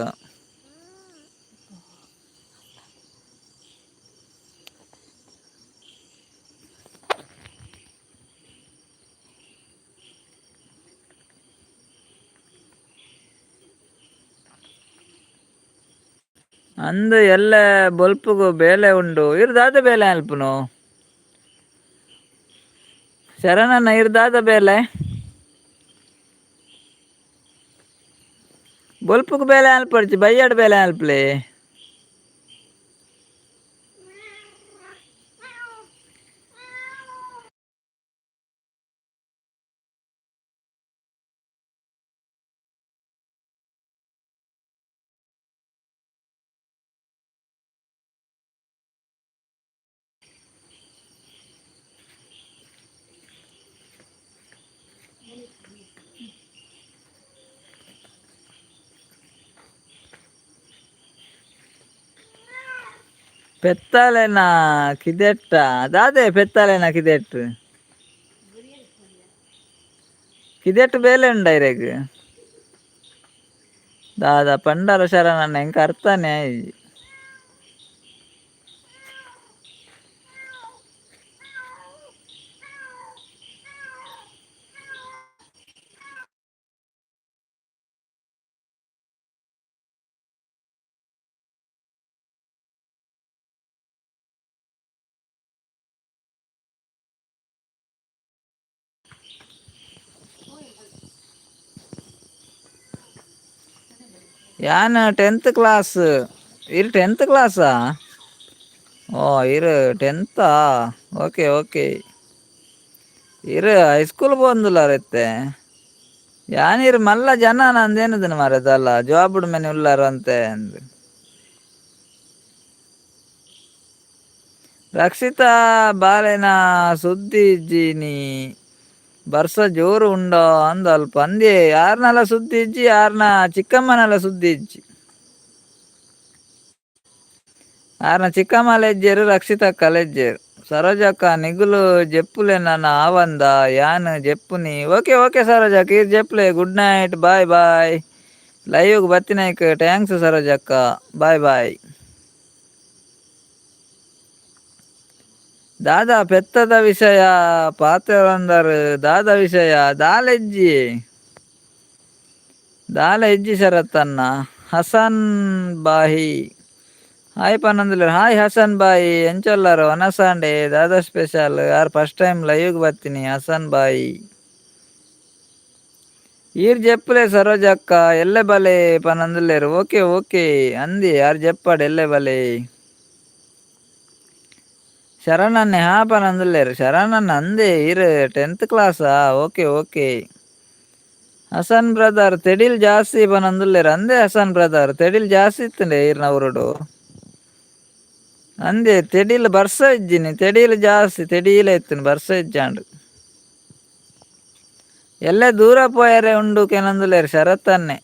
ಅಂದು ಎಲ್ಲ ಬೊಲ್ಪುಗು ಬೇಲೆ ಉಂಡು ಇರು ದಾದ ಬೇಲೆ ಅಲ್ಪುನು ಶರಣಣ್ಣ ಇರು ದಾದ ಬೇಲೆ ಬೊಲ್ಪುಗು ಬೇಲೆ ಅಲ್ಪಡ್ಚಿ ಬಯ್ಯಾಡ್ ಬೇಲೆ ಅಲ್ಪ್ಲೆ. ಪೆತ್ತಾಲೆನ ಕಿದೆಟ್ಟ ದಾದೆ ಪೆತ್ತಾಲೆನ ಕಿದೆಟ್ ಕಿದೆಟ್ ಬೇಲೆ ಉಂಡ ಇರೆಗ್ ದಾದ ಪಂಡರ ಶರಣಣ್ಣ ಎಂಕ ಅರ್ಥನೇ ಆಯ್ಜಿ. ಯಾನ್ 10th ಕ್ಲಾಸ್ ಇರು 10th ಕ್ಲಾಸಾ? ಓ ಇರು 10th ಓಕೆ ಓಕೆ ಇರು ಹೈಸ್ಕೂಲ್ ಪೋಂದುಲ್ಲಾರ ಯಾನಿರು ಮಲ್ಲ ಜನ ನಂದೇನದನ ಮಾರದಲ್ಲ ಜಾಬುಡ್ ಮೆನೆ ಉಲ್ಲಾರ ಅಂತೆ ಅಂದ್ ರಕ್ಷಿತಾ ಬಾಲೆನ ಸುದ್ದಿ ಇಜ್ಜಿನಿ ಬರ್ಸ ಜೋರು ಉಂಡೋ ಅಂದ ಅಲ್ಪ ಅಂದೇ ಯಾರನೆಲ್ಲ ಸುದ್ದಿ ಇಜ್ಜಿ ಯಾರನ್ನ ಚಿಕ್ಕಮ್ಮನೆಲ್ಲ ಸುದ್ದಿ ಇಜ್ಜಿ ಯಾರನ್ನ ಚಿಕ್ಕಮ್ಮಲ ಹೆಜ್ಜೇರು ರಕ್ಷಿತಕ್ಕ ಹೆಜ್ಜೇರು ಸರೋಜಕ್ಕ ನಿಗುಲು ಜೆಪ್ಪುಲೆ ನನ್ನ ಆವಂದ ಯಾನ್ ಜೆಪ್ಪುನಿ ಓಕೆ ಓಕೆ ಸರೋಜಕ್ಕ ಇದು ಜೆಪ್ಪುಲೆ ಗುಡ್ ನೈಟ್ ಬಾಯ್ ಬಾಯ್ ಲೈವ್ಗೆ ಬತ್ತಿನಾಯ್ಕ ಥ್ಯಾಂಕ್ಸ್ ಸರೋಜಕ್ಕ ಬಾಯ್ ಬಾಯ್ ದಾದಾ ಪೆತ್ತದ ವಿಷಯ ಪಾತ್ರವಂದರು ದಾದ ವಿಷಯ ದಾಲ ಹೆಜ್ಜಿ ಶರತ್ತನ್ನ ಹಸನ್ ಬಾಯಿ ಹಾಯ್ ಪನ್ನೊಂದುಲ್ಲ ಹಾಯ್ ಹಸನ್ ಬಾಯಿ ಎಂಚೊಲ್ಲರು ಅನಸಾಂಡೆ ದಾದಾ ಸ್ಪೆಷಲ್ ಯಾರು ಫಸ್ಟ್ ಟೈಮ್ ಲೈವ್ಗೆ ಬರ್ತೀನಿ ಹಸನ್ ಬಾಯಿ ಈರ್ ಜೆಪ್ಪಲೆ ಸರೋಜಕ್ಕ ಎಲ್ಲೆ ಬಲೆ ಪನ್ನೊಂದುಲ್ಲೇರು ಓಕೆ ಓಕೆ ಅಂದಿ ಯಾರು ಜೆಪ್ಪಾಡು ಎಲ್ಲೆ ಬಲೆ ಶರಣನ್ನೇ ಹಾ ಪನ್ನೊಂದುಲ್ಲೇರು ಶರಣನ್ನ ಅಂದೆ ಇರು 10th ಕ್ಲಾಸಾ ಓಕೆ ಓಕೆ ಹಸನ್ ಬ್ರದರ್ ತೆಡಿಲ್ ಜಾಸ್ತಿ ಪನ್ನೊಂದುಲ್ಲೇರು ಅಂದೆ ಹಸನ್ ಬ್ರದರ್ ತೆಡಿಲ್ ಜಾಸ್ತಿ ಇತ್ತಂಡೆ ಈರ್ನವರುಡು ಅಂದೆ ತೆಡಿಲ್ ಬರ್ಸ ಇಜ್ಜಿನಿ ತೆಡಿಲ್ ಜಾಸ್ತಿ ತೆಡಿಲೇ ಇತ್ತು ಬರ್ಸ ಇಜ್ಜಾಂಡು ಎಲ್ಲೇ ದೂರ ಪೋಯರೆ ಉಂಡು ಕೆನೊಂದುಲ್ಲೇರು ಶರತ್ತನ್ನೇ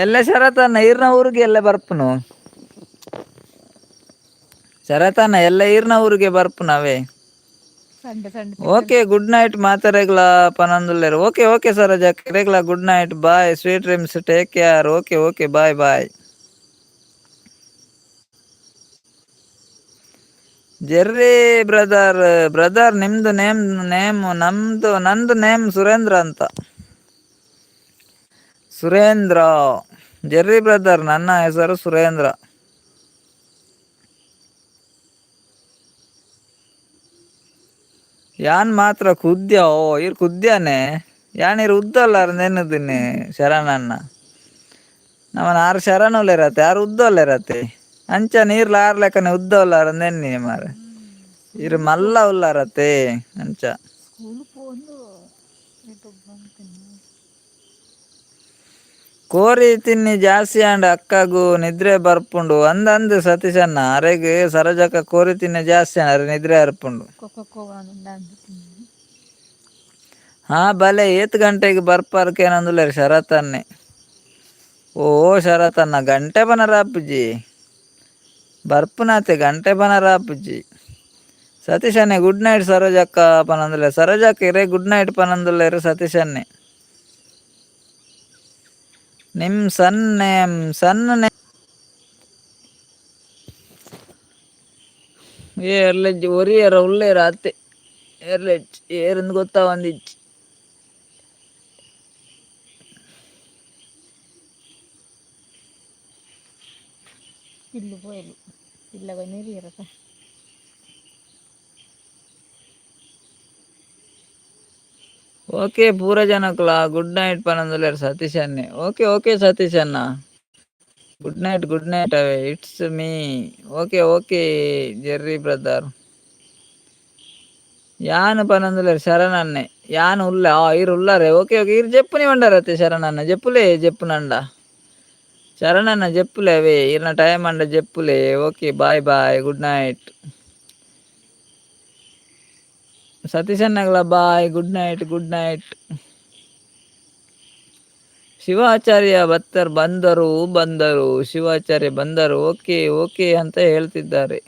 ಎಲ್ಲೇ ಶರತ್ತನ್ನ ಈರ್ನ ಊರಿಗೆ ಎಲ್ಲೇ ಬರ್ಪುನು ಶರತ್ತನ್ನ ಎಲ್ಲ ಈರ್ನ ಊರಿಗೆ ಬರ್ಪುನವೇ ಓಕೆ ಗುಡ್ ನೈಟ್ ಮಾತಾರೆಗ್ಲ ಪನಂದುಲ್ಲೇರು ಓಕೆ ಓಕೆ ಸರೋಜ ಕೆರೆಗ್ಲ good night bye sweet dreams take care okay okay bye bye Jerry brother ನಿಮ್ದು ನೇಮ್ ನಂದು ನೇಮ್ ಸುರೇಂದ್ರ ಅಂತ ಸುರೇಂದ್ರ ಜೆರ್ರಿ ಬ್ರದರ್ ನನ್ನ ಹೆಸರು ಸುರೇಂದ್ರ ಯಾನ್ ಮಾತ್ರ ಕುದ್ಯ ಓ ಇರ್ ಕುದ್ಯಾನೆ ಯಾನಿರ್ ಉದ್ದಲ್ಲಾರ ನೆನದಿನಿ ಶರಣನ್ನ ನಮ್ಮನ ಆರು ಶರಣುಲ್ಲ ಇರತ್ತೆ ಯಾರು ಉದ್ದಲ್ಲ ಇರತ್ತೆ ಅಂಚ ನೀರ್ಲ ಆರ್ ಲೆಕ್ಕನೆ ಉದ್ದವಲ್ಲಾರ ನೆನ್ನಿ ಮಾರ ಇರು ಮಲ್ಲ ಉಲ್ಲಾರತ್ತೆ ಅಂಚ ಕೋರಿ ತಿನ್ನಿ ಜಾಸ್ತಿ ಅಂಡ್ ಅಕ್ಕಗೂ ನಿದ್ರೆ ಬರ್ಪುಂಡು ಅಂದ್ ಸತೀಶಣ್ಣ ಅರೆಗೆ ಸರೋಜಕ್ಕ ಕೋರಿ ತಿನ್ನಿ ಜಾಸ್ತಿ ಅರೆ ನಿದ್ರೆ ಹರ್ಪುಂಡು ಹಾ ಬಲೆ 8 ಗಂಟೆಗೆ ಬರ್ಪಾರ್ಕೇನಂದುಲ್ಲೇರು ಶರತ್ತನ್ನೇ ಓ ಶರತ್ತನ್ನ ಗಂಟೆ ಬನರಾಪುಜಿ ಬರ್ಪುನಾತೆ ಗಂಟೆ ಬನರಾಪುಜಿ ಸತೀಶನ್ನೇ ಗುಡ್ ನೈಟ್ ಸರೋಜಕ್ಕ ಪನಂದುಲ್ಲೇರು ಸರೋಜಕ್ಕ ಇರೇ ಗುಡ್ ನೈಟ್ ಪನಂದುಲ್ಲೇರು ಸತೀಶನ್ನೇ ನಿಮ್ ಸಣ್ಣ ಏರ್ಲೆಜ್ಜಿ ಒರಿಯರ ಉಳ್ಳೇರ ಅತ್ತೆ ಏರ್ಲೆಜ್ಜಿ ಏರಿಂದ ಗೊತ್ತಾ ಒಂದಿಜ್ಜಿ ಇಲ್ಲು ಪೋಯಲು ಇಲ್ಲ ನೀರು ಇರತ್ತ ಓಕೆ ಪೂರ ಜನಕ್ಲ ಗುಡ್ ನೈಟ್ ಪನಂದುಲ್ಲೇರು ಸತೀಶನ್ನೇ ಓಕೆ ಓಕೆ ಸತೀಶಣ್ಣ ಗುಡ್ ನೈಟ್ ಅವೇ it's me okay okay Jerry brother ಯಾನು ಪನಂದುಲ್ಲೇರು ಶರಣನ್ನೇ ಯಾನು ಉಲ್ಲ ಇರು ಉಲ್ಲಾರೆ ಓಕೆ ಓಕೆ ಇರು ಜೆಪ್ಪುನಿ ಬಂಡಾರತ್ತೆ ಶರಣನ್ನ ಜೆಪ್ಪುಲೇ ಜೆಪ್ಪುನಂಡ ಶರಣನ್ನ ಜೆಪ್ಪುಲೆ ಅವೇ ಇರ್ನ ಟೈಮ್ ಅಂಡ ಜೆಪ್ಪುಲೆ okay bye bye good night ಸತೀಶನ್ನಗ್ಲ ಬಾಯ್ ಗುಡ್ ನೈಟ್ ಶಿವಾಚಾರ್ಯ ಬಂದರು ಶಿವಾಚಾರ್ಯ ಬಂದರು ಓಕೆ ಓಕೆ ಅಂತ ಹೇಳ್ತಿದ್ದಾರೆ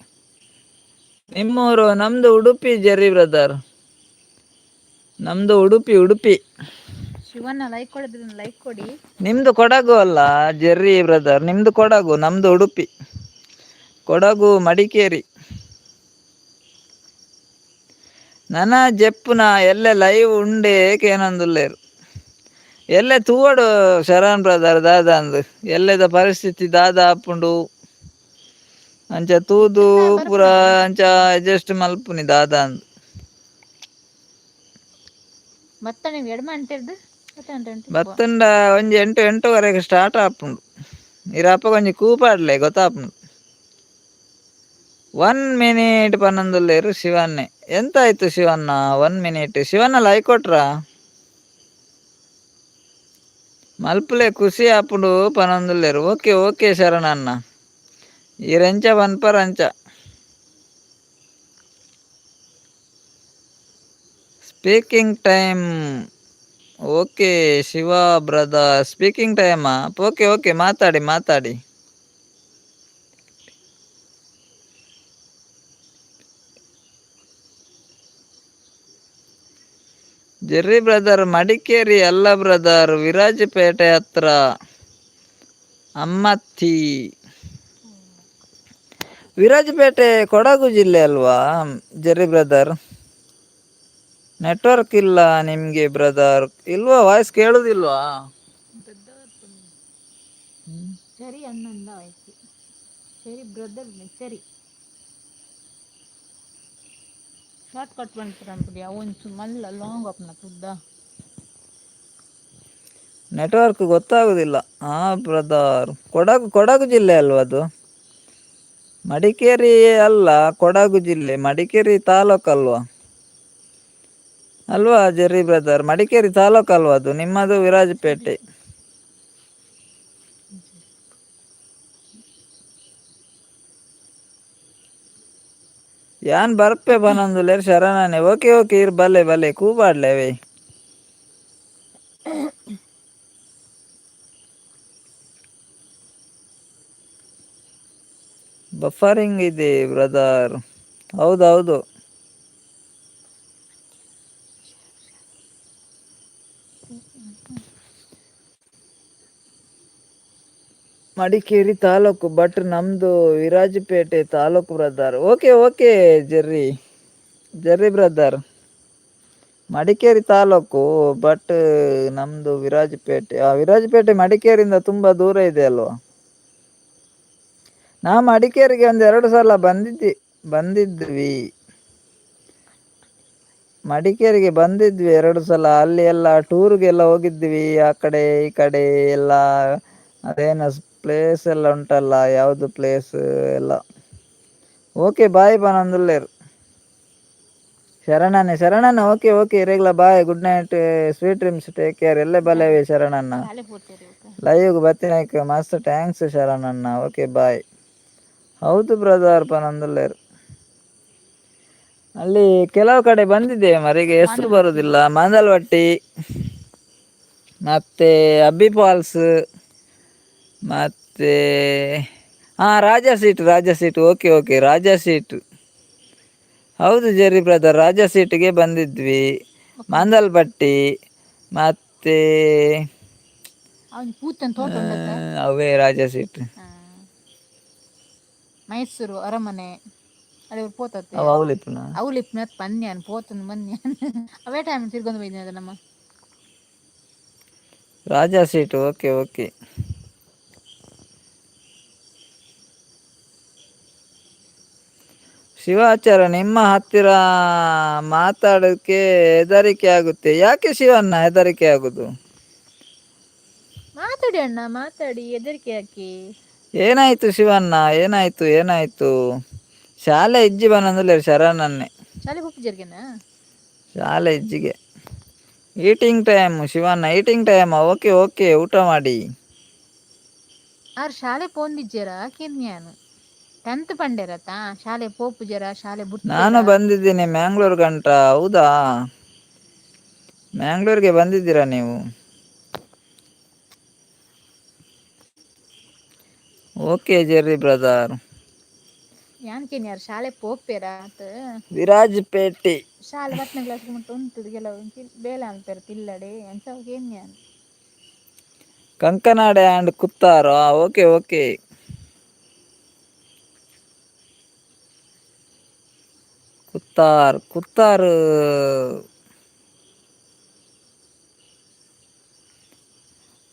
ನಿಮ್ಮೂರು ನಮ್ದು ಉಡುಪಿ ಜೆರ್ರಿ ಬ್ರದರ್ ನಮ್ದು ಉಡುಪಿ ಶಿವಣ್ಣ ಲೈಕ್ ಕೊಡಿದ್ರೆ ಲೈಕ್ ಕೊಡಿ ನಿಮ್ದು ಕೊಡಗು ಅಲ್ಲ ಜೆರ್ರಿ ಬ್ರದರ್ ನಿಮ್ದು ಕೊಡಗು ನಮ್ದು ಉಡುಪಿ ಕೊಡಗು ಮಡಿಕೇರಿ ನನ್ನ ಜೆಪ್ಪುನ ಎಲ್ಲೆ ಲೈವ್ ಉಂಡೆ ಕೇನೊಂದುಲ್ಲೇರು ಎಲ್ಲೆ ತೂವಡು ಶರಣ್ ಬ್ರದರ್ ದಾದ ಅಂದು ಎಲ್ಲೆದ ಪರಿಸ್ಥಿತಿ ದಾದ ಆಪುಂಡು ಅಂಚ ತೂದು ಪೂರ ಅಂಚ ಅಡ್ಜಸ್ಟ್ ಮಲ್ಪುನಿ ದಾದ ಅಂದು ಬತ್ತಂಡ ಒಂಜಿ 8-8:30 ಸ್ಟಾರ್ಟ್ ಆಪುಂಡು ಇರಪ್ಪ ಕೊಂಚ ಕೂಪಾಡ್ಲೆ ಗೊತ್ತಾಪುಂಡು 1 ಮಿನಿಟ್ ಪನ್ನೊಂದುಲ್ಲೇರು ಶಿವನ್ನೇ ಎಂತಾಯ್ತು ಶಿವಣ್ಣ 1 ಮಿನಿಟ್ ಶಿವಣ್ಣ ಲೈಕ್ ಕೊಟ್ರಾ ಮಲ್ಪಲೆ ಖುಷಿ ಆಪುಂಡು ಪನೊಂದುಲ್ಲೇರು ಓಕೆ ಓಕೆ ಶರಣಣ್ಣ ಈ ರೆಂಚ ಬನ್ಪರ್ ಅಂಚ speaking time. Okay Shiva brother, speaking ಟೈಮಾ? ಓಕೆ ಓಕೆ, ಮಾತಾಡಿ ಮಾತಾಡಿ. ಜೆರ್ರಿ ಬ್ರದರ್, ಮಡಿಕೇರಿ ಅಲ್ಲ ಬ್ರದರ್, ವಿರಾಜಪೇಟೆ ಹತ್ರ ಅಮ್ಮತ್ತಿ. ವಿರಾಜಪೇಟೆ ಕೊಡಗು ಜಿಲ್ಲೆ ಅಲ್ವಾ ಜೆರ್ರಿ ಬ್ರದರ್? ನೆಟ್ವರ್ಕ್ ಇಲ್ಲ ನಿಮಗೆ ಬ್ರದರ್, ಇಲ್ವಾ? ವಾಯ್ಸ್ ಕೇಳುದಿಲ್ವಾ? ಸರಿ ಅನ್ನಂದ ಆಯ್ತು. ಸರಿ ಬ್ರದರ್, ಸರಿ ಶಾರ್ಟ್ ಕಟ್ ಬಂತು ಒಂಚು ಮಲ್ಲ ಲಾಂಗ್ ಅಪ್ನ ತುದ್ದ ನೆಟ್ವರ್ಕ್ ಗೊತ್ತಾಗುದಿಲ್ಲ. ಬ್ರದರ್, ಕೊಡಗು ಜಿಲ್ಲೆ ಅಲ್ವಾ ಅದು? ಮಡಿಕೇರಿ ಅಲ್ಲ, ಕೊಡಗು ಜಿಲ್ಲೆ, ಮಡಿಕೇರಿ ತಾಲೂಕು ಅಲ್ವಾ? ಅಲ್ವಾ ಜೆರ್ರಿ ಬ್ರದರ್, ಮಡಿಕೇರಿ ತಾಲೂಕು ಅಲ್ವಾ ಅದು? ನಿಮ್ಮದು ವಿರಾಜಪೇಟೆ. ಯಾನ್ ಬರ್ಪೆ ಬನೊಂದುಲ್ಲೇರ್ ಶರಣನೆ. ಓಕೆ ಓಕೆ, ಇರ್ ಬಲ್ಲೆ ಬಲ್ಲೆ ಕೂಪಾಡ್ಲೇವೆ. ಬಫರಿಂಗ್ ಇದೆ ಬ್ರದರ್. ಹೌದೌದು. ಮಡಿಕೇರಿ ತಾಲೂಕು, ಬಟ್ ನಮ್ದು Virajpet taluk brother. Okay okay Jerry brother, Madikeri taluk, but ನಮ್ದು ವಿರಾಜಪೇಟೆ. ವಿರಾಜಪೇಟೆ ಮಡಿಕೇರಿಯಿಂದ ತುಂಬಾ ದೂರ ಇದೆ ಅಲ್ವಾ? ನಾ ಮಡಿಕೇರಿಗೆ 1-2 ಸಲ ಬಂದಿದ್ವಿ. ಮಡಿಕೇರಿಗೆ ಬಂದಿದ್ವಿ 2 ಸಲ. ಅಲ್ಲಿ ಎಲ್ಲ ಟೂರ್ಗೆಲ್ಲ ಹೋಗಿದ್ವಿ, ಆ ಕಡೆ ಈ ಕಡೆ ಎಲ್ಲ. ಅದೇನ ಪ್ಲೇಸ್ ಎಲ್ಲ ಉಂಟಲ್ಲ, ಯಾವ್ದು ಪ್ಲೇಸ್ ಎಲ್ಲ. ಓಕೆ ಬಾಯ್ ಬನಂದುಲ್ಲೇರ್ ಶರಣನೆ. ಓಕೆ ಓಕೆ ಇರೆಗ್ಲ bye, good night, sweet dreams, take care. ಎಲ್ಲೆ ಬಲೆವೆ ಶರಣಣ್ಣ, ಶಾಲೆ ಪೋತೇರಿ ಲೈವ್ಗೆ ಬತ್ತಿನೈಕ್ ಮಸ್ತ್ ಥ್ಯಾಂಕ್ಸ್ ಶರಣಣ್ಣ. Okay bye. ಹೌದು ಬ್ರದರ್ ಪನಂದುಲ್ಲೇರ್. ಅಲ್ಲಿ ಕೆಲವು ಕಡೆ ಬಂದಿದ್ದೇವೆ ಮರಿಗೆ, ಹೆಸರು ಬರುದಿಲ್ಲ. ಮಾಂದಲ್ವಟ್ಟಿ, ಮತ್ತೆ ಅಬ್ಬಿ ಫಾಲ್ಸ್, ಮತ್ತೆ Raja seat. Okay okay, Raja seat. ಹೌದು ಜೆರ್ರಿ ಬ್ರದರ್, ರಾಜಾ ಸೀಟ್ಗೆ ಬಂದಿದ್ವಿ. ಮಾಂದಲ್ಪಟ್ಟಿ, ಮತ್ತೆ ಅವೇ ರಾಜಾ ಸೀಟ್, ಮೈಸೂರು ಅರಮನೆ ಅದೇ ಪೋತತ್ತೆ ಅವು ಅವಲಿಪ್ಪುನ ಅವಲಿಪ್ ಪನ್ಯಾನ್ ಪೋತುಂಡು ಮನ್ಯಾನ್ ಅವೇ ಟೈಮ್ ತಿರ್ಗೊಂಡು ಬೈದ್ನಿ ಅದ ನಮ್ಮ Raja seat. Okay okay. Shivacharya, ನಿಮ್ಮ ಹತ್ತಿರ ಮಾತಾಡೋಕ್ಕೆ ಹೆದರಿಕೆ ಆಗುತ್ತೆ. ಯಾಕೆ ಶಿವಣ್ಣ ಹೆದರಿಕೆ ಆಗುದು? ಮಾತಾಡಿ ಅಣ್ಣ, ಮಾತಾಡಿ, ಹೆದರಿಕೆ ಯಾಕೆ? ಏನಾಯ್ತು ಶಿವಣ್ಣ, ಏನಾಯ್ತು? ಶಾಲೆ ಇಜ್ಜಿ ಬನಂದುಲ್ಲೇರ್ ಶರಣನ್ನೇ. ಶಾಲೆ ಹೋಗ್ತಿರ್ಗೇನಾ? ಶಾಲೆ ಇಜ್ಜಿಗೆ eating time Shivanna, eating time. Okay okay, ಊಟ ಮಾಡಿ. ಶಾಲೆ ಪೋಂದಿಜ್ಜರ ಕಿರ್ನಿಯಾನು 10th ಪಂಡೆರತ ಶಾಲೆ ಪೋಪುಜರ ಶಾಲೆ ನಾನು ಬುಡ್ಪುಜರ ಬಂದಿದ್ದೀನಿ ಮ್ಯಾಂಗ್ಳೂರ್ ಗಂಟ. ಹೌದಾ, ಮ್ಯಾಂಗ್ಳೂರ್ಗೆ ಬಂದಿದ್ದೀರಾ ನೀವು? Okay Jerry brother. ಯಾನ್ಕೇನ್ ಯಾರು ಶಾಲೆ ಪೋಪೆರ ವಿರಾಜಪೇಟೆ ಶಾಲೆ 10ನೇ ಕ್ಲಾಸ್ ಮುಟ್ಟ ಉಂಟು ಕೆಲವು ಬೇಲೆ ಅಂತಾರೆ ತಿಲ್ಲಡೆ ಎಂಚೇನ್ ಯಾನ್ Kankanady and Kuthar. Okay okay. Kuthar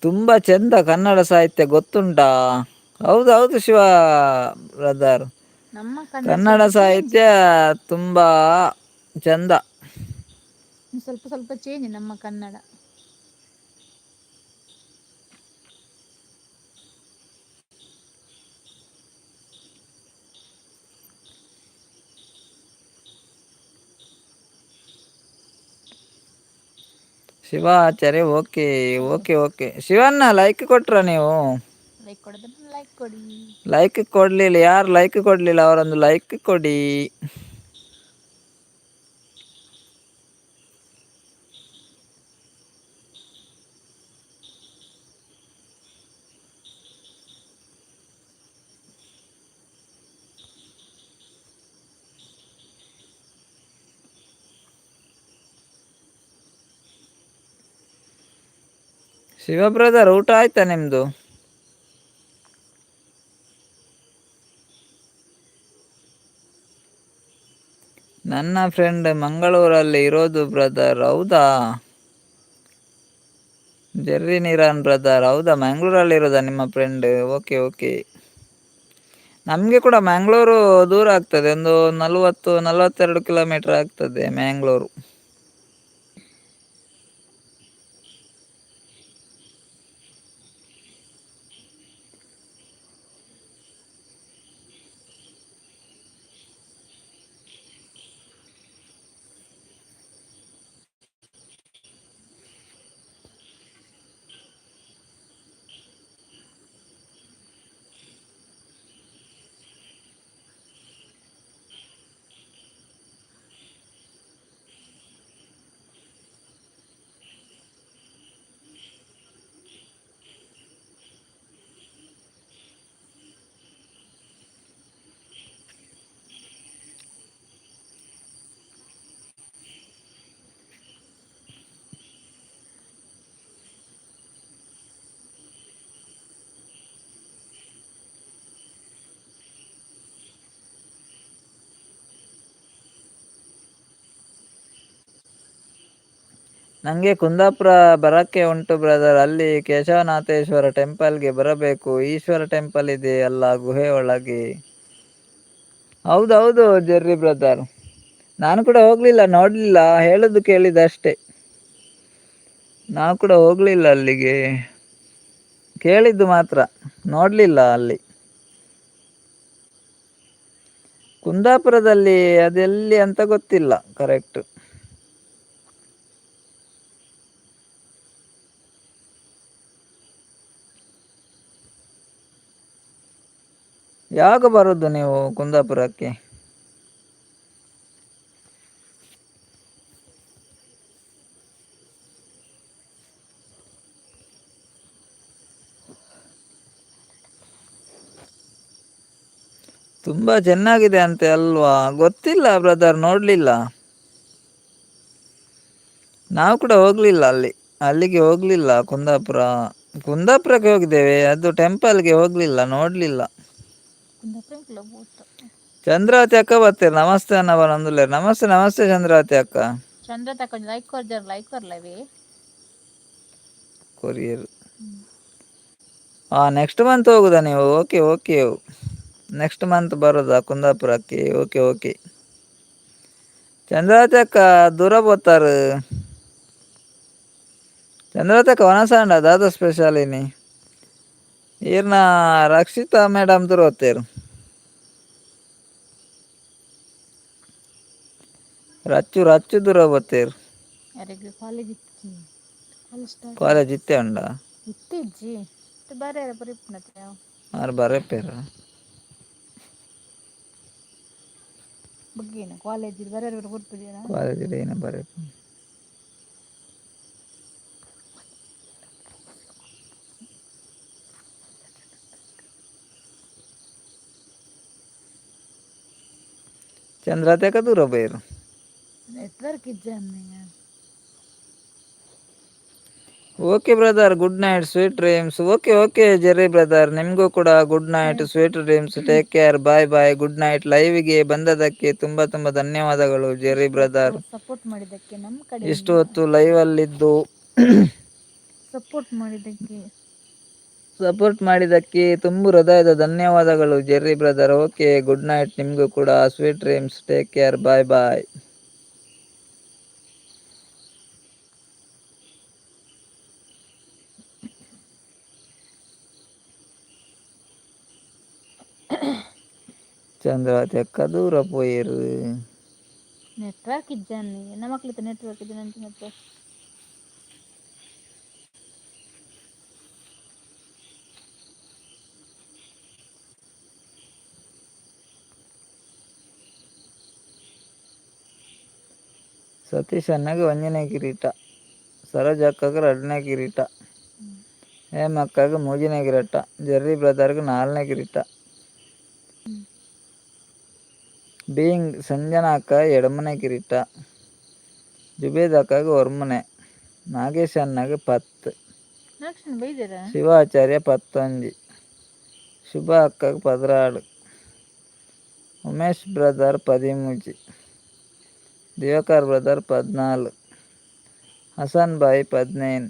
ತುಂಬ ಚೆಂದ ಕನ್ನಡ ಸಾಹಿತ್ಯ, ಗೊತ್ತುಂಟಾ? ಹೌದೌದು ಶಿವ ಬ್ರದರ್, ನಮ್ಮ ಕನ್ನಡ ಸಾಹಿತ್ಯ ತುಂಬ ಚಂದ. ಸ್ವಲ್ಪ ಸ್ವಲ್ಪ ಚೇಂಜ್ ನಮ್ಮ Kannada. Shivacharya. Okay okay okay. Shivanna like ಕೊಟ್ರ ನೀವು? ಲೈಕ್ ಕೊಡೋದನ್ನ ಲೈಕ್ ಕೊಡಿ. ಲೈಕ್ ಕೊಡಲಿಲ್ಲ, ಯಾರು ಲೈಕ್ ಕೊಡಲಿಲ್ಲ ಅವರೊಂದು ಲೈಕ್ ಕೊಡಿ. ಶಿವ ಬ್ರದರ್, ಊಟ ಆಯ್ತಾ ನಿಮ್ಮದು? ನನ್ನ ಫ್ರೆಂಡ್ ಮಂಗಳೂರಲ್ಲಿ ಇರೋದು ಬ್ರದರ್. ಹೌದಾ? Jerry Niran brother. ಹೌದಾ, ಮ್ಯಾಂಗ್ಳೂರಲ್ಲಿ ಇರೋದಾ ನಿಮ್ಮ ಫ್ರೆಂಡ್? Okay okay. ನಮಗೆ ಕೂಡ ಮ್ಯಾಂಗ್ಳೂರು ದೂರ ಆಗ್ತದೆ, ಒಂದು 42 ಕಿಲೋಮೀಟರ್ ಆಗ್ತದೆ ಮ್ಯಾಂಗ್ಳೂರು. ನನಗೆ ಕುಂದಾಪುರ ಬರೋಕ್ಕೆ ಉಂಟು ಬ್ರದರ್. ಅಲ್ಲಿ ಕೇಶವನಾಥೇಶ್ವರ ಟೆಂಪಲ್ಗೆ ಬರಬೇಕು. ಈಶ್ವರ ಟೆಂಪಲ್ ಇದೆ ಅಲ್ಲ ಗುಹೆ ಒಳಗೆ. ಹೌದೌದು ಜೆರ್ರಿ ಬ್ರದರ್, ನಾನು ಕೂಡ ಹೋಗಲಿಲ್ಲ, ನೋಡಲಿಲ್ಲ, ಹೇಳೋದು ಕೇಳಿದೆ ಅಷ್ಟೇ. ನಾವು ಕೂಡ ಹೋಗಲಿಲ್ಲ ಅಲ್ಲಿಗೆ, ಕೇಳಿದ್ದು ಮಾತ್ರ, ನೋಡಲಿಲ್ಲ ಅಲ್ಲಿ. ಕುಂದಾಪುರದಲ್ಲಿ ಅದೆಲ್ಲಿ ಅಂತ ಗೊತ್ತಿಲ್ಲ ಕರೆಕ್ಟ್. ಯಾವಾಗ ಬರೋದು ನೀವು ಕುಂದಾಪುರಕ್ಕೆ? ತುಂಬ ಚೆನ್ನಾಗಿದೆ ಅಂತೆ ಅಲ್ವಾ? ಗೊತ್ತಿಲ್ಲ ಬ್ರದರ್, ನೋಡಲಿಲ್ಲ. ನಾವು ಕೂಡ ಹೋಗಲಿಲ್ಲ ಅಲ್ಲಿಗೆ ಹೋಗಲಿಲ್ಲ. ಕುಂದಾಪುರಕ್ಕೆ ಹೋಗಿದ್ದೇವೆ, ಅದು ಟೆಂಪಲ್ಗೆ ಹೋಗಲಿಲ್ಲ, ನೋಡಲಿಲ್ಲ. ಚಂದ್ರಾವತಿ ಅಕ್ಕ ಬರ್ತೀರಿ? ನಮಸ್ತೆ ಅನ್ನವ ನಂದುಲೆ. ನಮಸ್ತೆ ನಮಸ್ತೆ ಚಂದ್ರಾವತಿ ಅಕ್ಕ. ಚಂದ್ರ ತಕ ಲೈಕ್ ಕೊರ್ಲವೇ ಕೊರಿಯರ್. ನೆಕ್ಸ್ಟ್ ಮಂತ್ ಹೋಗುದಾ ನೀವು? ಓಕೆ ಓಕೆ, ನೆಕ್ಸ್ಟ್ ಮಂತ್ ಬರೋದಾ ಕುಂದಾಪುರಕ್ಕೆ? Okay okay. ಚಂದ್ರಾವತಿ ಅಕ್ಕ ದೂರ పోతారు. ಚಂದ್ರಾವತಿ ಅಕ್ಕ ವನಸಾಂಡ ದಾದ ಸ್ಪೆಷಲ್ ಇನಿ ಈರ್ನ ರಕ್ಷಿತಾ ಮೇಡಮ್ ದೂರ ಹೋಗ್ತೇರು. ರಚ್ಚು ದೂರ ಹೋಗ್ತೇರು. ಯಾರಿಗೆ ಕಾಲೇಜ್ ಇತ್ತು, ಕಾಲೇಜ್ ಇತ್ತೆ ಉಂಡ ಇತ್ತಿಜ್ಜಿ ಬರೇ ಪರಿಪುನತೆ ಆರು ಬರಪೇರ ಬಗ್ಗೇನ ಕಾಲೇಜ್ ಬರೇ ಕೊಡ್ತಿದ್ದೀನ ಕಾಲೇಜ್ ಏನು ಬರೇ. ಚಂದ್ರಾವತಿ ಅಕ್ಕ ದೂರ ಹೋಗ್ಯಾರು. ನೆಟ್ವರ್ಕ್ ಇಜ್ಜಾನೆ. Okay brother, good night, sweet dreams. Okay okay Jerry brother, ನಿಮಗೂ ಕೂಡ good night, sweet dreams. Take care, bye bye, good night. ಲೈವ್ಗೆ ಬಂದದಕ್ಕೆ ತುಂಬ ತುಂಬ ಧನ್ಯವಾದಗಳು ಜೆರ್ರಿ ಬ್ರದರ್. ಸಪೋರ್ಟ್ ಮಾಡಿದ್ದಕ್ಕೆ ನಮ್ಮ ಕಡೆ ಇಷ್ಟು ಹೊತ್ತು ಲೈವಲ್ಲಿದ್ದು ಸಪೋರ್ಟ್ ಮಾಡಿದ್ದಕ್ಕೆ ತುಂಬ ಹೃದಯದ ಧನ್ಯವಾದಗಳು Jerry brother. Okay, good night ನಿಮಗೂ ಕೂಡ, sweet dreams, take care, bye ಬಾಯ್. ಚಂದ್ರಾವತಿ ಅಕ್ಕ ದೂರ போயிரு. ನೆಟ್ವರ್ಕ್ ಇಜ್ಜಾನೆ ನಮಕ್ಲಿತ ನೆಟ್ವರ್ಕ್ ಇದ್ದಾನೆ ಅಂತ ಮತ್ತೆ ಸತೀಶ್ ಅಣ್ಣಗೆ 1ನೇ ಕಿರೀಟ, ಸರೋಜ ಅಕ್ಕಗೆ 2ನೇ ಕಿರೀಟ, ಹೇಮಕ್ಕಗೆ 3ನೇ ಕಿರೀಟ, ಜೆರ್ರಿ ಬ್ರದರ್ಗೆ 4ನೇ ಕಿರೀಟ, ಬೀಯಿಂಗ್ ಸಂಜನಾ ಅಕ್ಕ 2ನೇ ಕಿರೀಟ, ಜುಬೇದ್ ಅಕ್ಕಗೆ 1ನೇ, ನಾಗೇಶ್ ಅಣ್ಣಗೆ 10, ನೆಕ್ಸ್ಟ್ ಬೈದಿರಾ? ಶಿವಾಚಾರ್ಯ 11, ಶುಭ ಅಕ್ಕ 16, ಉಮೇಶ್ ಬ್ರದರ್ 13, ದಿವಾಕರ್ ಬ್ರದರ್ 14, ಹಸನ್ ಭಾಯ್ 15,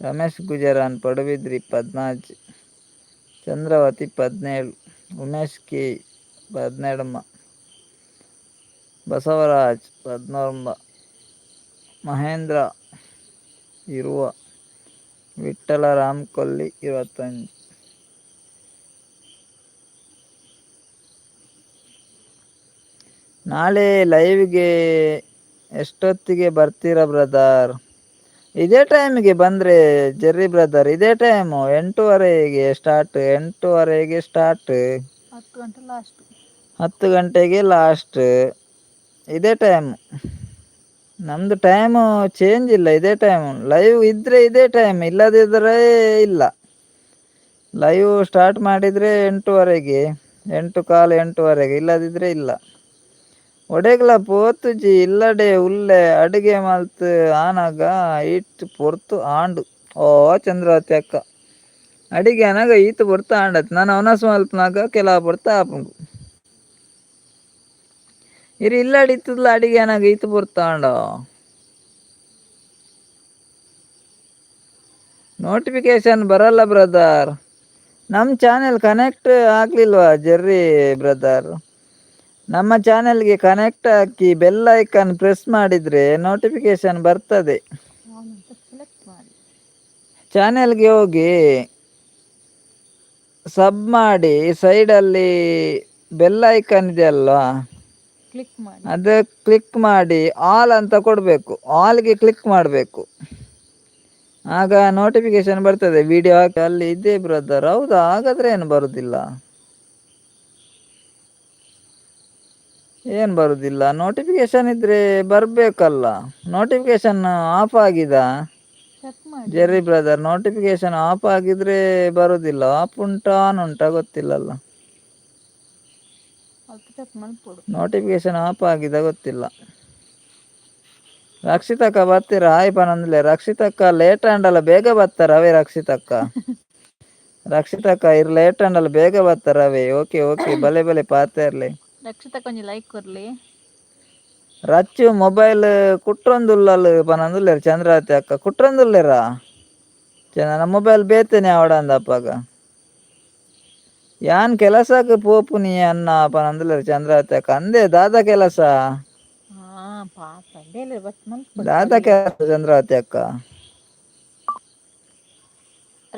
ರಮೇಶ್ ಗುಜರಾನ್ ಪಡುಬಿದ್ರಿ 14, ಚಂದ್ರವತಿ 17, ಉಮೇಶ್ ಕೆ 12, ಬಸವರಾಜ್ 11, ಮಹೇಂದ್ರ 20, ವಿಠ್ಠಲ ರಾಮಕೊಲ್ಲಿ 25. ನಾಳೆ ಲೈವ್ಗೆ ಎಷ್ಟೊತ್ತಿಗೆ ಬರ್ತೀರಾ ಬ್ರದರ್? ಇದೇ ಟೈಮಿಗೆ ಬಂದರೆ ಜೆರ್ರಿ ಬ್ರದರ್, ಇದೇ ಟೈಮು 8:30ಗೆ ಸ್ಟಾರ್ಟ್. 8:30ಗೆ ಸ್ಟಾರ್ಟ್, 10 ಗಂಟೆ ಲಾಸ್ಟ್. 10 ಗಂಟೆಗೆ ಲಾಸ್ಟ್. ಇದೇ ಟೈಮು ನಮ್ಮದು. ಟೈಮು ಚೇಂಜ್ ಇಲ್ಲ, ಇದೇ ಟೈಮು. ಲೈವ್ ಇದ್ದರೆ ಇದೇ ಟೈಮ್, ಇಲ್ಲದಿದ್ದರೆ ಇಲ್ಲ. ಲೈವ್ ಸ್ಟಾರ್ಟ್ ಮಾಡಿದರೆ 8:30ಗೆ, 8:15, 8:30ಗೆ, ಇಲ್ಲದಿದ್ದರೆ ಇಲ್ಲ. ಒಡೆಗ್ಲ ಪೋತುಜಿ ಇಲ್ಲಡೆ ಉಲ್ಲೆ ಅಡುಗೆ ಮಲ್ತು ಆನಾಗ ಇಟ್ಟು ಪೊರ್ತು ಆಂಡು. ಓ ಚಂದ್ರವತಿ ಅಕ್ಕ ಅಡಿಗೆ ಅನಾಗ ಈತು ಪೊರ್ತು ಆಂಡತ್. ನಾನು ಅವನಸ್ ಮಲ್ಪನಾಗ ಕೆಲ ಪೊರ್ತು ಆಪುಂಡು. ಇರಿ ಇಲ್ಲಡಿ ಇತ್ತದ ಅಡಿಗೆ ಅನಾಗ ಈತು ಪೊರ್ತು ಆಂಡ. ನೋಟಿಫಿಕೇಶನ್ ಬರಲ್ಲ ಬ್ರದರ್. ನಮ್ಮ ಚಾನೆಲ್ ಕನೆಕ್ಟ್ ಆಗಲಿಲ್ವಾ ಜೆರ್ರಿ ಬ್ರದರ್? ನಮ್ಮ ಚಾನೆಲ್ಗೆ ಕನೆಕ್ಟ್ ಹಾಕಿ ಬೆಲ್ ಐಕಾನ್ ಪ್ರೆಸ್ ಮಾಡಿದರೆ ನೋಟಿಫಿಕೇಶನ್ ಬರ್ತದೆ. ಸೆಲೆಕ್ಟ್ ಮಾಡಿ ಚಾನೆಲ್ಗೆ ಹೋಗಿ ಸಬ್ ಮಾಡಿ, ಸೈಡಲ್ಲಿ ಬೆಲ್ ಐಕಾನ್ ಇದೆಯಲ್ವಾ, ಕ್ಲಿಕ್ ಮಾಡಿ. ಅದು ಕ್ಲಿಕ್ ಮಾಡಿ ಆಲ್ ಅಂತ ಕೊಡಬೇಕು. ಆಲ್ಗೆ ಕ್ಲಿಕ್ ಮಾಡಬೇಕು, ಆಗ ನೋಟಿಫಿಕೇಶನ್ ಬರ್ತದೆ. ವಿಡಿಯೋ ಹಾಕಿ ಅಲ್ಲಿ ಇದೆ ಬ್ರದರ್. ಹೌದಾ? ಹಾಗಾದರೆ ಏನು ಬರೋದಿಲ್ಲ. ಏನು ಬರೋದಿಲ್ಲ? ನೋಟಿಫಿಕೇಶನ್ ಇದ್ದರೆ ಬರಬೇಕಲ್ಲ. ನೋಟಿಫಿಕೇಶನ್ ಆಫ್ ಆಗಿದೆ ಚೆಕ್ ಮಾಡಿ. Jerry brother. ನೋಟಿಫಿಕೇಶನ್ ಆಫ್ ಆಗಿದ್ರೆ ಬರೋದಿಲ್ಲ. ಆಫ್ ಉಂಟಾ ಆನ್ ಉಂಟಾ ಗೊತ್ತಿಲ್ಲಲ್ಲ. ಚೆಕ್ ಮಾಡ್ಕೊಡು. ನೋಟಿಫಿಕೇಶನ್ ಆಫ್ ಆಗಿದೆ ಗೊತ್ತಿಲ್ಲ. ರಕ್ಷಿತಕ್ಕ ಬರ್ತೀರಾ? ಹಾಯ್ ಪನಂದ್ಲೆ. ರಕ್ಷಿತಕ್ಕ ಲೇಟ್ ಆಂಡಲ್ಲ, ಬೇಗ ಬರ್ತಾರ ಅವೇ ರಕ್ಷಿತಕ್ಕ. ರಕ್ಷಿತಕ್ಕ ಇರ್ ಲೇಟ್ ಆಂಡಲ್ಲ, ಬೇಗ ಬರ್ತಾರ ಅವೇ. ಓಕೆ ಓಕೆ, ಬಲೆ ಬಲೆ ಪಾತ ಇರಲಿ. ರಕ್ಷಿತ ಕೊಂಚ ಲೈಕ್ ಕೊರ್ಲಿ. ರಚ್ಚು ಮೊಬೈಲ್ ಕುಟ್ರೊಂದುಲ್ಲಲು ಪನಂದುಲ್ಲೇರು ಚಂದ್ರಾವತಿ ಅಕ್ಕ. ಕುಟ್ರೊಂದುಲ್ಲೇರಾ ನನ್ನ ಮೊಬೈಲ್ ಬೇತೇನೆ ಅವಡಂದಪ್ಪಾಗ. ಯಾನ್ ಕೆಲಸಕ್ಕೆ ಪೋಪುನಿ ಅನ್ನ ಪನಂದುಲ್ಲೇರು ಚಂದ್ರಾವತಿ ಅಕ್ಕ. ಅಂದೇ ದಾದ ಕೆಲಸ, ಪಾಪ ಡೇಲಿ ದಾದ ಕೆಲಸ ಚಂದ್ರಾವತಿ ಅಕ್ಕ.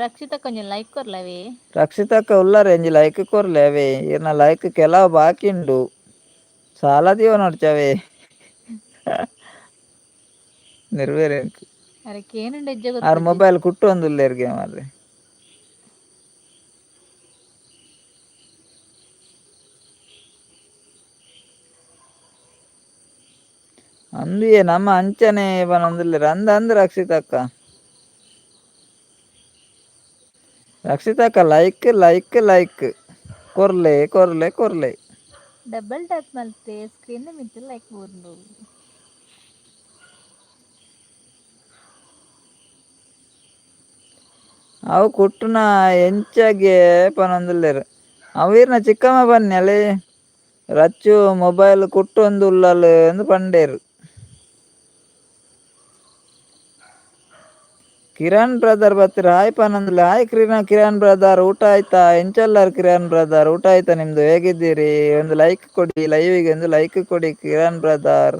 ರಕ್ಷಿತ ಕೊಂಚ ಲೈಕ್ ಕೊರ್ಲವೇ. ರಕ್ಷಿತಕ್ಕ ಉಲ್ಲಾರೆ ಎಂಜಿ ಲೈಕ್ ಕೊರ್ಲೆ ಅವೇ. ಇರ್ನ ಲೈಕ್ ಕೆಲವು ಬಾಕಿ ಉಂಡು, ಸಾಲದೀವ ನೋಡ್ಚವೇ ನಿರ್ವೇರೆ ಅದಕ್ಕೆ ಏನುಂಡು ಹೆಜ್ಜೆ ಆರ್ ಗೊತ್ತಜ್ಜಿ. ಮೊಬೈಲ್ ಕುಟ್ಟು ಒಂದುಲ್ಲೇರ್ಗೆ ಮಾರ್ರೆ. ಅಂದಿಯೇ ನಮ್ಮ ಅಂಚನೆ ಪನೊಂದುಲ್ಲೇರು ಅಂದ ರಕ್ಷಿತಕ್ಕ. ರಕ್ಷಿತಕ್ಕ ಲೈಕ್ ಲೈಕ್ ಲೈಕ್ ಕೊರ್ಲೆ ಕೊರ್ಲೆ ಕೊರ್ಲೆ. ಡಬಲ್ ಟ್ಯಾಪ್ ಮಲ್ತೆ ಸ್ಕ್ರೀನ್ ಮಿತ್ತು ಲೈಕ್ ಬೋರ್ಡು. ಅವು ಕುಟ್ಟುನ ಎಂಚಾಗೆ ಪನೊಂದುಲ್ಲೇರು. ಅವೀರ್ನ ಚಿಕ್ಕಮ್ಮ ಬನ್ನಿ ಅಲ್ಲಿ. ರಚ್ಚು ಮೊಬೈಲ್ ಕುಟ್ಟೊಂದು ಉಲ್ಲಲು ಎಂದು ಪಂಡೇರು. ಕಿರಣ್ ಬ್ರದರ್ ಬರ್ತೀರ? ಹಾಯ್ ಪನಂದ್ಲೆ. ಹಾಯ್ ಕಿರಣ್ ಬ್ರದರ್, ಊಟ ಆಯ್ತಾ? ಎಂಚಲ್ಲಾರು ಕಿರಣ್ ಬ್ರದರ್, ಊಟ ಆಯ್ತಾ ನಿಮ್ದು? ಹೇಗಿದ್ದೀರಿ? ಒಂದು ಲೈಕ್ ಕೊಡಿ, ಲೈವಿಗೆ ಒಂದು ಲೈಕ್ ಕೊಡಿ ಕಿರಣ್ ಬ್ರದರ್.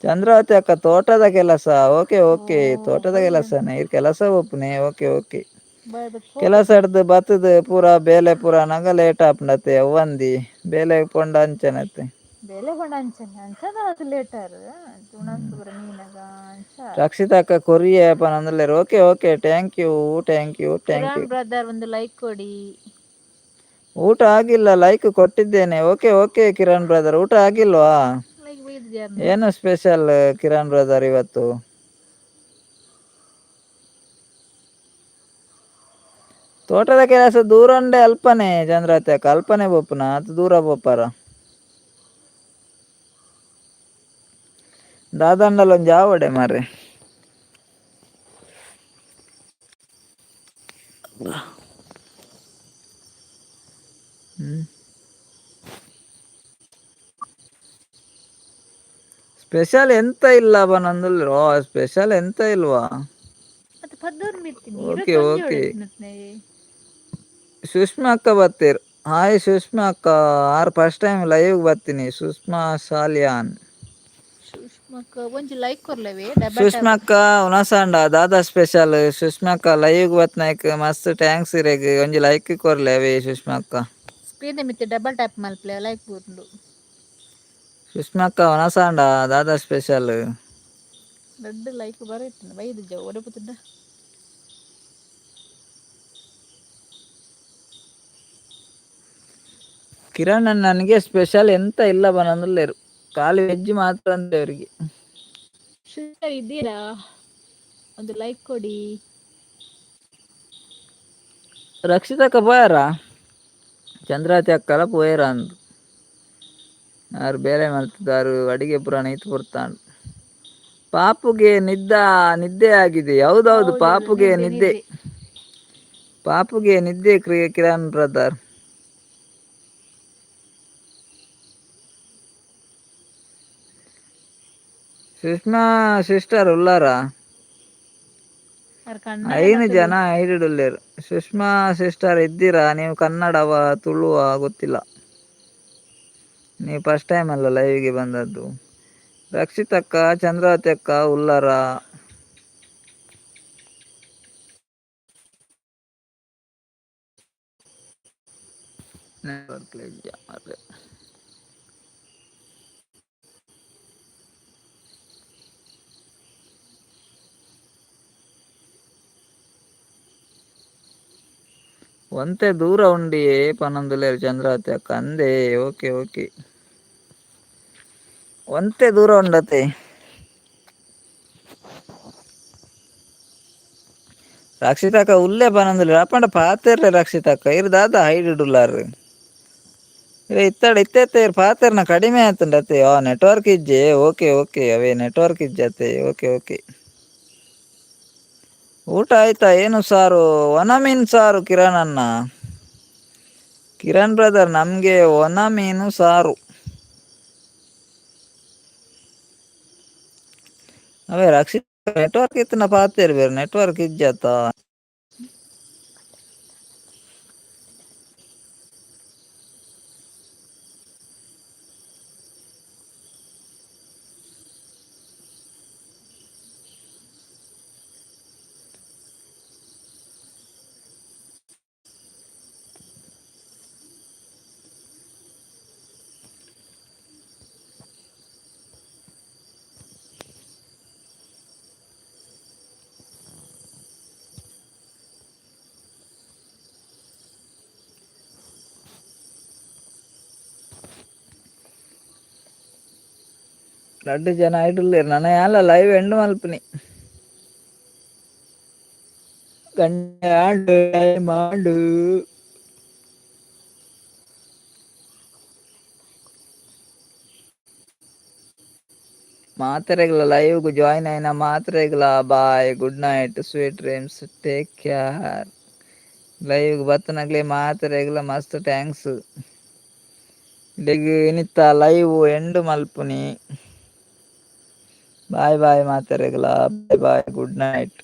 ಚಂದ್ರಾವತಿ ಅಕ್ಕ ತೋಟದ ಕೆಲಸ. ಓಕೆ ಓಕೆ, ತೋಟದ ಕೆಲಸನೇ ಇರ್ ಕೆಲಸ ಒಪ್ಪುನೆ. ಓಕೆ ಓಕೆ, ಕೆಲಸ ಹಿಡ್ದು ಬತ್ತದ ಪೂರ ಬೇಲೆ ಪೂರ ನಗ ಲೇಟ್ ಆಪುಂಡತೆ ಅವ್ವಂದಿ ಬೇಲೆ ಪೊಂಡ ಅಂಚನತೆ. ಬೇಲೆ ಕೊಂಡ ಅಂಚನೆ ಅಂಚದ ಲೇಟರ್ ತುಣಸೂರ ಮೀನಗ ಅಂಚ. ರಕ್ಷಿತಕ್ಕ ಕೊರಿಯ ಪನಂದುಲ್ಲೇರು. Okay okay, thank you thank you thank you. Kiran brother ಒಂದು ಲೈಕ್ ಕೊಡಿ. ಊಟ ಆಗಿಲ್ಲ, ಲೈಕ್ ಕೊಟ್ಟಿದ್ದೇನೆ. ಓಕೆ ಓಕೆ ಕಿರಣ್ ಬ್ರದರ್, ಊಟ ಆಗಿಲ್ವಾ? ಲೈಕ್ ಬೈದ್ಯಾರ್ನ. ಏನು ಸ್ಪೆಷಲ್ ಕಿರಣ್ ಬ್ರದರ್ ಇವತ್ತು? ತೋಟದ ಕೆಲಸ ದೂರ ಉಂಡೆ ಅಲ್ಪನೆ ಚಂದ್ರಾವತಿ ಅಕ್ಕ. ಅಲ್ಪನೆ ಬೋಪುನ ಅದು ದೂರ ಬೋಪಾರ. ದಾದಂಡಲ ಒಂದು ಜಾವಡೆ ಮಾರ್ರೆ. ಸ್ಪೆಷಲ್ ಎಂತ ಇಲ್ಲ ನಂದುಲ್ರೋ, ಸ್ಪೆಷಲ್ ಎಂತ ಇಲ್ವಾ. ಮತ್ತೆ ಪದ್ದೂರು ಮಿರ್ತೀನಿ ಓಕೆ ಇವತ್ತೊಂದು ಓಕೆ. ಹೊಡೆದ್ನತ್ನೆ. ಸುಷ್ಮಾ ಅಕ್ಕ ಬತ್ತೀರ್. ಹಾಯ್ ಸುಷ್ಮಾ ಅಕ್ಕ, ಫಸ್ಟ್ ಟೈಮ್ ಲೈವ್ ಬರ್ತೀನಿ. ಸುಷ್ಮಾ ಸಾಲಿಯಾನ್. ಸುಷ್ಮಾಕ್ಕ ಒಂಜಿ ಲೈಕ್ ಕೊರ್ಲೆವಿ ಡಬಲ್ ಸುಷ್ಮಾ ಟ್ಯಾಪ್. ಅಕ್ಕ ಉನಸಾಂಡ ದಾದಾ ಸ್ಪೆಷಲ್. ಸುಷ್ಮಾ ಅಕ್ಕ ಲೈವ್ ಬತ್ನಾಯ್ಕ್ ಮಸ್ತ್ ಥ್ಯಾಂಕ್ಸ್ ಇರೆಗ್ ಒಂಜಿ ಲೈಕ್ ಕೊರ್ಲೆ ಅವೇ ಸುಷ್ಮಾ ಅಕ್ಕ. ಸ್ಕ್ರೀನ್ ಮಿತ್ತಿ ಡಬಲ್ ಟ್ಯಾಪ್ ಮಲ್ಪಲೆ ಲೈಕ್ ಬೂರ್ಂಡು. ಸುಷ್ಮಾ ಅಕ್ಕ ಉನಸಾಂಡ ದಾದಾ ಸ್ಪೆಷಲ್. ರಡ್ಡ್ ಲೈಕ್ ಬರೋಯ್ತು ಬೈದು ಜವ ಒಡಪುತುಂಡ. ಕಿರಣ್ ನನಗೆ ಸ್ಪೆಷಲ್ ಎಂತ ಇಲ್ಲ ಬನಂದುಲ್ಲೇರು, ಖಾಲಿ ವೆಜ್ ಮಾತ್ರ ಅಂದೆ ಅವರಿಗೆ. ಸಿಸ್ಟರ್ ಇದ್ದೀರಾ, ಒಂದು ಲೈಕ್ ಕೊಡಿ. ರಕ್ಷಿತಕ್ಕ ಪೋಯಾರ, ಚಂದ್ರಾವತಿ ಅಕ್ಕಲ ಪೋಯರ ಅಂದ್. ಯಾರು ಬೇಲೆ ಮಲ್ತಿದಾರು ಅಡಿಗೆ ಪುರ ನೈತ್ ಪುರ್ತಾಂಡ್. ಪಾಪುಗೆ ನಿದ್ದೆ ಆಗಿದೆ. ಹೌದೌದು ಪಾಪುಗೆ ನಿದ್ದೆ. ಪಾಪುಗೆ ನಿದ್ದೆ ಕಿರಣ್ ಬ್ರದರ್. ಸುಷ್ಮಾ ಸಿಸ್ಟರ್ ಉಲ್ಲಾರ. ಅವ್ರ ಕನ್ನಡ ಐನು ಮಾತಾಡು. ಜನ ಐಡಿಡುಲ್ಲೇರು. ಸುಷ್ಮಾ ಸಿಸ್ಟರ್ ಇದ್ದೀರಾ, ನೀವು ಕನ್ನಡವ ತುಳುವ ಗೊತ್ತಿಲ್ಲ. ನೀವು ಫಸ್ಟ್ ಟೈಮ್ ಅಲ್ಲ ಲೈವ್ಗೆ ಬಂದದ್ದು. ರಕ್ಷಿತಕ್ಕ, ಚಂದ್ರಾವತಿ ಅಕ್ಕ, ಉಲ್ಲಾರ. ಒಂತೆ ದೂರ ಉಂಡಿ ಪನೊಂದುಲ್ಲೇರು ಚಂದ್ರಾವತಿ ಅಕ್ಕ ಅಂದೆ. Okay okay. ಒಂತೆ ದೂರ ಉಂಡತೆ. ರಕ್ಷಿತಕ್ಕ ಉಲ್ಲೆ ಪನೊಂದುಲ್ಲೇರು ಅಪ್ಪಂಡ ಪಾತೆರ್ಲೆ ರಕ್ಷಿತಕ್ಕ ಇರು ದಾದ ಐಡಿಡುಲ್ಲಾರು. ಇತ್ತೆ ಪಾತೆರ್ನ ಕಡಿಮೆ ಆತುಂಡತೆ. ನೆಟ್ವರ್ಕ್ ಇಜ್ಜೆ. ಓಕೆ ಓಕೆ ಅವೇ ನೆಟ್ವರ್ಕ್ ಇಜ್ಜತೆ. Okay okay. ಊಟ ಆಯ್ತಾ, ಏನು ಸಾರು? ಒಣ ಮೀನ್ ಸಾರು ಕಿರಣ್ ಅಣ್ಣ. ಕಿರಣ್ ಬ್ರದರ್ ನಮ್ಗೆ ಒಣ ಮೀನು ಸಾರು. ಅವೇ ರಕ್ಷಿತ ನೆಟ್ವರ್ಕ್ ಇತ್ತನ ಪಾತೆರ್ ಬೇರೆ ನೆಟ್ವರ್ಕ್ ಇಜ್ಜತ. ರಡ್ಡ್ ಜನ ಐಡುಲ್ಲೇರು ನನ್ನ ಯಾನ್ಲ ಲೈವ್ ಎಂಡ್ ಮಲ್ಪನಿ. ಗಂಟೆ ಮಾಡು. ಮಾತ್ರೆಗ್ಲ ಲೈವ್ ಜಾಯಿನ್ అయిన ಮಾತ್ರೆಗ್ಲ bye good night sweet dreams take care. Live ಬತ್ತನಕ್ಲೆ ಮಾತ್ರೆಗ್ಲ ಮಸ್ತ್ ಥ್ಯಾಂಕ್ಸ್. ಇನಿತ್ತ ಲೈವ್ ಎಂಡ್ ಮಲ್ಪುನಿ. ಬಾಯ್ ಬಾಯ್ ಮಾತೆರೆಗ್ಲ ಬಾಯ್ ಬಾಯ್ ಗುಡ್ ನೈಟ್.